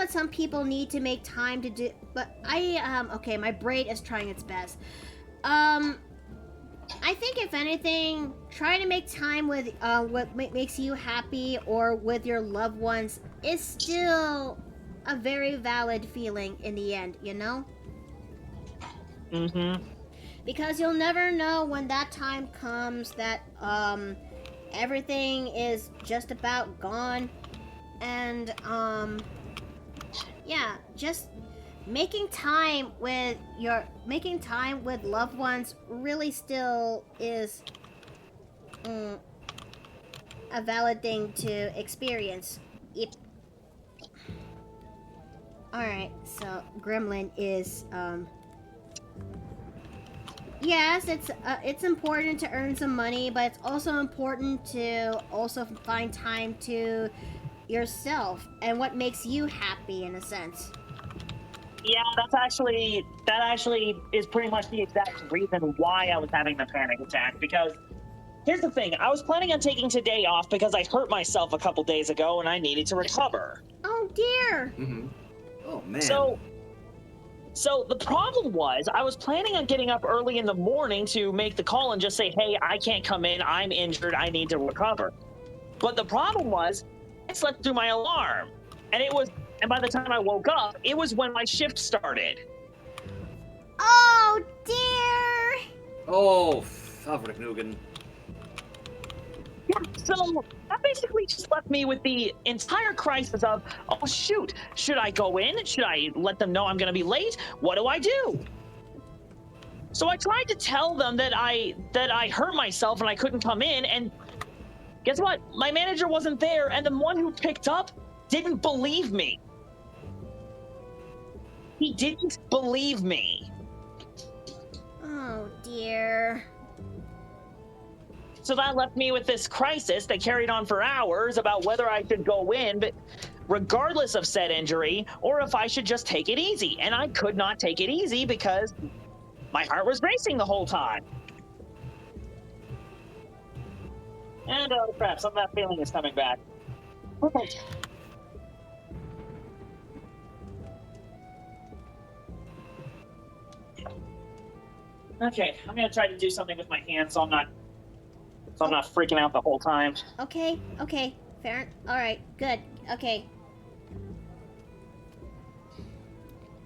some people need to make time to do. But okay, my brain is trying its best. I think if anything, trying to make time with what makes you happy or with your loved ones is still a very valid feeling in the end, you know? Mm-hmm. Because you'll never know when that time comes that everything is just about gone, and yeah, just making time with loved ones really still is a valid thing to experience. Yep. Alright, so Gremlin is yes, it's important to earn some money, but it's also important to also find time to yourself and what makes you happy in a sense. Yeah, that actually is pretty much the exact reason why I was having the panic attack. Because here's the thing, I was planning on taking today off because I hurt myself a couple days ago and I needed to recover. Oh dear. Mm-hmm. Oh man. So the problem was I was planning on getting up early in the morning to make the call and just say, hey, I can't come in, I'm injured, I need to recover. But the problem was I slept through my alarm, and by the time I woke up, it was when my shift started. Oh dear. Oh, Favreknugan. Yeah, so that basically just left me with the entire crisis of, oh shoot, should I go in? Should I let them know I'm gonna be late? What do I do? So I tried to tell them that I hurt myself and I couldn't come in, and guess what? My manager wasn't there, and the one who picked up didn't believe me. He didn't believe me. Oh dear. So that left me with this crisis that carried on for hours about whether I should go in, but regardless of said injury, or if I should just take it easy. And I could not take it easy because my heart was racing the whole time. And oh crap, some of that feeling is coming back. Okay. Okay, I'm gonna try to do something with my hands so I'm not freaking out the whole time. Okay, fair. All right, good. Okay.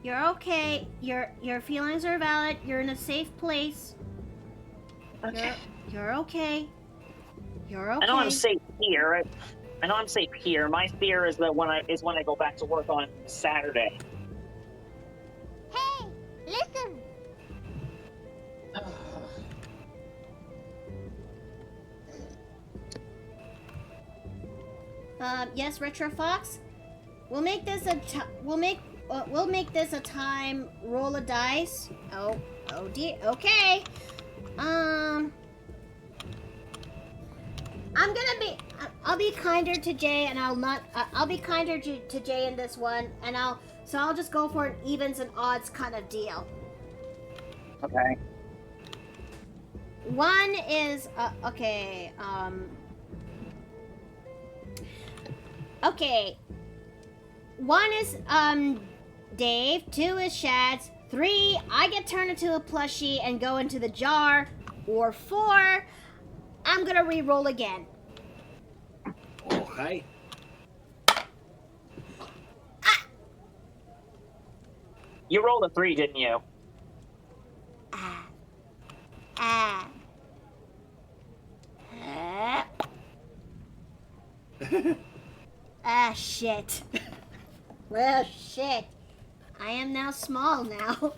You're okay. Your feelings are valid. You're in a safe place. Okay. You're okay. You're okay. I know I'm safe here. My fear is that when I go back to work on Saturday. Hey, listen. Yes, Retro Fox. We'll make this a time roll a dice. Oh dear. Okay. I'll be kinder to Jay, and I'll be kinder to Jay in this one, and I'll just go for an evens and odds kind of deal. Okay. One is okay. Okay. One is Dave. 2 is Shad's. 3, I get turned into a plushie and go into the jar. Or 4, I'm gonna re-roll again. Okay. You rolled a 3, didn't you? Ah. Ah. Ah, shit. Well, shit. I am now small now.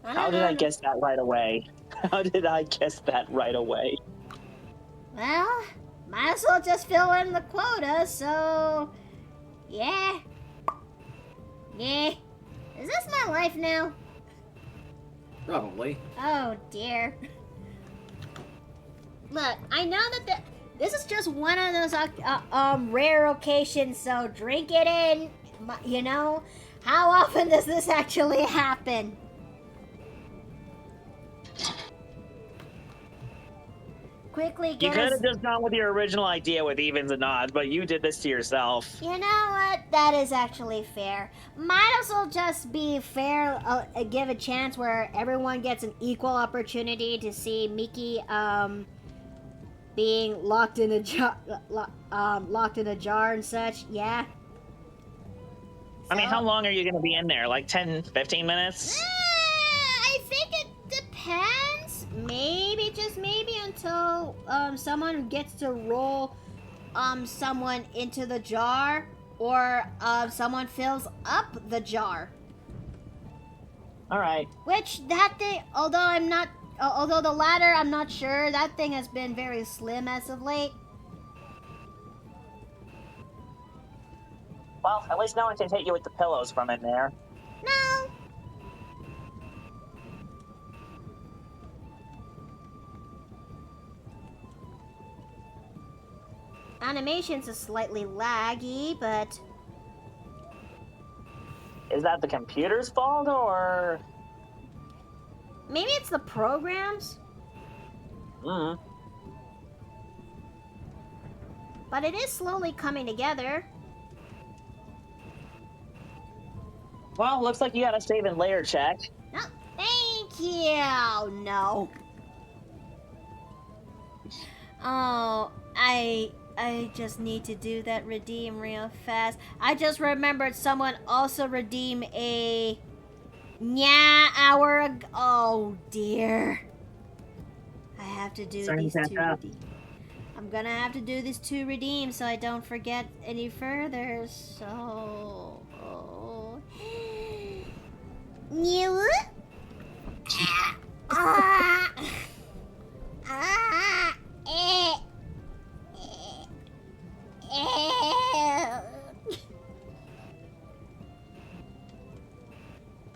How did I guess that right away? How did I guess that right away? Well, might as well just fill in the quota, so... Yeah. Yeah. Is this my life now? Probably. Oh, dear. Look, I know that this is just one of those rare occasions, so drink it in. You know, how often does this actually happen? Quickly You get could us. have just gone with your original idea with evens and odds, but you did this to yourself. You know what? That is actually fair. Might as well just be fair. Give a chance where everyone gets an equal opportunity to see Miki being locked in a jar, locked in a jar and such. Yeah. I mean, how long are you going to be in there? Like 10, 15 minutes? I think it depends. Maybe, just maybe, until someone gets to roll someone into the jar, or someone fills up the jar. All right. Which that thing, although the latter, I'm not sure. That thing has been very slim as of late. Well, at least no one can hit you with the pillows from in there. No. Animations are slightly laggy, but... Is that the computer's fault, or...? Maybe it's the programs? But it is slowly coming together. Well, looks like you got a save and layer check. No, thank you. No. Oh, I just need to do that redeem real fast. I just remembered someone also redeemed a hour ago. Oh dear. I have to do these 2 redeems. I'm gonna have to do these 2 redeems so I don't forget any further. So, new.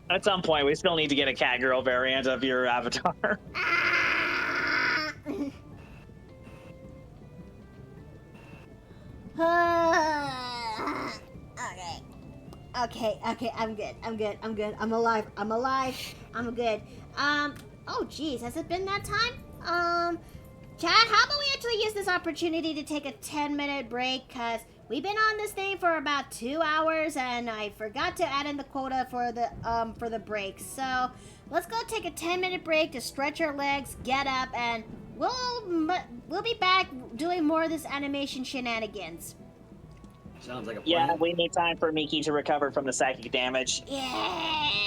At some point, we still need to get a cat girl variant of your avatar. Okay, I'm good. I'm alive. I'm good. Oh geez, has it been that time? Chad, how about we actually use this opportunity to take a 10-minute break, cause we've been on this thing for about 2 hours, and I forgot to add in the quota for the break. So let's go take a 10-minute break to stretch our legs, get up, and we'll be back doing more of this animation shenanigans. Sounds like a plan. Yeah, we need time for Miki to recover from the psychic damage. Yeah.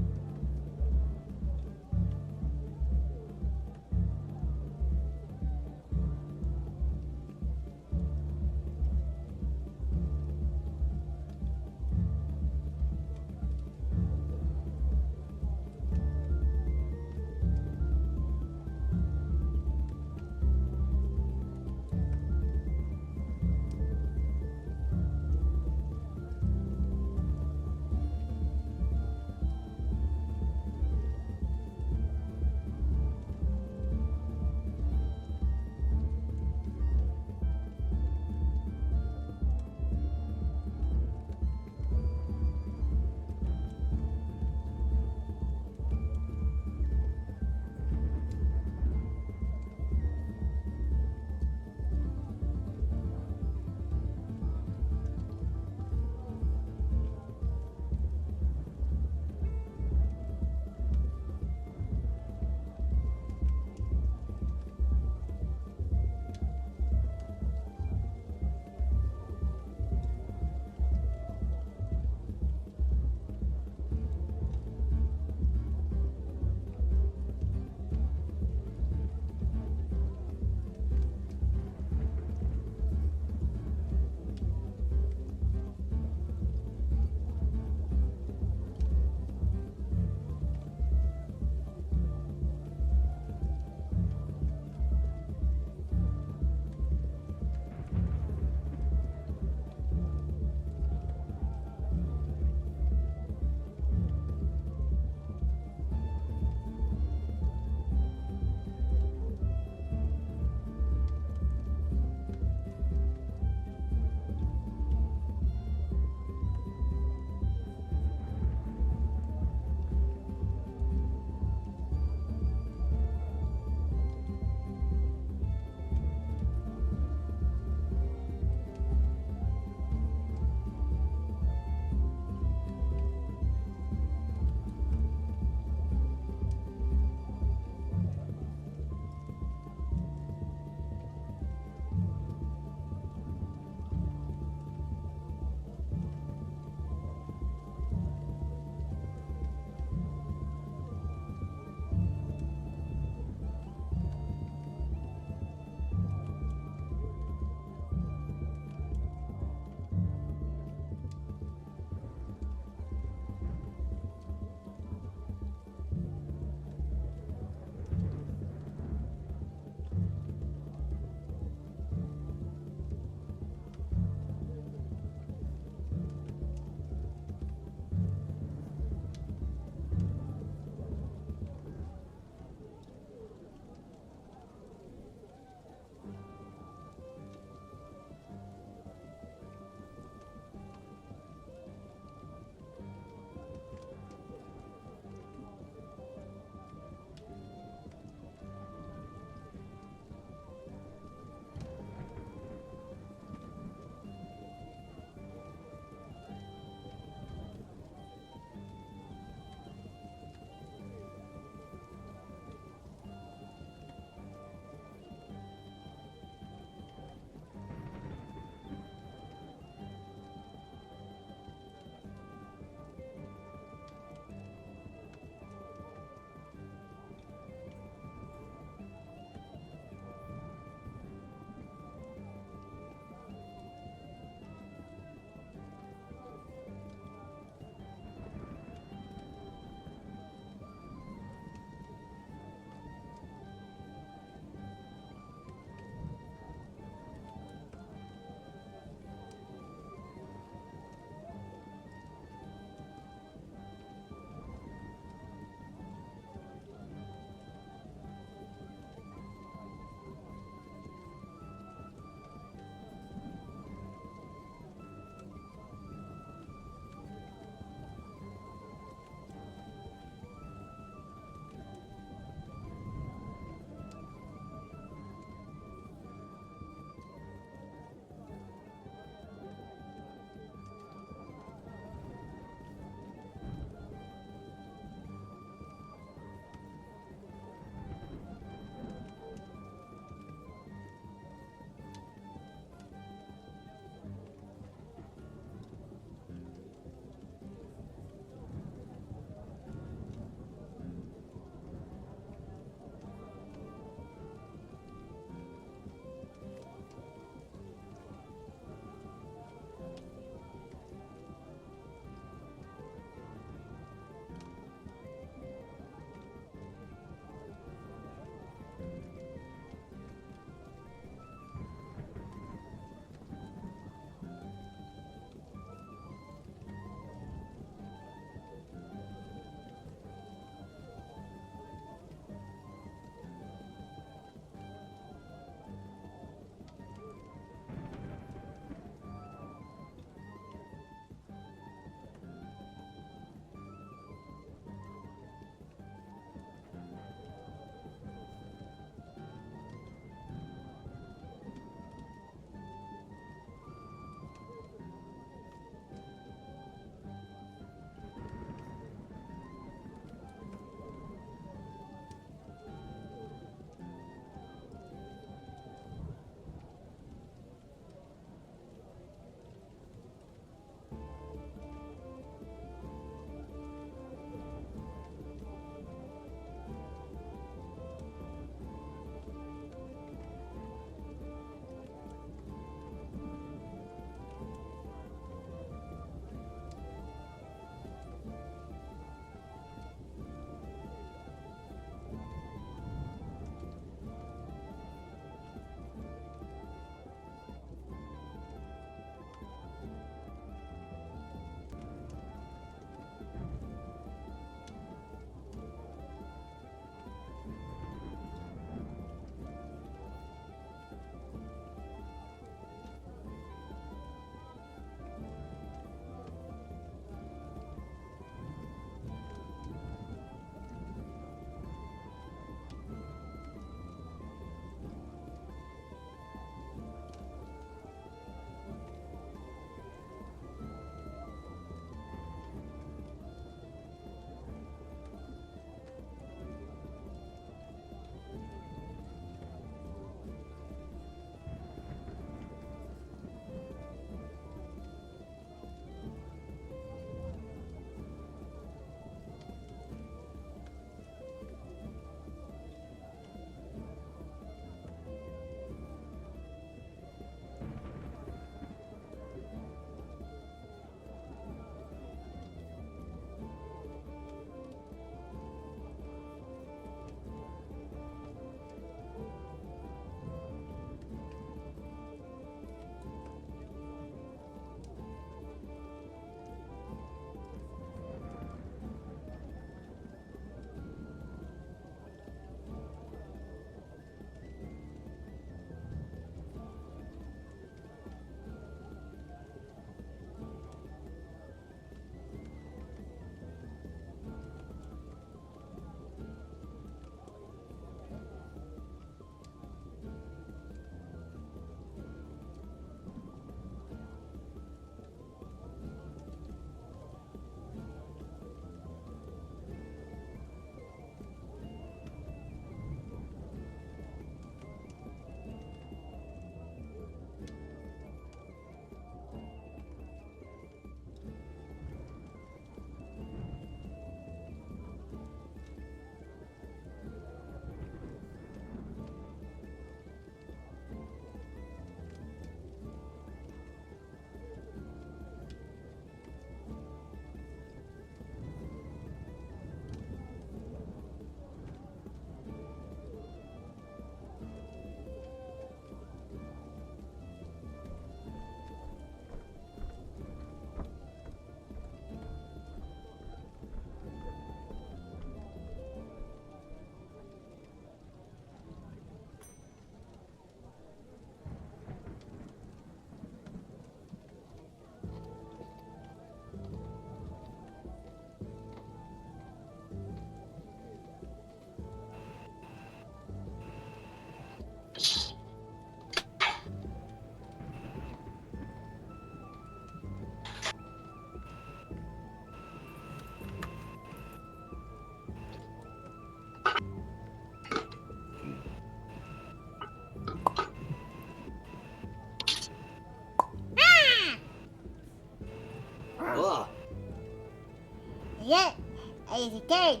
is a third.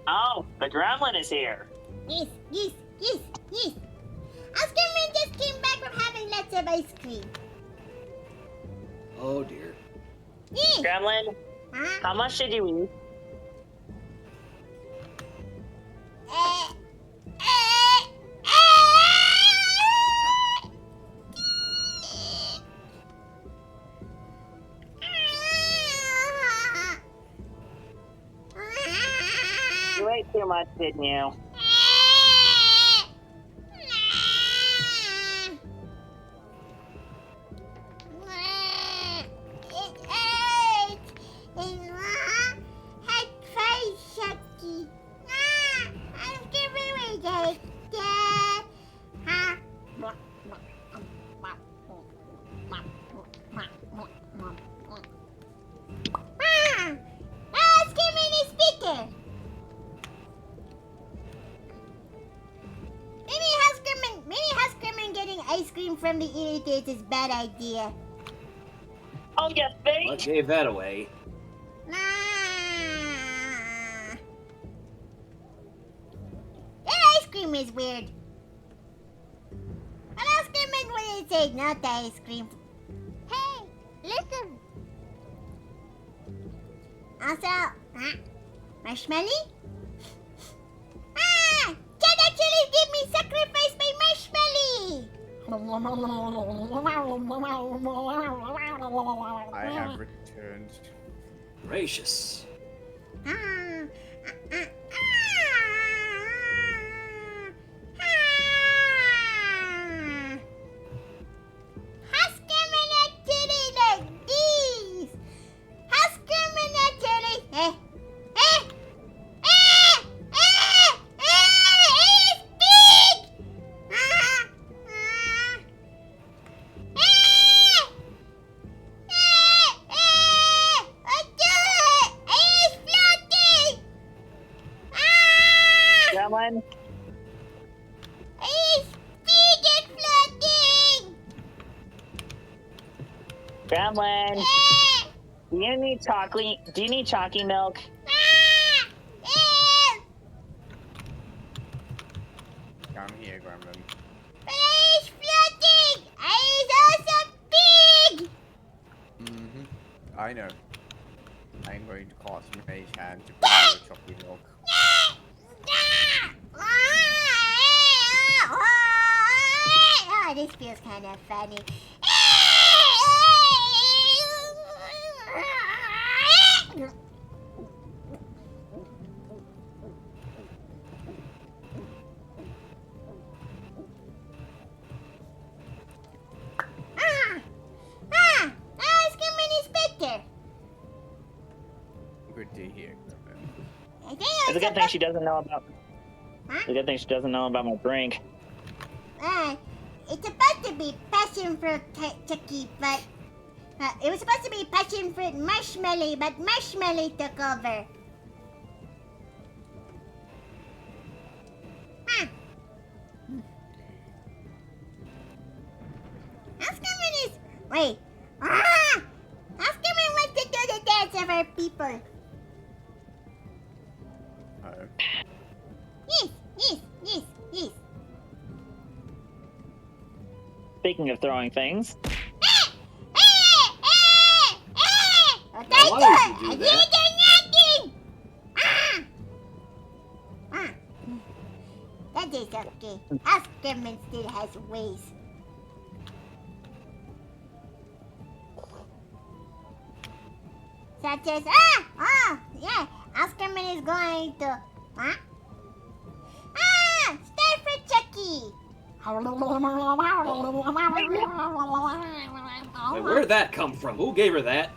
Oh, the gremlin is here. Yes. Housegremlin just came back from having lots of ice cream. Oh dear. Yes. Gremlin, Huh? how much did you eat? Uh, You ate too much, didn't you? It hurts. And head face sucky. I'm giving me that. Huh? Let's give me the speaker. Maybe Housegremlin getting ice cream from the irritates is a bad idea. Oh, you think? What gave that away? Nah. That ice cream is weird. What Housegremlin would it say not the ice cream? Hey, listen. Also, marshmallow? Can actually give me sacrifice by marshmallow. I have returned. Gracious. Housegremlin actually like these. Housegremlin actually. It's big. It's floating. Gremlin, It's big and floating. Gremlin, do you need chalky milk? Come here, Gremlin. It's floating. It's also big. Mm-hmm. I know. I'm going to cause Mage Hand to bring you a chocolate milk. Oh, this feels kind of funny. Housegremlin is better. Good to hear, Gremlin. I think It's a good thing she doesn't know about. Huh? It's a good thing she doesn't know about my drink. It's supposed to be passion fruit cookie, but it was supposed to be passion fruit marshmallow, but marshmallow took over. Housegremlin is wait. Housegremlin wants to do the dance of our people. Oh. Yes. Speaking of throwing things, Why would you do that? That is okay. Housegremlin still has ways. Such as, yeah, Housegremlin is going to, start for Chucky. Wait, where did that come from? Who gave her that?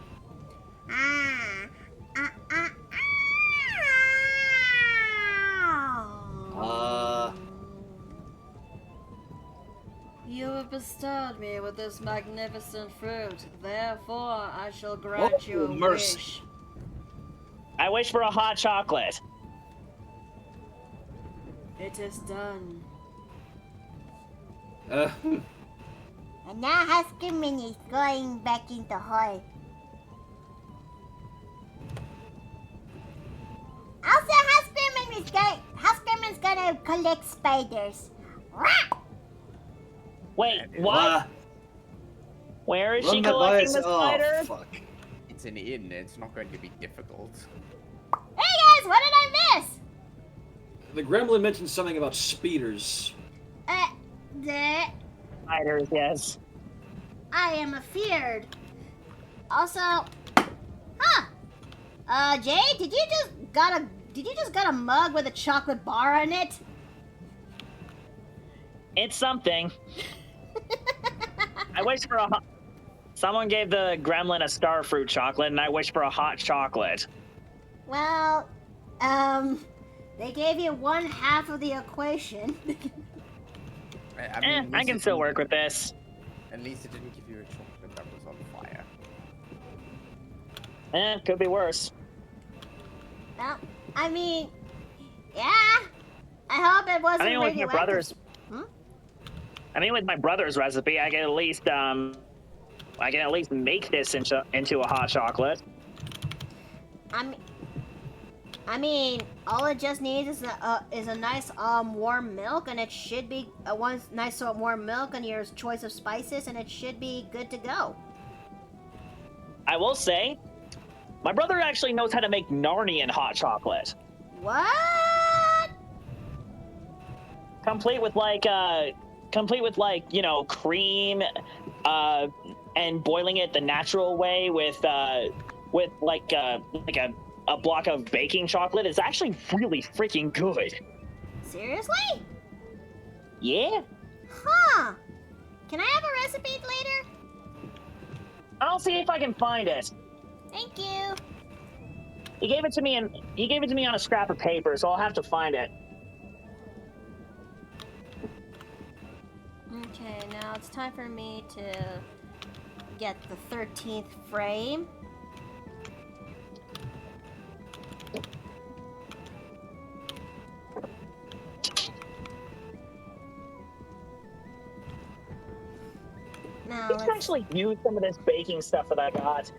You have bestowed me with this magnificent fruit. Therefore, I shall grant you a mercy. wish. I wish for a hot chocolate. It is done. And now Housegremlin is going back into hall. I collect spiders. Wait, what? Ah, Where is run she that by collecting us. the spider? Oh, fuck. It's an inn. It's not going to be difficult. Hey guys, what did I miss? The gremlin mentioned something about speeders. The Spiders, yes. I am afeared. Also, Jay, did you just got a mug with a chocolate bar on it? It's something. I wish for someone gave the gremlin a starfruit chocolate, and I wish for a hot chocolate. Well, they gave you one half of the equation. I mean, at I least can it still didn't- work with this. At least it didn't give you a chocolate that was on fire. Could be worse. Well, I mean, yeah. I hope it wasn't I mean, with your radioactive. brother's. I mean, with my brother's recipe, I can at least make this into a hot chocolate. I mean, all it just needs is a nice warm milk, and it should be one nice warm milk and your choice of spices, and it should be good to go. I will say, my brother actually knows how to make Narnian hot chocolate, What? complete with cream, and boiling it the natural way with like a block of baking chocolate. It's actually really freaking good. Seriously? Yeah. Huh. Can I have a recipe later? I'll see if I can find it. Thank you. He gave it to me on a scrap of paper, so I'll have to find it. Okay, now it's time for me to get the 13th frame. Now I can let's actually use some of this baking stuff that I got.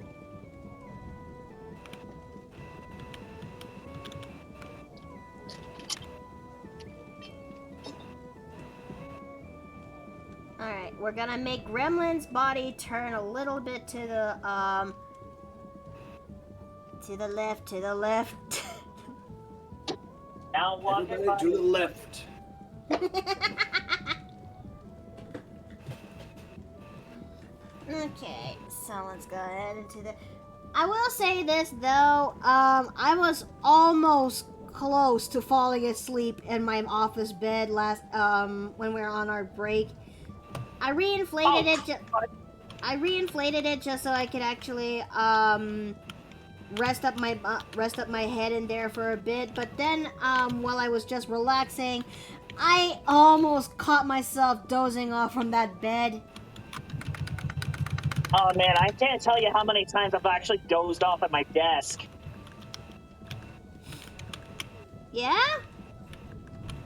Alright, we're gonna make Gremlin's body turn a little bit to the left. Now walk Everybody to the left. Okay, so let's go ahead into the... I will say this, though, I was almost close to falling asleep in my office bed last, when we were on our break. I reinflated it just so I could actually, rest up my head in there for a bit, but then, while I was just relaxing, I almost caught myself dozing off from that bed. Oh man, I can't tell you how many times I've actually dozed off at my desk. Yeah?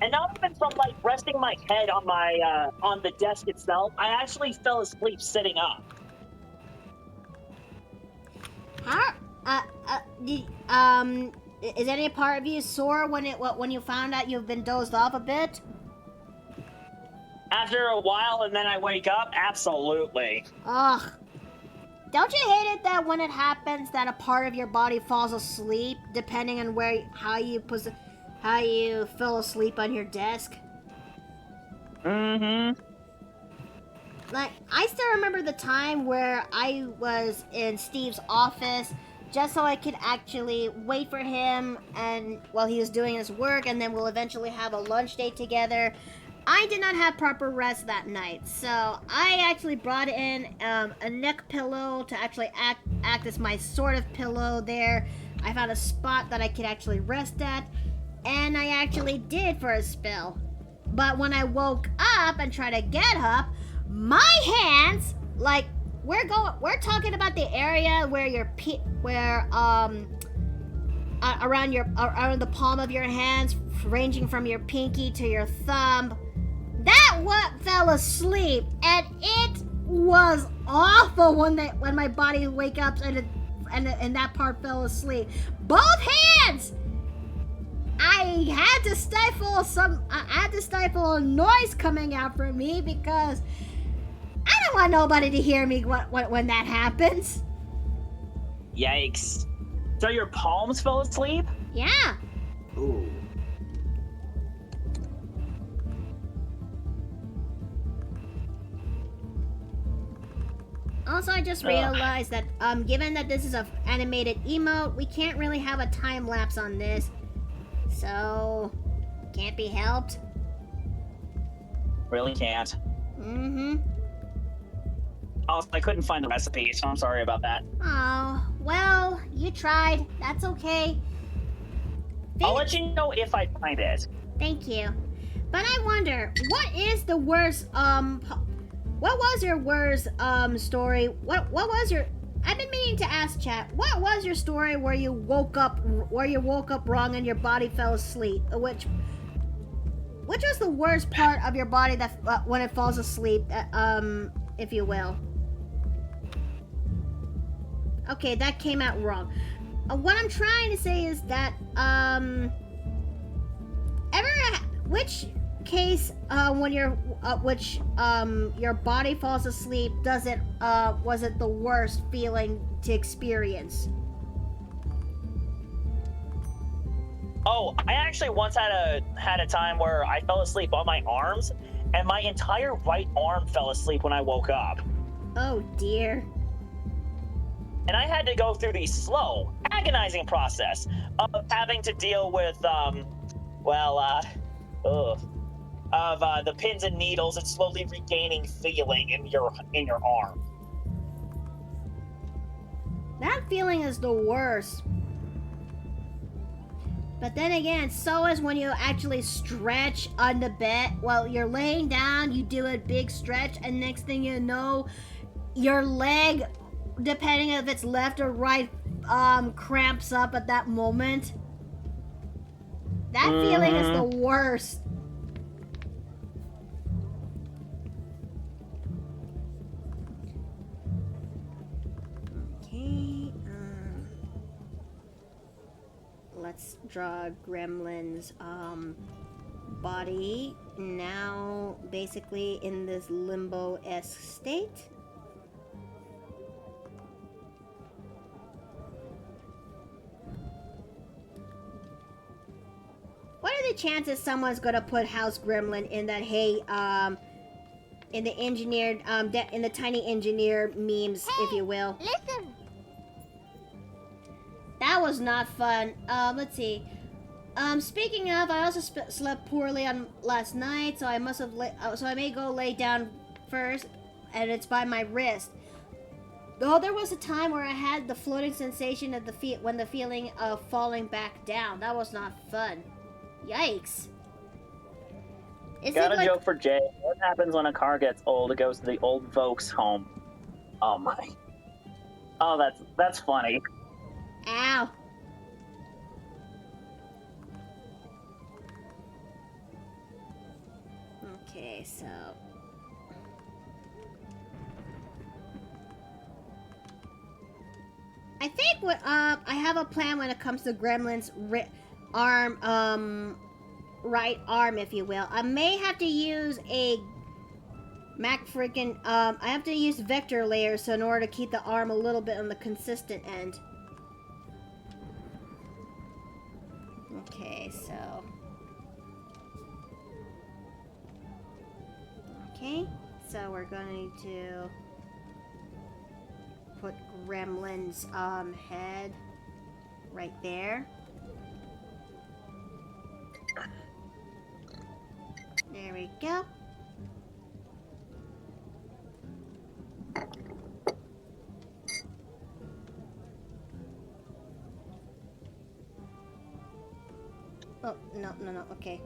And not even from like resting my head on my on the desk itself, I actually fell asleep sitting up. How? Is any part of you sore when you found out you've been dozed off a bit? After a while, and then I wake up, absolutely. Ugh. Don't you hate it that when it happens that a part of your body falls asleep, depending on how you fell asleep on your desk? Mm-hmm. Like, I still remember the time where I was in Steve's office just so I could actually wait for him and while he was doing his work, and then we'll eventually have a lunch date together. I did not have proper rest that night, so I actually brought in a neck pillow to actually act as my sort of pillow there. I found a spot that I could actually rest at, and I actually did for a spell. But when I woke up and tried to get up, my hands, like, we're talking about the area where around the palm of your hands, ranging from your pinky to your thumb. That what fell asleep, and it was awful when my body wake up and that part fell asleep. Both hands. I had to stifle a noise coming out from me because I don't want nobody to hear me when that happens. Yikes. So your palms fell asleep? Yeah. Ooh. Also, I just realized that, given that this is an animated emote, we can't really have a time lapse on this. So, can't be helped. Really can't. Mm-hmm. Also, I couldn't find the recipe, so I'm sorry about that. Oh, well, you tried. That's okay. I'll let you know if I find it. Thank you. But I wonder, what is the worst, what was your worst, story? What was your... I've been meaning to ask chat, what was your story where you woke up wrong and your body fell asleep? Which was the worst part of your body that, when it falls asleep, if you will? Okay, that came out wrong. What I'm trying to say is that, which case, when your body falls asleep, was it the worst feeling to experience? Oh, I actually once had a time where I fell asleep on my arms, and my entire right arm fell asleep when I woke up. Oh dear. And I had to go through the slow, agonizing process of having to deal with, the pins and needles and slowly regaining feeling in your arm. That feeling is the worst. But then again, so is when you actually stretch on the bed. While you're laying down, you do a big stretch, and next thing you know, your leg, depending if it's left or right, cramps up at that moment. That feeling is the worst. Okay, let's draw Gremlin's body now basically in this limbo-esque state. What are the chances someone's gonna put Housegremlin in that in the engineered in the tiny engineer memes, if you will? Listen. That was not fun. Let's see. Speaking of, I also slept poorly on last night, so I may go lay down first, and it's by my wrist. Though there was a time where I had the floating sensation of when the feeling of falling back down. That was not fun. Yikes. Got a joke for Jay. What happens when a car gets old? It goes to the old folks' home. Oh my. Oh, that's funny. Ow. Okay, so... I think I have a plan when it comes to Gremlin's right arm, if you will. I may have to use I have to use vector layers so in order to keep the arm a little bit on the consistent end. Okay, so... Okay, so we're going to put Gremlin's head right there. There we go. Oh, no, okay.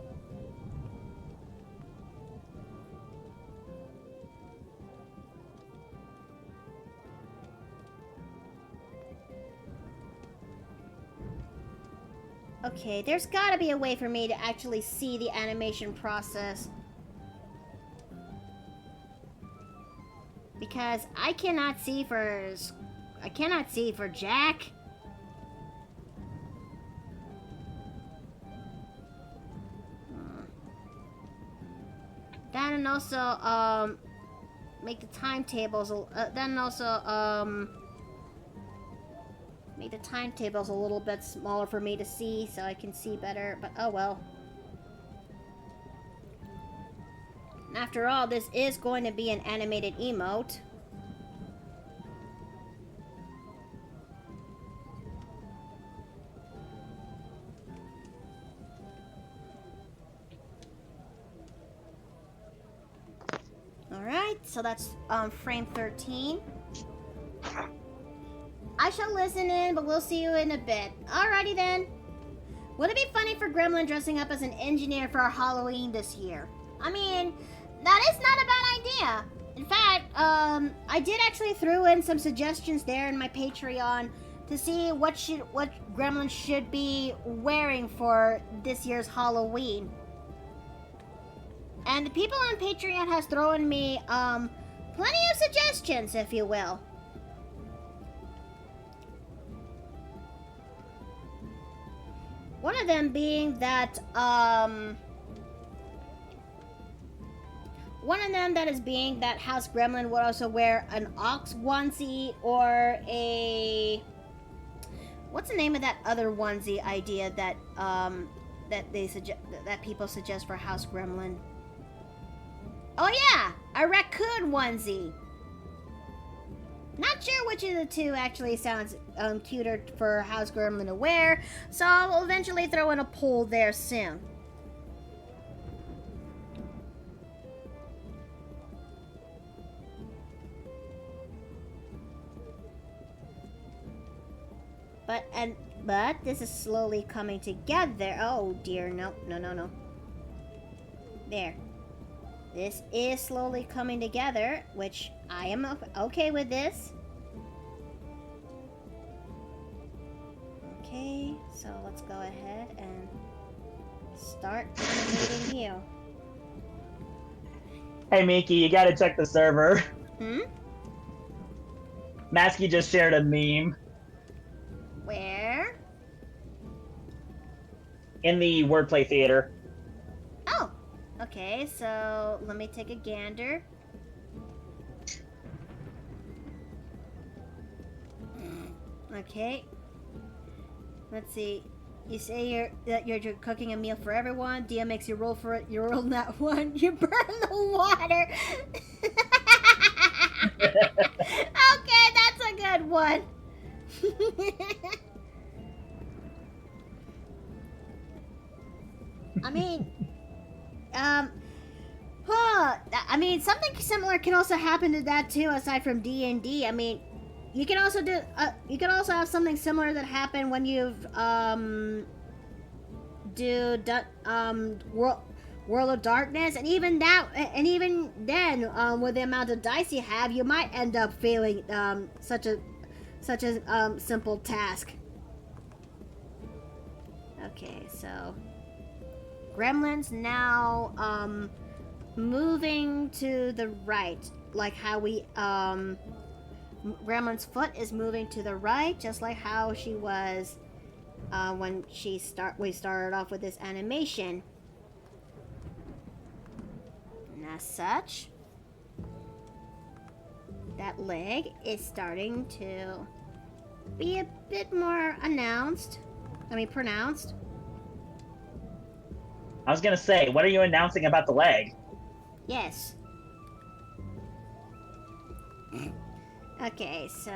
Okay, there's gotta be a way for me to actually see the animation process. Because I cannot see for Jack. and also make the timetables. Then also make the timetables a little bit smaller for me to see, so I can see better. But oh well. And after all, this is going to be an animated emote. Alright, so that's frame 13. I shall listen in, but we'll see you in a bit. Alrighty then. Would it be funny for Gremlin dressing up as an engineer for our Halloween this year? I mean, that is not a bad idea. In fact, I did actually throw in some suggestions there in my Patreon to see what Gremlin should be wearing for this year's Halloween. And the people on Patreon has thrown me plenty of suggestions, if you will. One of them being that Housegremlin would also wear an ox onesie or a, what's the name of that other onesie idea that that people suggest for Housegremlin? Oh yeah, a raccoon onesie. Not sure which of the two actually sounds cuter for Housegremlin to wear, so I'll eventually throw in a poll there soon. But this is slowly coming together. Oh dear, no. There. This is slowly coming together, which I am okay with this. Okay, so let's go ahead and start animating you. Hey Miki, you gotta check the server. Masky just shared a meme. Where? In the wordplay theater. Oh, okay, so let me take a gander. Okay. Let's see. You say you're cooking a meal for everyone. Dia makes you roll for it. You roll that one. You burn the water. Okay, that's a good one. I mean, something similar can also happen to that too. Aside from D&D, I mean, you can also do. You can also have something similar that happen when you've World of Darkness, and even then, with the amount of dice you have, you might end up failing such a simple task. Okay, so Gremlin's now moving to the right, like how we Gremlin's foot is moving to the right, just like how she was when we started off with this animation. And as such, that leg is starting to be a bit more pronounced. I was gonna say, what are you announcing about the leg? Yes. Okay, so,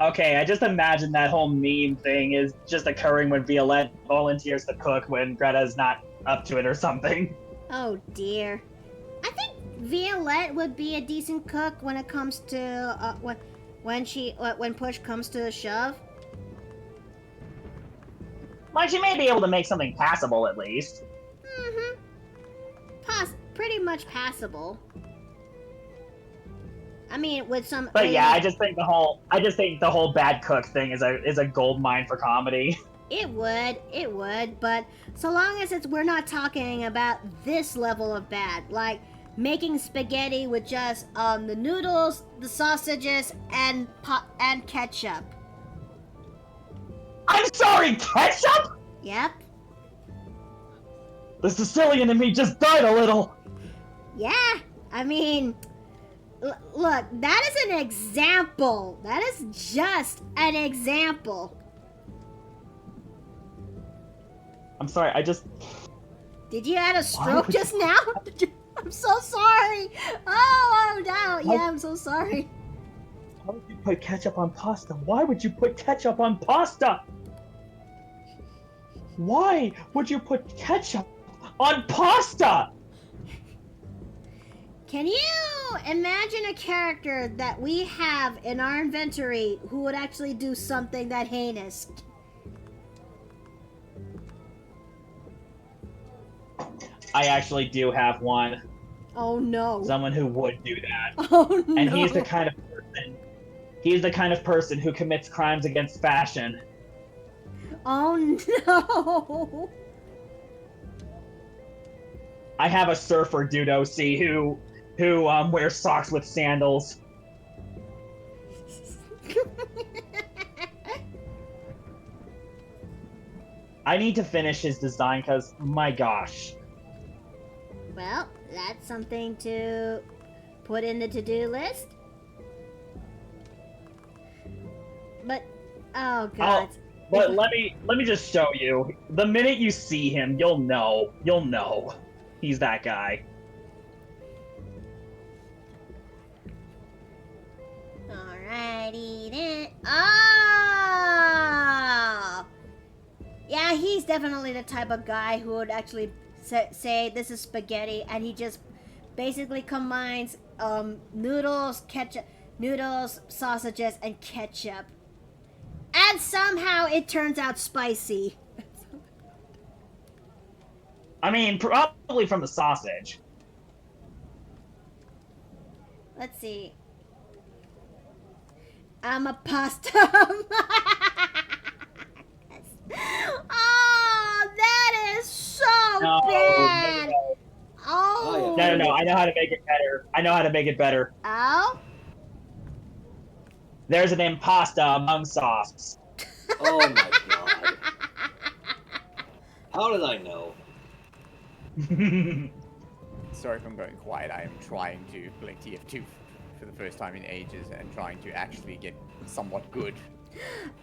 Okay, I just imagine that whole meme thing is just occurring when Violette volunteers to cook when Greta's not up to it or something. Oh dear. I think Violette would be a decent cook when it comes to, when push comes to a shove. Like, she may be able to make something passable at least. Mm-hmm. Pretty much passable. I mean, with some. But yeah, I just think the whole bad cook thing is a gold mine for comedy. It would, but so long as we're not talking about this level of bad, like making spaghetti with just the noodles, the sausages, and ketchup. I'm sorry, ketchup? Yep. The Sicilian in me just died a little. Yeah. I mean, look, that is an example. That is just an example. I'm sorry, I just... Did you have a stroke just now? I'm so sorry. Oh no. Yeah, I'm so sorry. Why would you put ketchup on pasta? Why would you put ketchup on pasta? Why would you put ketchup on pasta? Can you imagine a character that we have in our inventory who would actually do something that heinous? I actually do have one. Oh no. Someone who would do that. Oh no. And he's the kind of person... He's the kind of person who commits crimes against fashion. Oh no. I have a surfer dude OC who wears socks with sandals. I need to finish his design because, my gosh. Well, that's something to put in the to-do list. But, oh god. But let me just show you. The minute you see him, you'll know. You'll know. He's that guy. Alrighty then. Oh! Yeah, he's definitely the type of guy who would actually say this is spaghetti, and he just basically combines noodles, ketchup, noodles, sausages, and ketchup. And somehow it turns out spicy. I mean, probably from the sausage. Let's see. I'm a pasta. Oh, that is so bad. No. Oh. No. I know how to make it better. Oh? There's an impasta among sauce. Oh my god. How did I know? Sorry if I'm going quiet. I am trying to play TF2 for the first time in ages and trying to actually get somewhat good.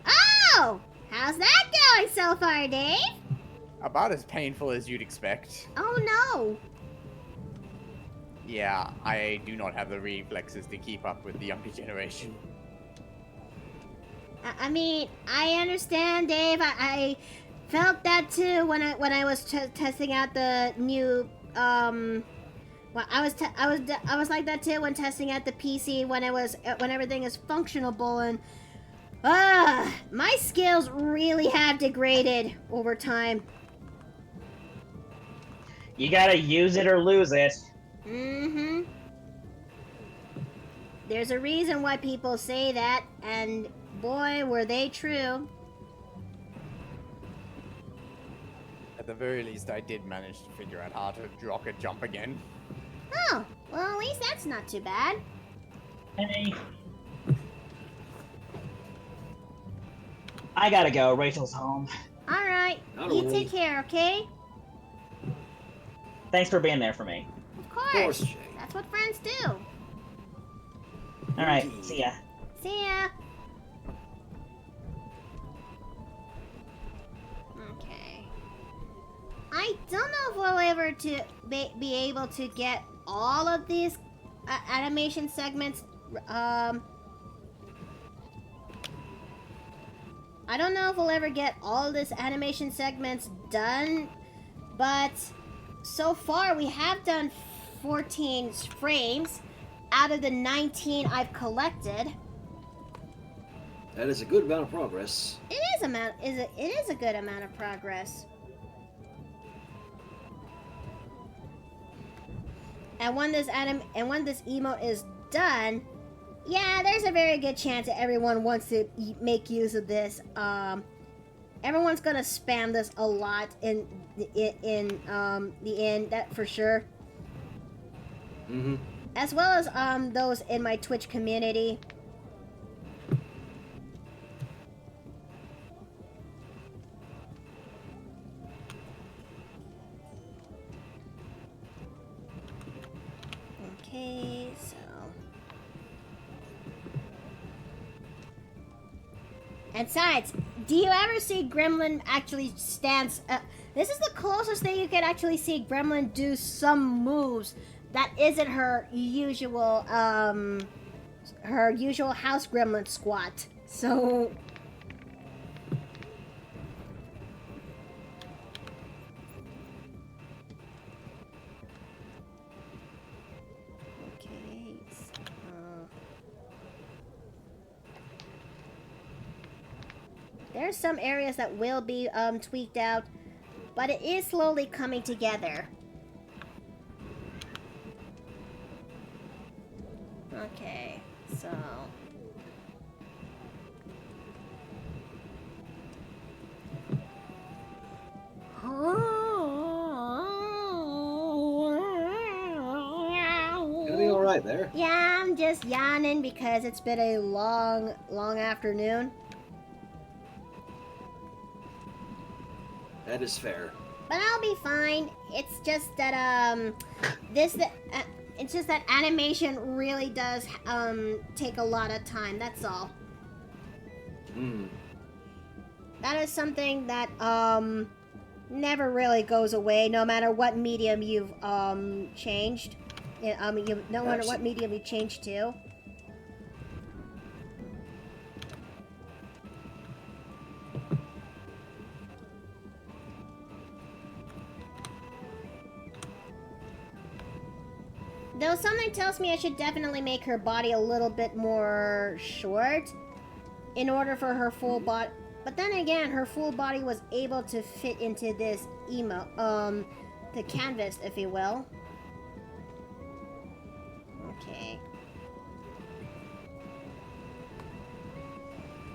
Oh! How's that going so far, Dave? About as painful as you'd expect. Oh no. Yeah, I do not have the reflexes to keep up with the younger generation. I mean, I understand, Dave. I felt that too when I was testing out the new well, I was like that too when testing out the PC when everything is functionable, and my skills really have degraded over time. You gotta use it or lose it. Mm-hmm. There's a reason why people say that, and boy, were they true. At the very least, I did manage to figure out how to rocket jump again. Oh, well, at least that's not too bad. Hey. I gotta go. Rachel's home. Alright, you take care, okay? Thanks for being there for me. Of course. Of course, Jay. That's what friends do. Alright, see ya. See ya. Okay. I don't know if we'll ever be able to get all of these animation segments. I don't know if we'll ever get all this animation segments done, but so far we have done 14 frames out of the 19 I've collected. That is a good amount of progress. It is a good amount of progress. And when this emote is done, yeah, there's a very good chance that everyone wants to make use of this. Everyone's gonna spam this a lot in the end, that for sure. Mm-hmm. as well as those in my Twitch community. Okay, so and besides, do you ever see Gremlin actually stance? This is the closest thing you can actually see Gremlin do some moves that isn't her usual house Gremlin squat. So okay, there's some areas that will be tweaked out, but it is slowly coming together. Okay, so Gonna be all right there. yeah, I'm just yawning because it's been a long afternoon. That is fair. But I'll be fine. It's just that it's just that animation really does take a lot of time. That's all. Hmm. That is something that never really goes away, no matter what medium you've changed. No matter what medium you change to. Though something tells me I should definitely make her body a little bit more short in order for her full body. But then again, her full body was able to fit into this the canvas, if you will. Okay.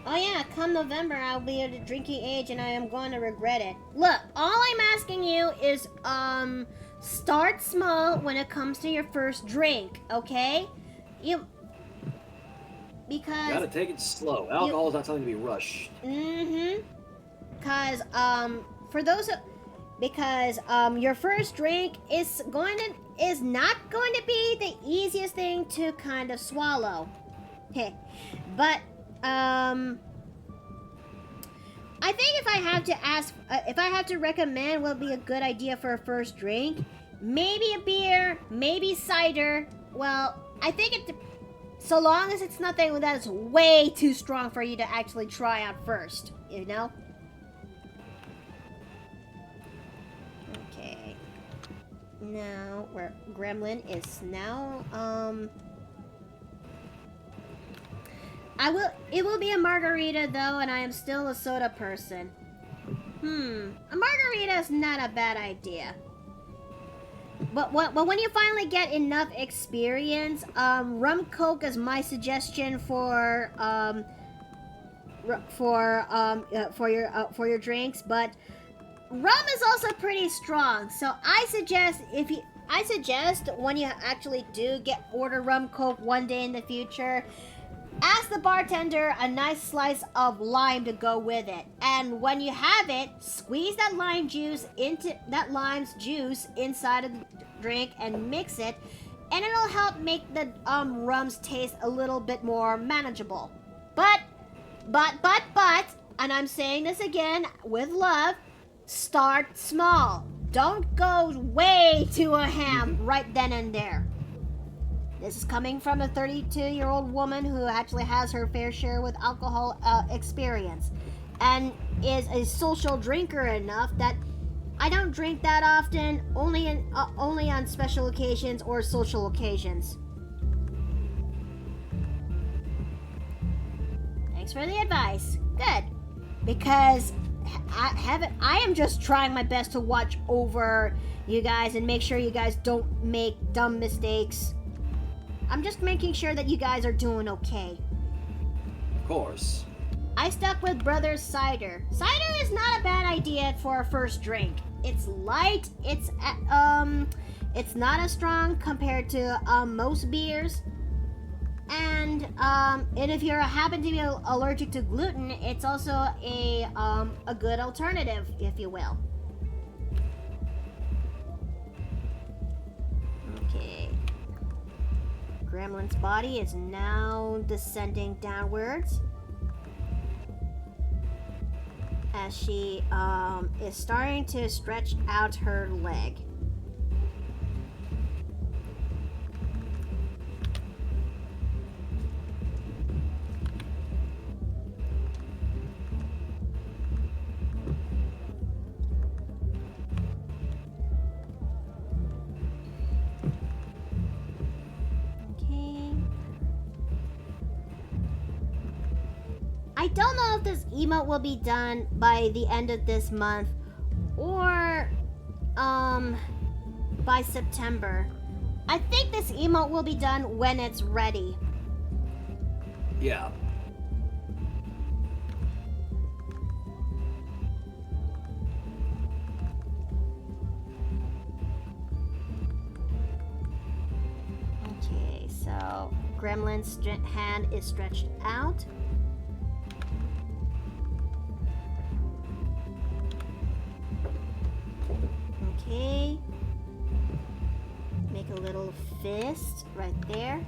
Oh yeah, come November I'll be at a drinking age and I am going to regret it. Look, all I'm asking you is start small when it comes to your first drink, okay? Because Gotta take it slow. Alcohol is not something to be rushed. Mm-hmm. Because your first drink is not going to be the easiest thing to kind of swallow. But I think if I have to recommend what would be a good idea for a first drink, maybe a beer, maybe cider. Well, I think so long as it's nothing that's way too strong for you to actually try out first, you know? Okay. Now, where Gremlin is now, it will be a margarita though, and I am still a soda person. A margarita is not a bad idea. But when you finally get enough experience, rum coke is my suggestion for your drinks. But rum is also pretty strong, so I suggest when you actually do order rum coke one day in the future, ask the bartender a nice slice of lime to go with it. And when you have it, squeeze that lime's juice inside of the drink and mix it, and it'll help make the rums taste a little bit more manageable. But, and I'm saying this again with love, start small. Don't go way to a ham right then and there. This is coming from a 32-year-old woman who actually has her fair share with alcohol experience and is a social drinker enough that I don't drink that often, only on special occasions or social occasions. Thanks for the advice. Good. Because I am just trying my best to watch over you guys and make sure you guys don't make dumb mistakes. I'm just making sure that you guys are doing okay. Of course. I stuck with Brothers Cider. Cider is not a bad idea for a first drink. It's light, It's not as strong compared to most beers. And if you happen to be allergic to gluten, it's also a good alternative, if you will. Okay. Gremlin's body is now descending downwards as she is starting to stretch out her leg. I don't know if this emote will be done by the end of this month or by September. I think this emote will be done when it's ready. Yeah. Okay, so Gremlin's hand is stretched out. Okay. Make a little fist right there.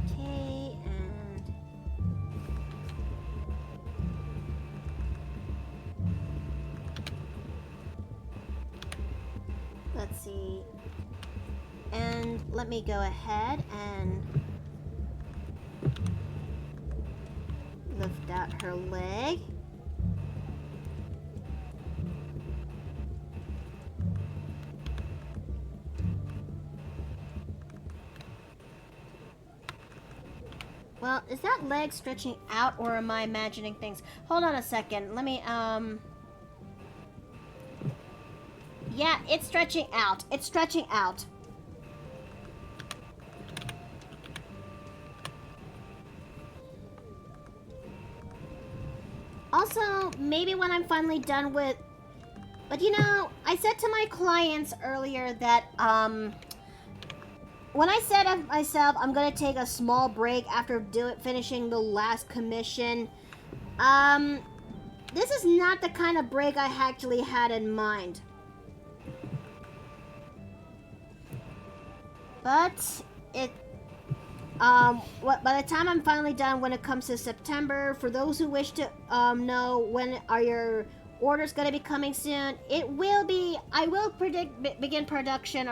Okay, and let's see. And let me go ahead and lift out her leg. Well, is that leg stretching out or am I imagining things? Hold on a second. Let me, yeah, it's stretching out. It's stretching out. Also, maybe when I'm finally done with... But you know, I said to my clients earlier that, when I said of myself, I'm gonna take a small break after finishing the last commission, this is not the kind of break I actually had in mind. But by the time I'm finally done when it comes to September, for those who wish to know when are your orders going to be coming soon, I will begin production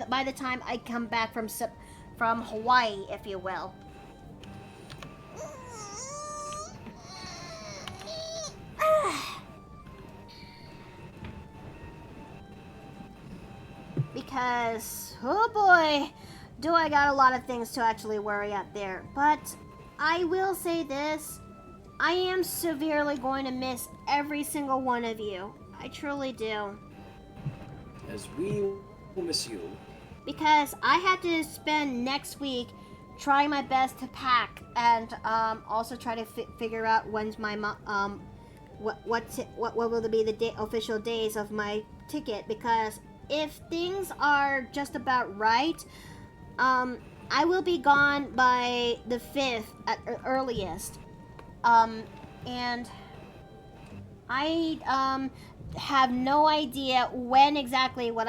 by the time I come back from Hawaii, if you will. Because, oh boy, do I got a lot of things to actually worry out there. But I will say this, I am severely going to miss every single one of you. I truly do. As we will miss you. Because I have to spend next week trying my best to pack and also try to figure out when's my what will be the official days of my ticket, because if things are just about right, I will be gone by the 5th at earliest. And I have no idea when exactly when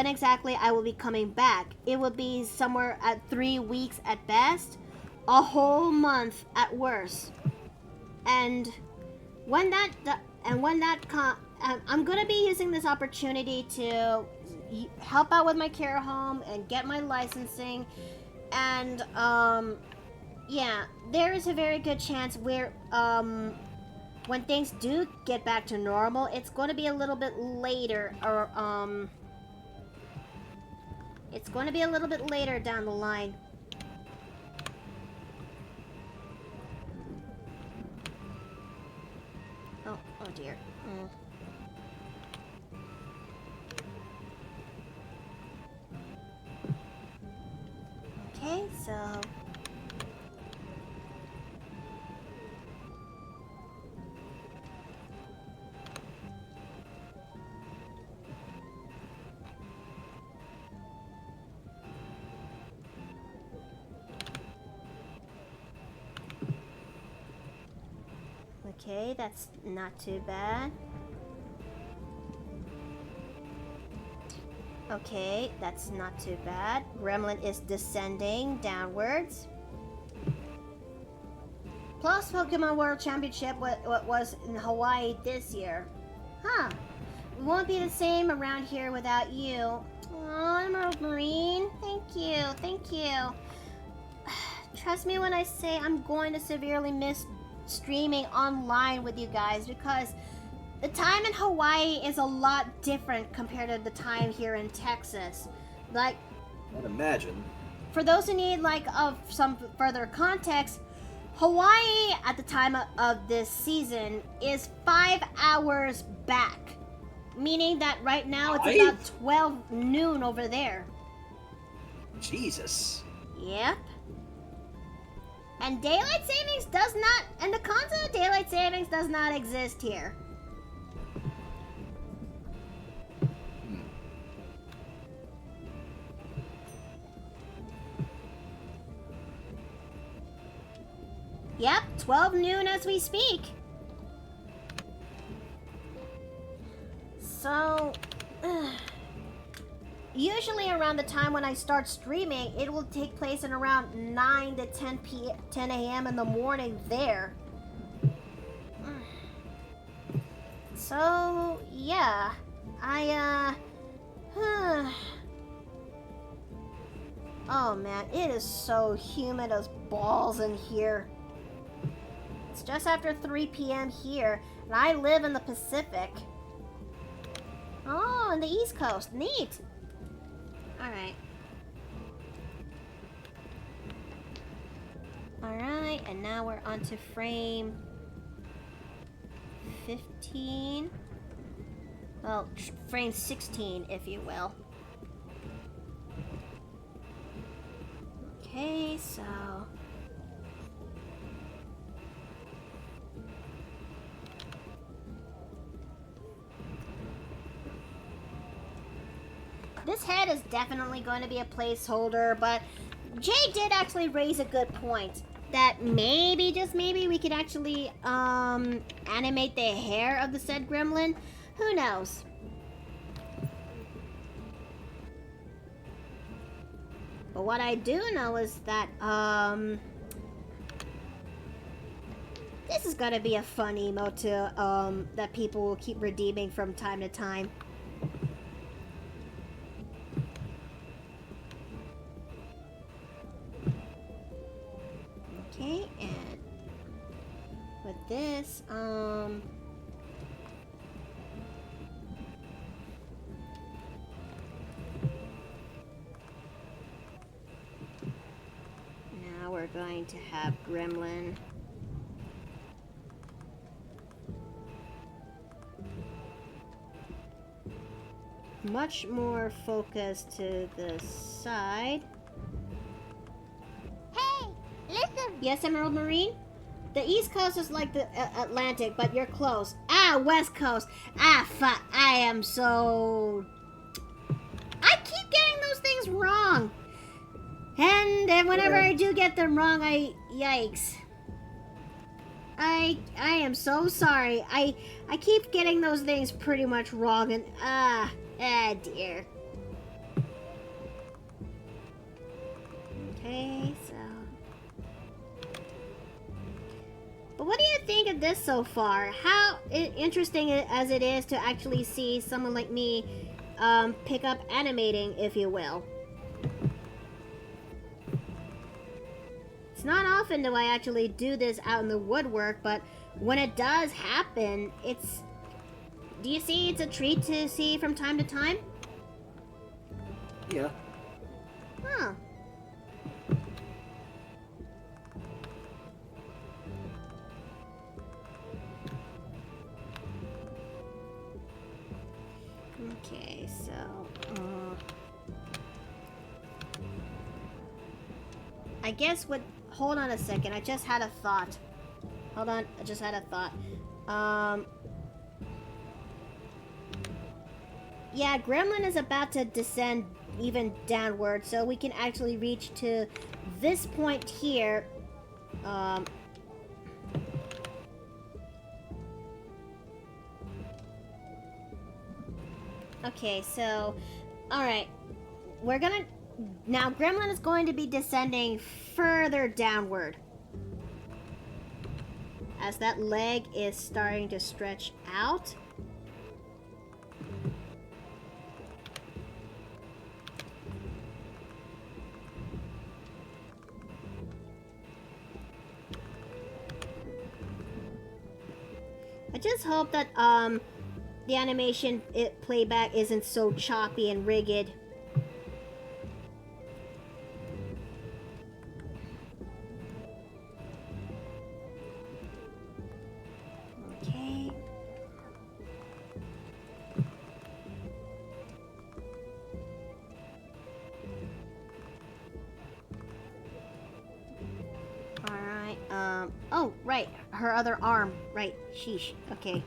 exactly I will be coming back. It will be somewhere at 3 weeks at best, a whole month at worst. And I'm gonna be using this opportunity to help out with my care home and get my licensing, and yeah, there is a very good chance where when things do get back to normal, it's going to be a little bit later, or it's going to be a little bit later down the line. Oh dear. so... Okay, that's not too bad. Okay, that's not too bad. Gremlin is descending downwards. Plus Pokemon World Championship, what was in Hawaii this year. Huh. It won't be the same around here without you. Oh, Emerald Marine. Thank you, thank you. Trust me when I say I'm going to severely miss streaming online with you guys, because the time in Hawaii is a lot different compared to the time here in Texas. Like, I'd imagine. for those who need of some further context, Hawaii at the time of this season is 5 hours back, meaning that right now it's about 12 noon over there. Jesus. Yep. And daylight savings does not, and the concept of daylight savings does not exist here. Yep, 12 noon as we speak. So, usually around the time when I start streaming, it will take place in around 9 to 10 a.m. in the morning there. So, yeah. Oh man, it is so humid as balls in here. It's just after 3 p.m. here, and I live in the Pacific. Oh, on the East Coast. Neat. Alright. Alright, and now we're on to frame 15. Well, frame 16, if you will. Okay, so... this head is definitely going to be a placeholder, but Jay did actually raise a good point. That maybe, just maybe, we could actually, animate the hair of the said gremlin. Who knows? But what I do know is that, this is gonna be a fun emote to, that people will keep redeeming from time to time. Okay, and with this, now we're going to have Gremlin. Much more focused to the side. Hey, listen. Yes, Emerald Marine? The East Coast is like the Atlantic, but you're close. Ah, West Coast. Ah, fuck. I am so... I keep getting those things wrong. And whenever I do get them wrong, yikes. I am so sorry. I keep getting those things pretty much wrong, and dear. Okay, so... But what do you think of this so far? How interesting as it is to actually see someone like me pick up animating, if you will. It's not often do I actually do this out in the woodwork, but when it does happen, it's... Do you see it's a treat to see from time to time? Yeah. Huh. Okay, so... I guess what... Hold on a second. I just had a thought. Hold on. I just had a thought. Yeah, Gremlin is about to descend even downward, so we can actually reach to this point here. Okay, so... Alright. We're gonna... Now, Gremlin is going to be descending further downward. As that leg is starting to stretch out. I just hope that, the animation playback isn't so choppy and rigid. Okay. Alright, oh, right, her other arm, right, sheesh, okay.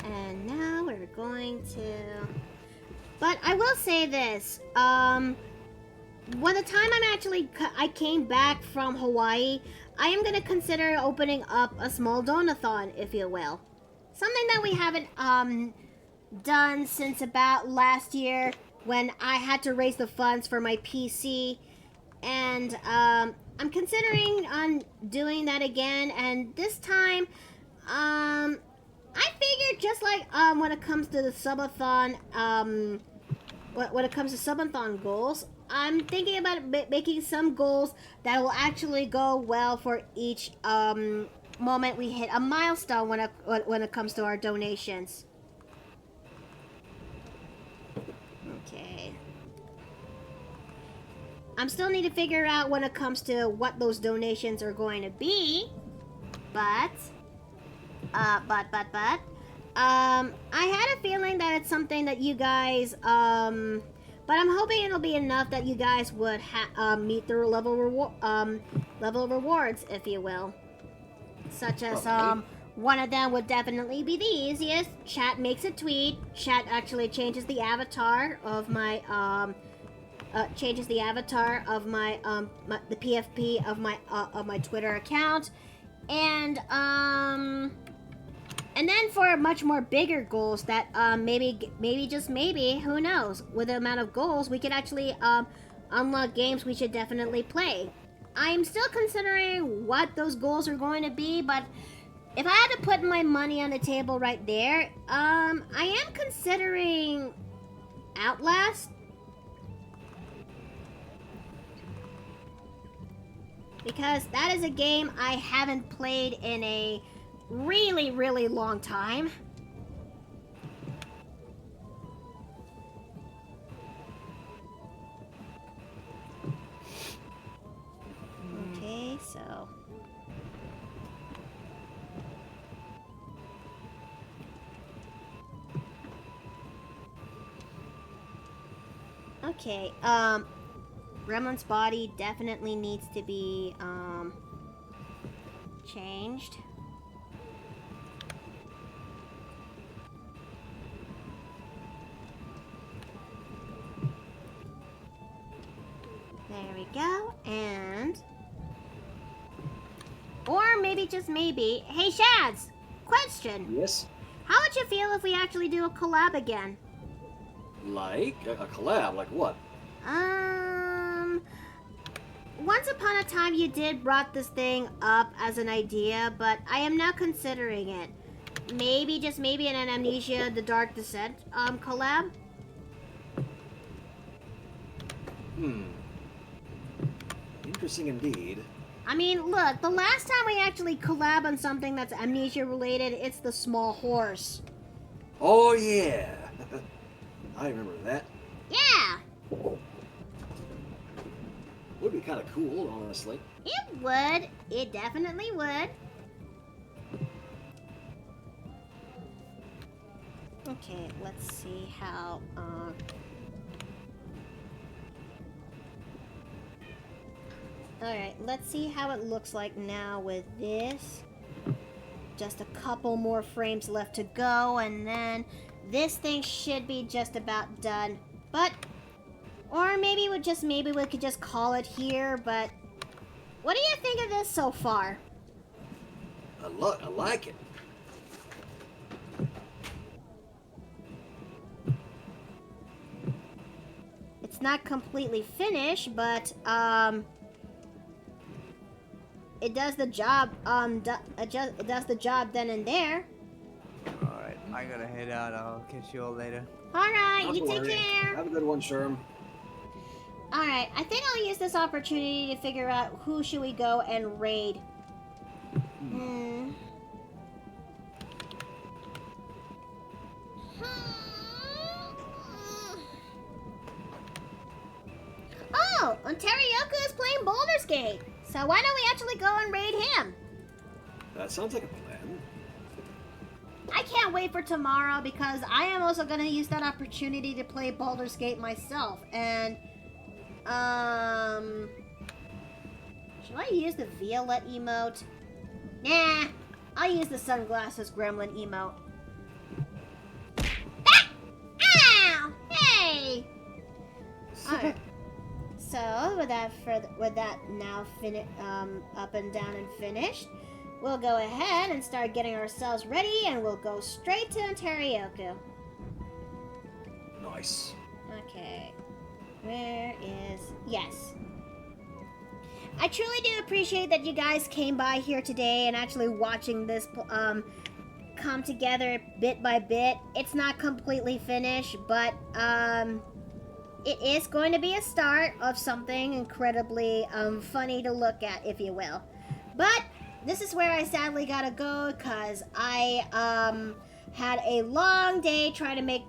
And now we're going to... But I will say this, when the time I came back from Hawaii, I am going to consider opening up a small donathon, if you will. Something that we haven't, done since about last year when I had to raise the funds for my PC. And, I'm considering on doing that again, and this time, I figured just like, when it comes to the subathon, when it comes to subathon goals, I'm thinking about making some goals that will actually go well for each, moment we hit a milestone when it comes to our donations. Okay. I'm still need to figure out when it comes to what those donations are going to be, but I had a feeling that it's something that you guys, but I'm hoping it'll be enough that you guys would meet the level rewards, if you will. Such as, one of them would definitely be the easiest. Chat makes a tweet. Chat actually changes the avatar of my, the PFP of my Twitter account. And then for much more bigger goals that, maybe just maybe, who knows, with the amount of goals, we could actually, unlock games we should definitely play. I'm still considering what those goals are going to be, but if I had to put my money on the table right there, I am considering Outlast. Because that is a game I haven't played in a really, really long time. Okay, so... Okay, Gremlin's body definitely needs to be, changed. There we go, and... Or maybe, just maybe... Hey, Shads! Question! Yes? How would you feel if we actually do a collab again? Like? A collab? Like what? Once upon a time you brought this thing up as an idea, but I am now considering it. Maybe, just maybe, an Amnesia The Dark Descent, collab? Interesting indeed. I mean, look, the last time we actually collab on something that's Amnesia related, it's the Small Horse. Oh, yeah. I remember that. Yeah! Would be kind of cool, honestly. It would. It definitely would. Okay, let's see how. Alright, let's see how it looks like now with this. Just a couple more frames left to go, and then this thing should be just about done. But, or maybe we could just call it here, but what do you think of this so far? I like it. It's not completely finished, but, it does the job, it does the job then and there. Alright, I gotta head out. I'll catch you all later. Alright, Not you to take worry. care. Have a good one, Sherm. Alright, I think I'll use this opportunity to figure out who should we go and raid. Oh, Ontarioku is playing Baldur's Gate. So why don't we actually go and raid him? That sounds like a plan. I can't wait for tomorrow because I am also going to use that opportunity to play Baldur's Gate myself. And, should I use the Violet emote? Nah, I'll use the Sunglasses Gremlin emote. Ah! Ow! Hey! Alright. So, with that now up and down and finished, we'll go ahead and start getting ourselves ready, and we'll go straight to Ontarioku. Nice. Okay. Where is... Yes. I truly do appreciate that you guys came by here today and actually watching this come together bit by bit. It's not completely finished, but it is going to be a start of something incredibly funny to look at, if you will. But this is where I sadly gotta go because I had a long day trying to make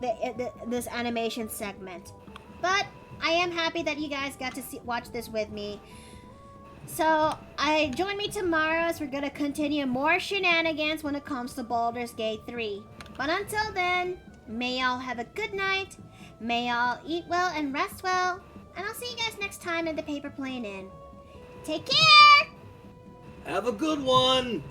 this animation segment. But I am happy that you guys got to watch this with me. So, join me tomorrow as we're going to continue more shenanigans when it comes to Baldur's Gate 3. But until then, may y'all have a good night, may y'all eat well and rest well, and I'll see you guys next time in the Paper Plane Inn. Take care! Have a good one!